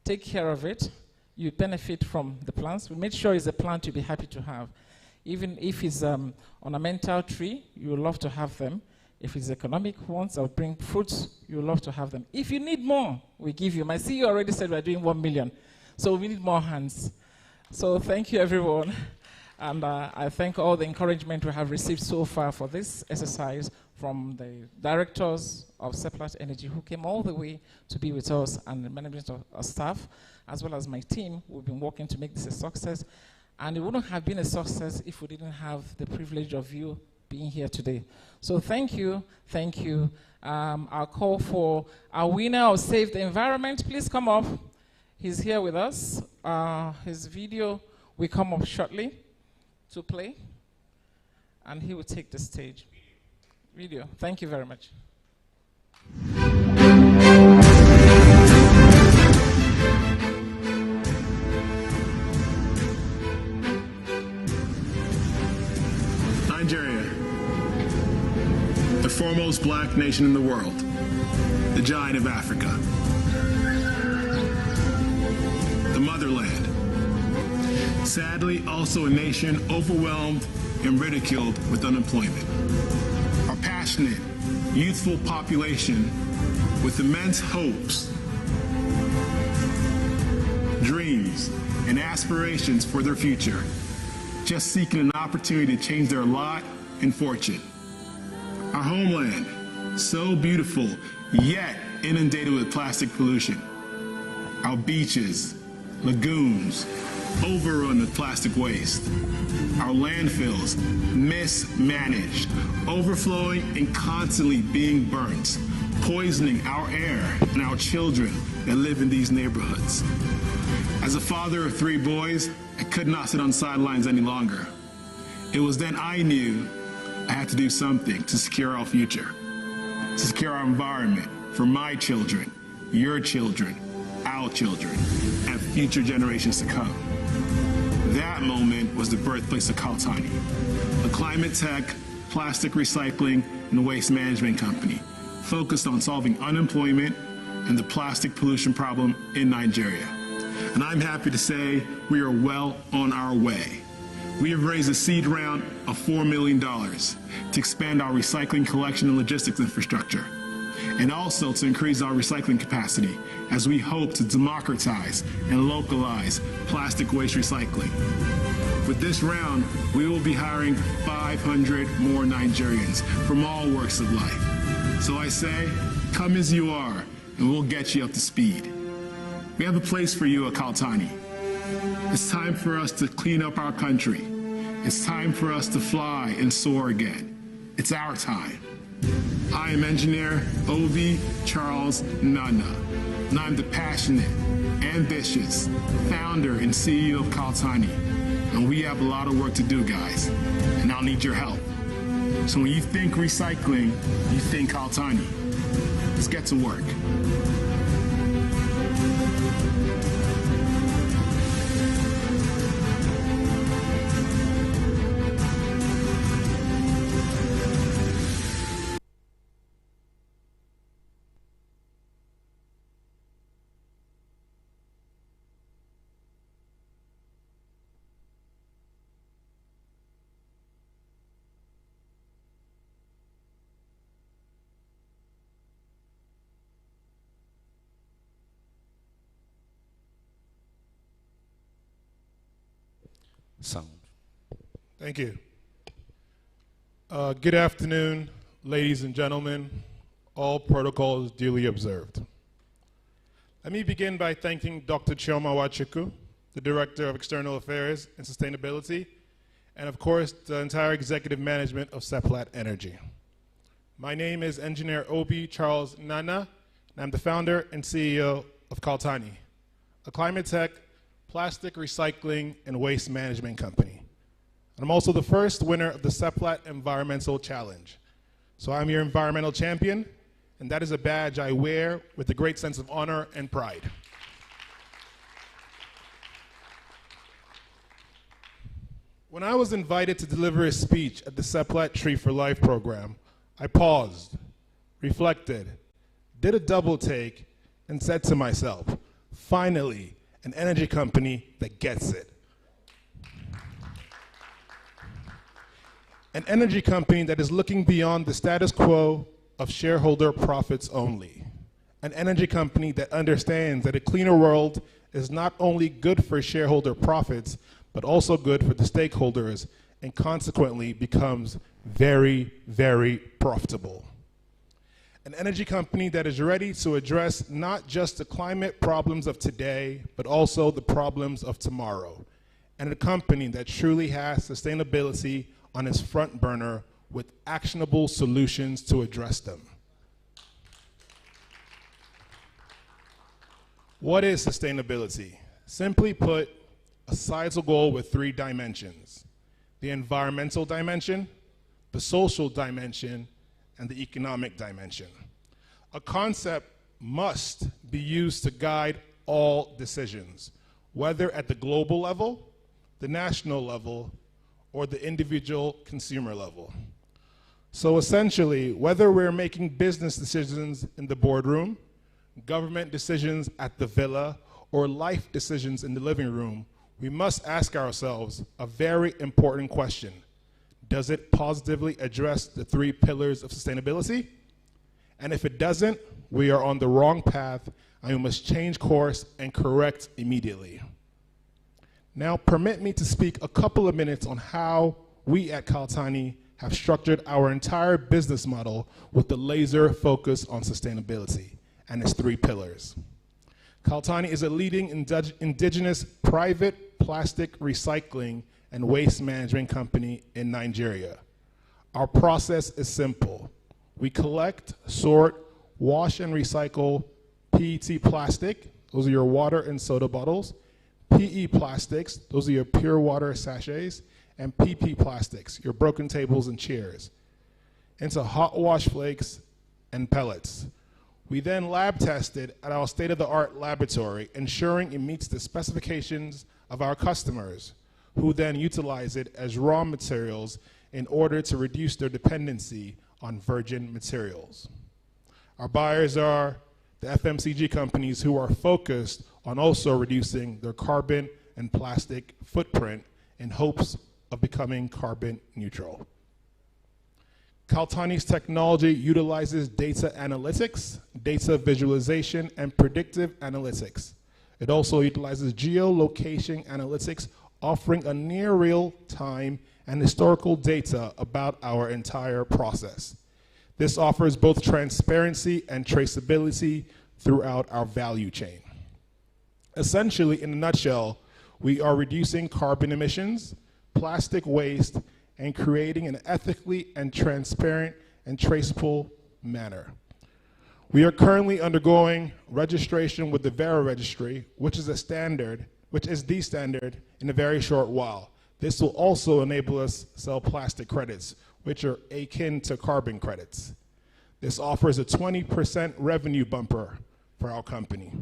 take care of it. You benefit from the plants. We made sure it's a plant you'll be happy to have. Even if it's ornamental tree, you'll love to have them. If it's economic ones that bring fruits, you'll love to have them. If you need more, we give you. My CEO already said we're doing 1 million. So we need more hands. So thank you, everyone. And I thank all the encouragement we have received so far for this exercise from the directors of Seplat Energy who came all the way to be with us, and the management of our staff, as well as my team. We've been working to make this a success. And it wouldn't have been a success if we didn't have the privilege of you being here today. So thank you, thank you. I'll call for our winner of Save the Environment. Please come up. He's here with us. His video will come up shortly to play, and he will take the stage. Video. Thank you very much. Nigeria, the foremost black nation in the world, the giant of Africa, the motherland. Sadly, also a nation overwhelmed and ridiculed with unemployment. Our passionate, youthful population with immense hopes, dreams, and aspirations for their future, just seeking an opportunity to change their lot and fortune. Our homeland, so beautiful, yet inundated with plastic pollution. Our beaches, lagoons, overrun with plastic waste. Our landfills, mismanaged, overflowing and constantly being burnt, poisoning our air and our children that live in these neighborhoods. As a father of 3 boys, I could not sit on sidelines any longer. It was then I knew I had to do something to secure our future, to secure our environment for my children, your children, our children, and future generations to come. That moment was the birthplace of Kaltani, a climate tech, plastic recycling, and waste management company focused on solving unemployment and the plastic pollution problem in Nigeria. And I'm happy to say we are well on our way. We have raised a seed round of $4 million to expand our recycling collection and logistics infrastructure, and also to increase our recycling capacity as we hope to democratize and localize plastic waste recycling. With this round, we will be hiring 500 more Nigerians from all walks of life. So I say, come as you are, and we'll get you up to speed. We have a place for you at Kaltani. It's time for us to clean up our country. It's time for us to fly and soar again. It's our time. I am engineer Ovi Charles Nana, and I'm the passionate, ambitious founder and CEO of Kaltani. And we have a lot of work to do, guys, and I'll need your help. So when you think recycling, you think Kaltani. Let's get to work. Sound. Thank you. Good afternoon, ladies and gentlemen. All protocols duly observed. Let me begin by thanking Dr. Chioma Nwachukwu, the Director of External Affairs and Sustainability, and of course, the entire executive management of Seplat Energy. My name is Engineer Obi Charles Nana, and I'm the founder and CEO of Kaltani, a climate tech, plastic recycling, and waste management company. And I'm also the first winner of the Seplat Environmental Challenge. So I'm your environmental champion, and that is a badge I wear with a great sense of honor and pride. When I was invited to deliver a speech at the Seplat TREE4LIFE program, I paused, reflected, did a double take, and said to myself, finally, an energy company that gets it. An energy company that is looking beyond the status quo of shareholder profits only. An energy company that understands that a cleaner world is not only good for shareholder profits, but also good for the stakeholders, and consequently becomes very, very profitable. An energy company that is ready to address not just the climate problems of today, but also the problems of tomorrow. And a company that truly has sustainability on its front burner with actionable solutions to address them. What is sustainability? Simply put, a societal goal with 3 dimensions: the environmental dimension, the social dimension, and the economic dimension. A concept must be used to guide all decisions, whether at the global level, the national level, or the individual consumer level. So essentially, whether we're making business decisions in the boardroom, government decisions at the villa, or life decisions in the living room, we must ask ourselves a very important question. Does it positively address the 3 pillars of sustainability? And if it doesn't, we are on the wrong path, and we must change course and correct immediately. Now, permit me to speak a couple of minutes on how we at Kaltani have structured our entire business model with the laser focus on sustainability and its 3 pillars. Kaltani is a leading indigenous private plastic recycling and waste management company in Nigeria. Our process is simple. We collect, sort, wash, and recycle PET plastic, those are your water and soda bottles, PE plastics, those are your pure water sachets, and PP plastics, your broken tables and chairs, into hot wash flakes and pellets. We then lab test it at our state-of-the-art laboratory, ensuring it meets the specifications of our customers, who then utilize it as raw materials in order to reduce their dependency on virgin materials. Our buyers are the FMCG companies who are focused on also reducing their carbon and plastic footprint in hopes of becoming carbon neutral. Kaltani's technology utilizes data analytics, data visualization, and predictive analytics. It also utilizes geolocation analytics, offering a near real-time and historical data about our entire process. This offers both transparency and traceability throughout our value chain. Essentially, in a nutshell, we are reducing carbon emissions, plastic waste, and creating an ethically and transparent and traceable manner. We are currently undergoing registration with the Vera registry, which is the standard in a very short while. This will also enable us to sell plastic credits, which are akin to carbon credits. This offers a 20% revenue bumper for our company.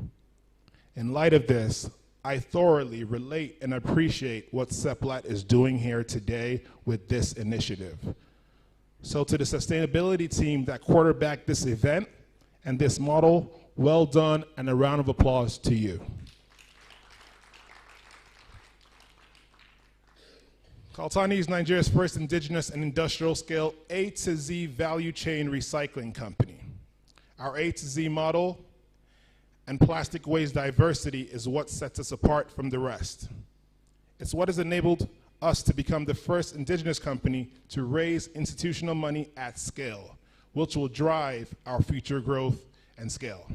In light of this, I thoroughly relate and appreciate what Seplat is doing here today with this initiative. So to the sustainability team that quarterbacked this event and this model, well done, and a round of applause to you. Kaltani is Nigeria's first indigenous and industrial scale A to Z value chain recycling company. Our A to Z model and plastic waste diversity is what sets us apart from the rest. It's what has enabled us to become the first indigenous company to raise institutional money at scale, which will drive our future growth and scale.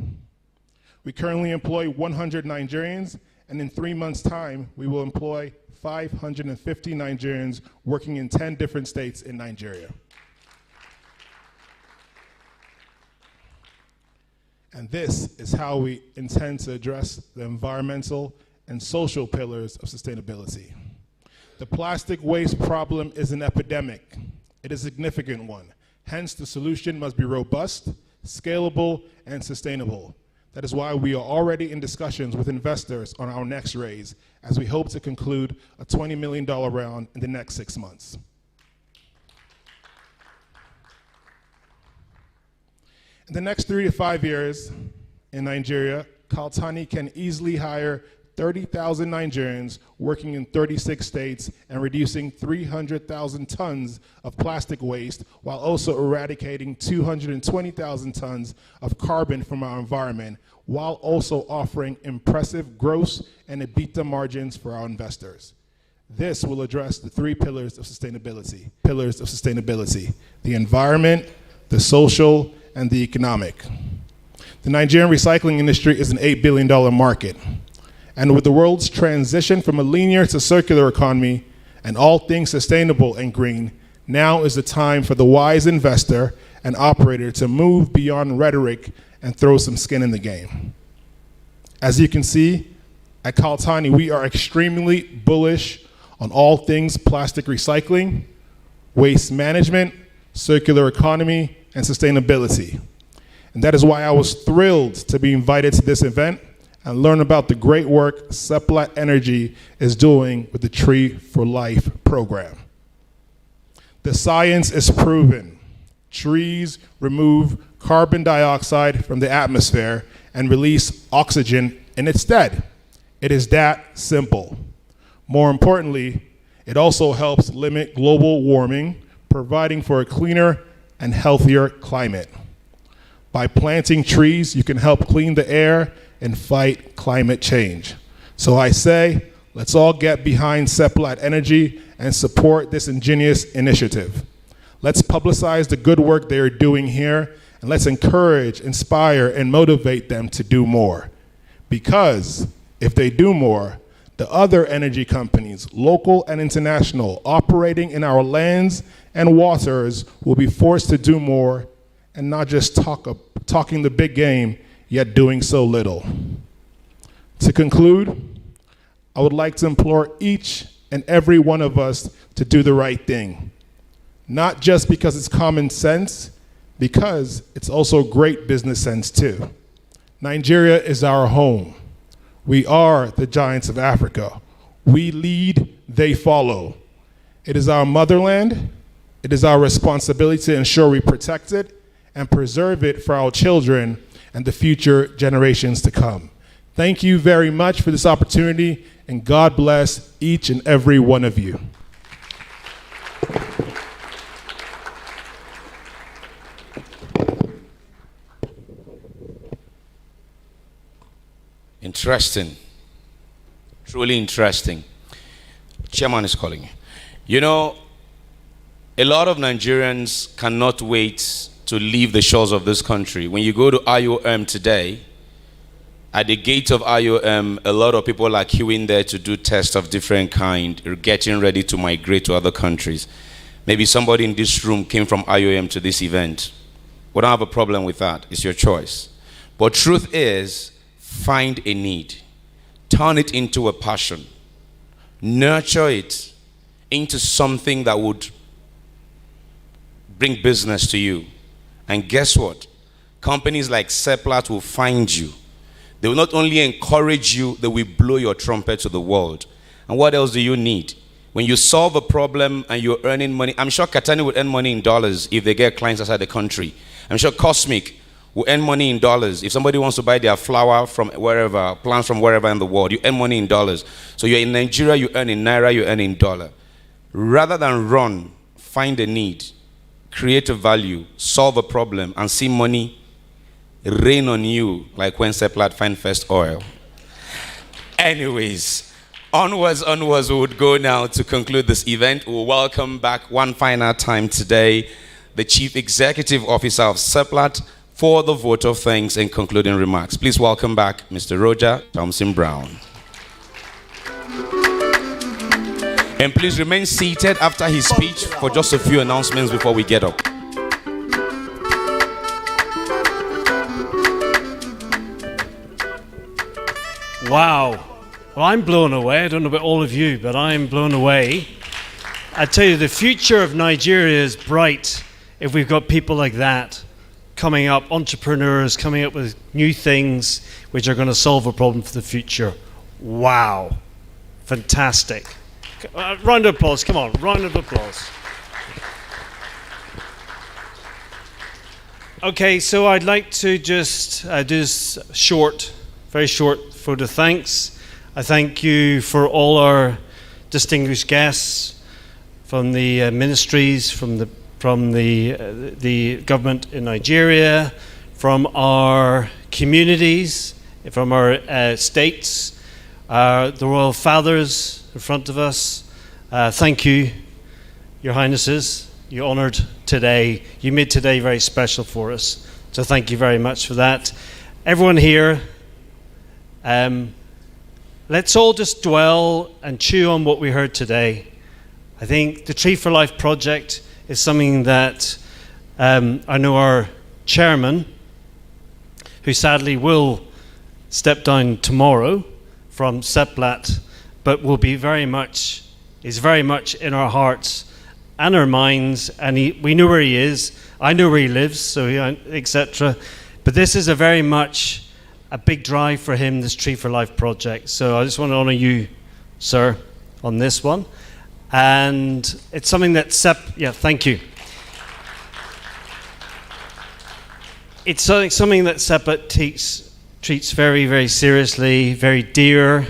We currently employ 100 Nigerians, and in 3 months' time, we will employ 550 Nigerians working in 10 different states in Nigeria. And this is how we intend to address the environmental and social pillars of sustainability. The plastic waste problem is an epidemic. It is a significant one. Hence, the solution must be robust, scalable, and sustainable. That is why we are already in discussions with investors on our next raise, as we hope to conclude a $20 million round in the next 6 months. In the next 3 to 5 years in Nigeria, Kaltani can easily hire 30,000 Nigerians working in 36 states and reducing 300,000 tons of plastic waste, while also eradicating 220,000 tons of carbon from our environment, while also offering impressive gross and EBITDA margins for our investors. This will address the 3 pillars of sustainability. The environment, the social, and the economic. The Nigerian recycling industry is an $8 billion market. And with the world's transition from a linear to circular economy and all things sustainable and green, now is the time for the wise investor and operator to move beyond rhetoric and throw some skin in the game. As you can see, at Kaltani, we are extremely bullish on all things plastic recycling, waste management, circular economy, and sustainability. And that is why I was thrilled to be invited to this event and learn about the great work Seplat Energy is doing with the TREE4LIFE program. The science is proven. Trees remove carbon dioxide from the atmosphere and release oxygen in its stead. It is that simple. More importantly, it also helps limit global warming, providing for a cleaner and healthier climate. By planting trees, you can help clean the air and fight climate change. So I say, let's all get behind Seplat Energy and support this ingenious initiative. Let's publicize the good work they are doing here, and let's encourage, inspire, and motivate them to do more. Because if they do more, the other energy companies, local and international, operating in our lands and waters will be forced to do more and not just talking the big game, yet doing so little. To conclude, I would like to implore each and every one of us to do the right thing. Not just because it's common sense, because it's also great business sense too. Nigeria is our home. We are the giants of Africa. We lead, they follow. It is our motherland. It is our responsibility to ensure we protect it and preserve it for our children and the future generations to come. Thank you very much for this opportunity, and God bless each and every one of you. Interesting. Truly interesting. Chairman is calling you. You know, a lot of Nigerians cannot wait to leave the shores of this country. When you go to IOM today, at the gate of IOM, a lot of people are queuing there to do tests of different kind, getting ready to migrate to other countries. Maybe somebody in this room came from IOM to this event. We don't have a problem with that. It's your choice. But truth is, find a need. Turn it into a passion. Nurture it into something that would bring business to you. And guess what? Companies like Seplat will find you. They will not only encourage you, they will blow your trumpet to the world. And what else do you need? When you solve a problem and you're earning money, I'm sure Katani would earn money in dollars if they get clients outside the country. I'm sure Cosmic will earn money in dollars. If somebody wants to buy their flour from wherever, plants from wherever in the world, you earn money in dollars. So you're in Nigeria, you earn in Naira, you earn in dollar. Rather than run, find a need, create a value, solve a problem, and see money rain on you like when Seplat find first oil. Anyways, onwards, we would go now to conclude this event. We'll welcome back one final time today the Chief Executive Officer of Seplat for the vote of thanks and concluding remarks. Please welcome back Mr. Roger Thompson Brown. And please remain seated after his speech for just a few announcements before we get up. Wow. Well, I'm blown away. I don't know about all of you, but I'm blown away. I tell you, the future of Nigeria is bright if we've got people like that coming up, entrepreneurs coming up with new things which are going to solve a problem for the future. Wow. Fantastic. Round of applause. Come on, round of applause. Okay, so I'd like to just do this short, very short vote of thanks. I thank you for all our distinguished guests from the ministries, from the government in Nigeria, from our communities, from our states, the Royal Fathers in front of us. Thank you, Your Highnesses. You honoured today. You made today very special for us. So thank you very much for that. Everyone here, let's all just dwell and chew on what we heard today. I think the Tree4Life project is something that I know our chairman, who sadly will step down tomorrow from Seplat, but is very much in our hearts and our minds, and we know where he is. I know where he lives, so etc. But this is a very much a big drive for him, this Tree4Life project. So I just want to honour you, sir, on this one. And it's something that thank you. It's something that Seplat treats very, very seriously, very dear.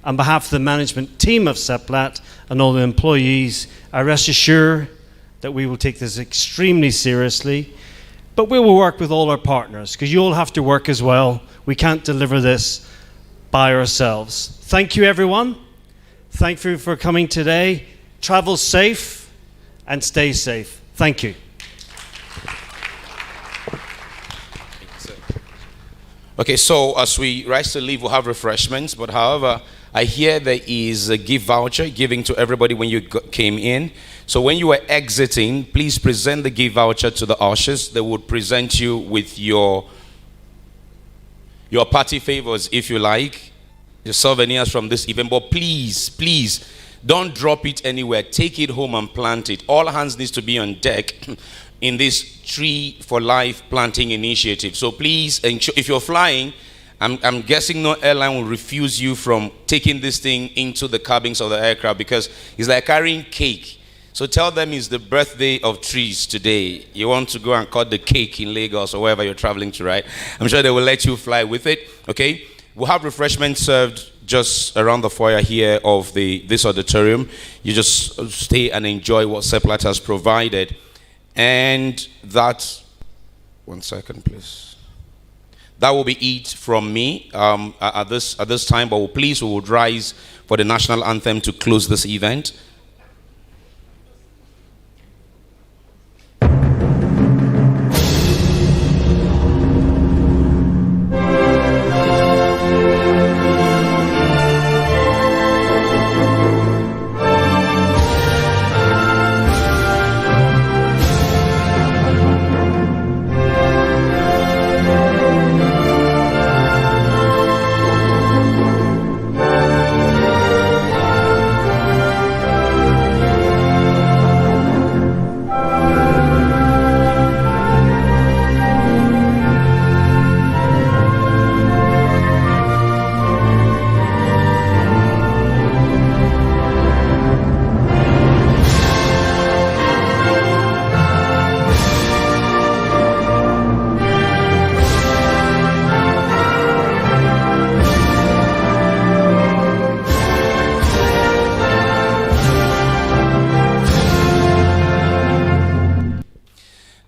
On behalf of the management team of Seplat and all the employees, I rest assured that we will take this extremely seriously, but we will work with all our partners, because you all have to work as well. We can't deliver this by ourselves. Thank you, everyone. Thank you for coming today. Travel safe and stay safe. Thank you. Okay, so as we rise to leave, we'll have refreshments, but however, I hear there is a gift voucher giving to everybody when you came in. So when you are exiting, please present the gift voucher to the ushers. They would present you with your party favors, if you like, your souvenirs from this event. But please, don't drop it anywhere. Take it home and plant it. All hands needs to be on deck in this Tree4Life planting initiative. So please, if you're flying, I'm guessing no airline will refuse you from taking this thing into the cabins of the aircraft, because it's like carrying cake. So tell them it's the birthday of trees today. You want to go and cut the cake in Lagos or wherever you're traveling to, right? I'm sure they will let you fly with it, okay? We'll have refreshments served just around the foyer here of this auditorium. You just stay and enjoy what Seplat has provided. And that, one second, please. That will be it from me at this time, but please, we would rise for the national anthem to close this event.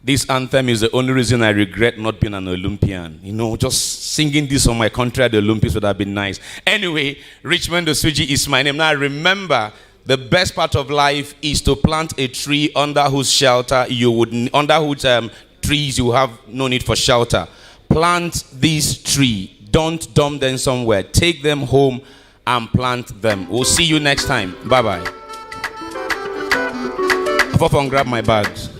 This anthem is the only reason I regret not being an Olympian. You know, just singing this on my country at the Olympics would have been nice. Anyway, Richmond Osuji is my name. Now remember, the best part of life is to plant a tree under whose shelter trees you have no need for shelter. Plant this tree. Don't dump them somewhere. Take them home and plant them. We'll see you next time. Bye-bye. Pop and grab my bags.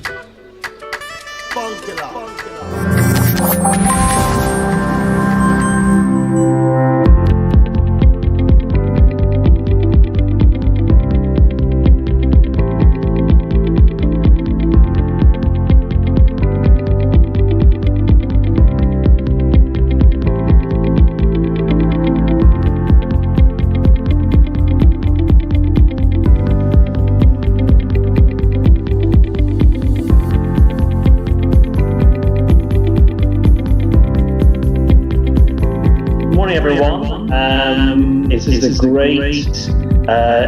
morning, everyone. This is a great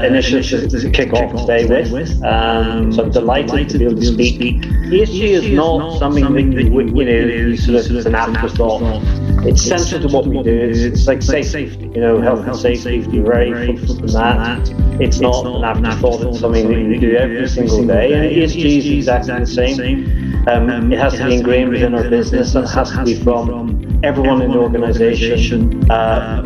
initiative to kick off today with. So I'm delighted to be able to speak. ESG is not something that sort of is an afterthought. It's central to what we do. It's like safety, health and safety. We're very focused on that. It's not an afterthought. It's something that we do every single day. And ESG is exactly the same. It has to be ingrained within our business, and it has to be from everyone in the organisation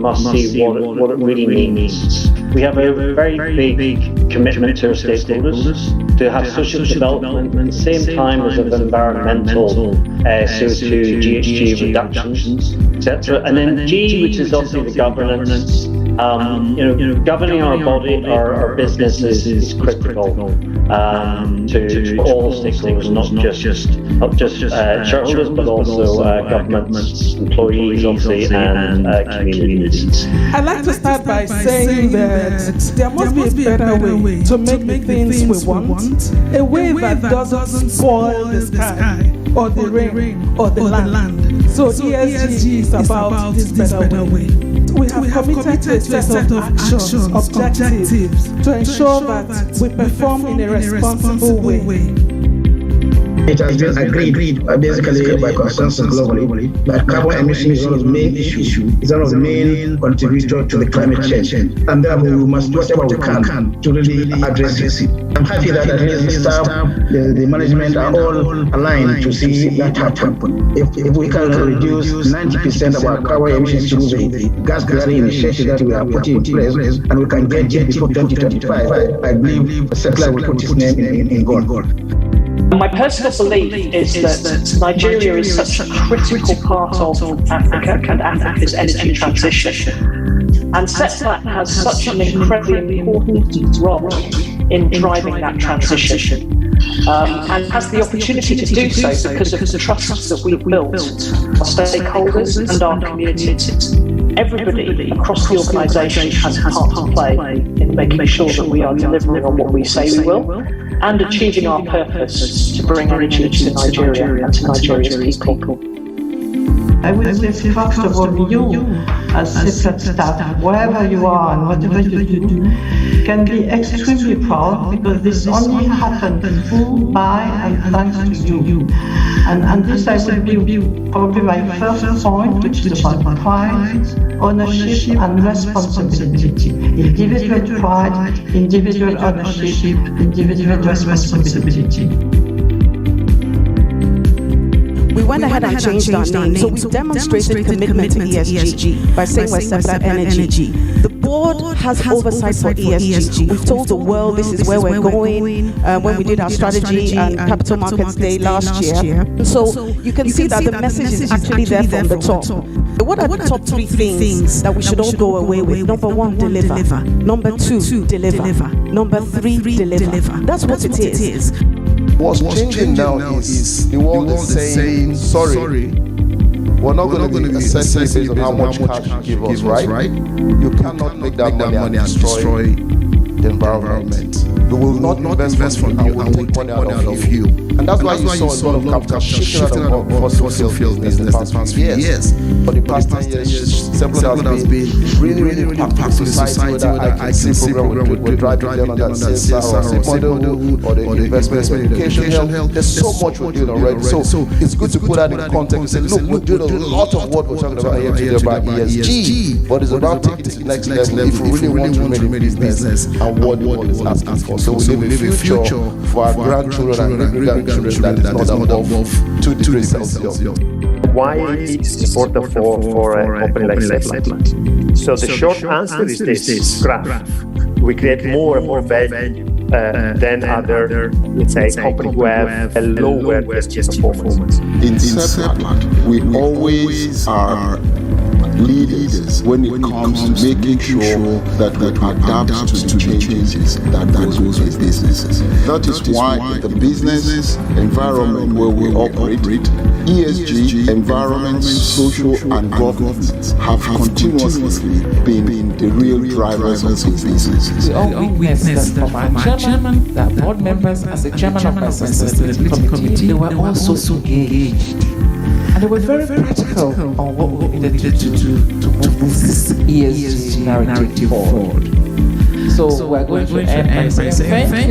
must see what it really means. We have a very big commitment to our stakeholders to have social development at the same time as of environmental CO2, GHG reductions, etc. And then G, which is obviously the governance. Governing our body, our business is critical to all stakeholders, not just shareholders, but also governments, employees, obviously, and communities. I'd like to start by saying that there must be a better way to make the things we want, a way that doesn't spoil the sky, or the rain, or the land. So ESG is about this better way. We have committed to a set of actions, objectives, to ensure that we perform in a responsible way. It has been agreed basically by consensus globally that carbon emission is one of the main issues. It's one of the main contributors to the climate change. And therefore we must do whatever we can to really address it. I'm happy that at least the staff, the management are all aligned to see that happen. If we can reduce 90% of our carbon emissions through the gas clearing initiative that we are putting in place, and we can get it before 2025, I believe Seplat will put its name in gold. My personal belief is that Nigeria is such a critical part of Africa and Africa's energy transition. And Seplat has such an incredibly important role in driving that transition. And has the opportunity to do so because of the trust that we've built our stakeholders and our communities. Everybody across the organisation has a part to play in making sure that we are delivering on what we say we will and achieving our purpose to bring energy to Nigeria and to Nigeria's people. I would say, first of all, you as Seplat staff, wherever you are and whatever you do, can be extremely proud because this only happened through, by, and thanks to you. And this I will be probably my first point, which is about pride, ownership, and responsibility. Individual pride, individual ownership, individual responsibility. We went ahead and changed our name, so we demonstrated commitment to ESG by saying we're Seplat Energy. The board has oversight for ESG. We've told the world this is where we're going when we did our strategy and capital markets day last year. So you can see that the message is actually there from the top. What are the top three things that we should all go away with? Number one, deliver. Number two, deliver. Number three, deliver. That's what it is. What's changing now is the world is saying, sorry, we're not going to be assessing based on how much cash you give us, right? You cannot make that money and destroy the environment. We will not invest from you and we'll take money out of you. And that's why you saw a lot of capital shifting out of fossil fuels business the past few years. For the past 10 years, Seplat has been really impacting society, whether I can see program with driving them on that CSR or model or the investment in education health. There's so much we're doing already. So it's good to put that in context and say, look, we're doing a lot of what we're talking about here today about ESG, but it's about taking it to the next level if we really want to remain in business and what the world is asking for. So we live a future for our grandchildren and great-grandchildren that is not above 2 degrees Celsius. Why it's important for a company like Seplat? So the short answer is this graph. We create more and more value than other, let's say, companies who have a lower ESG performance. In Seplat, we always are leaders when it comes to making sure that we adapt to the changes that goes with businesses. That is why the business environment where we operate, ESG, environment, social and governance have continuously been the real drivers of these businesses. We all witnessed that from our chairman, the board members, as the chairman of our sustainability committee, they were also engaged. And they were very practical on what we needed to do to move ESG narrative forward. So we're going to end by saying thank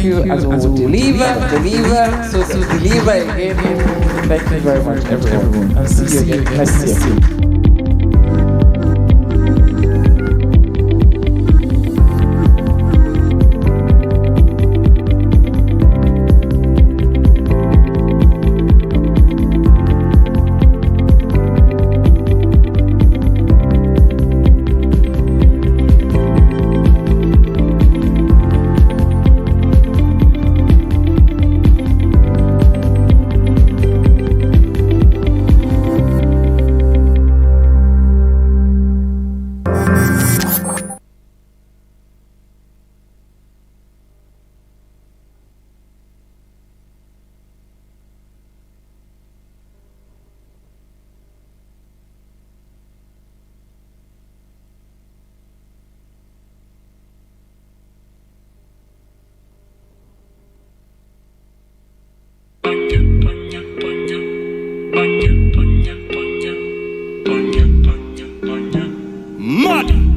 you, as we will deliver, so to deliver again. Thank you very much, everyone, and see you again next year. Mud!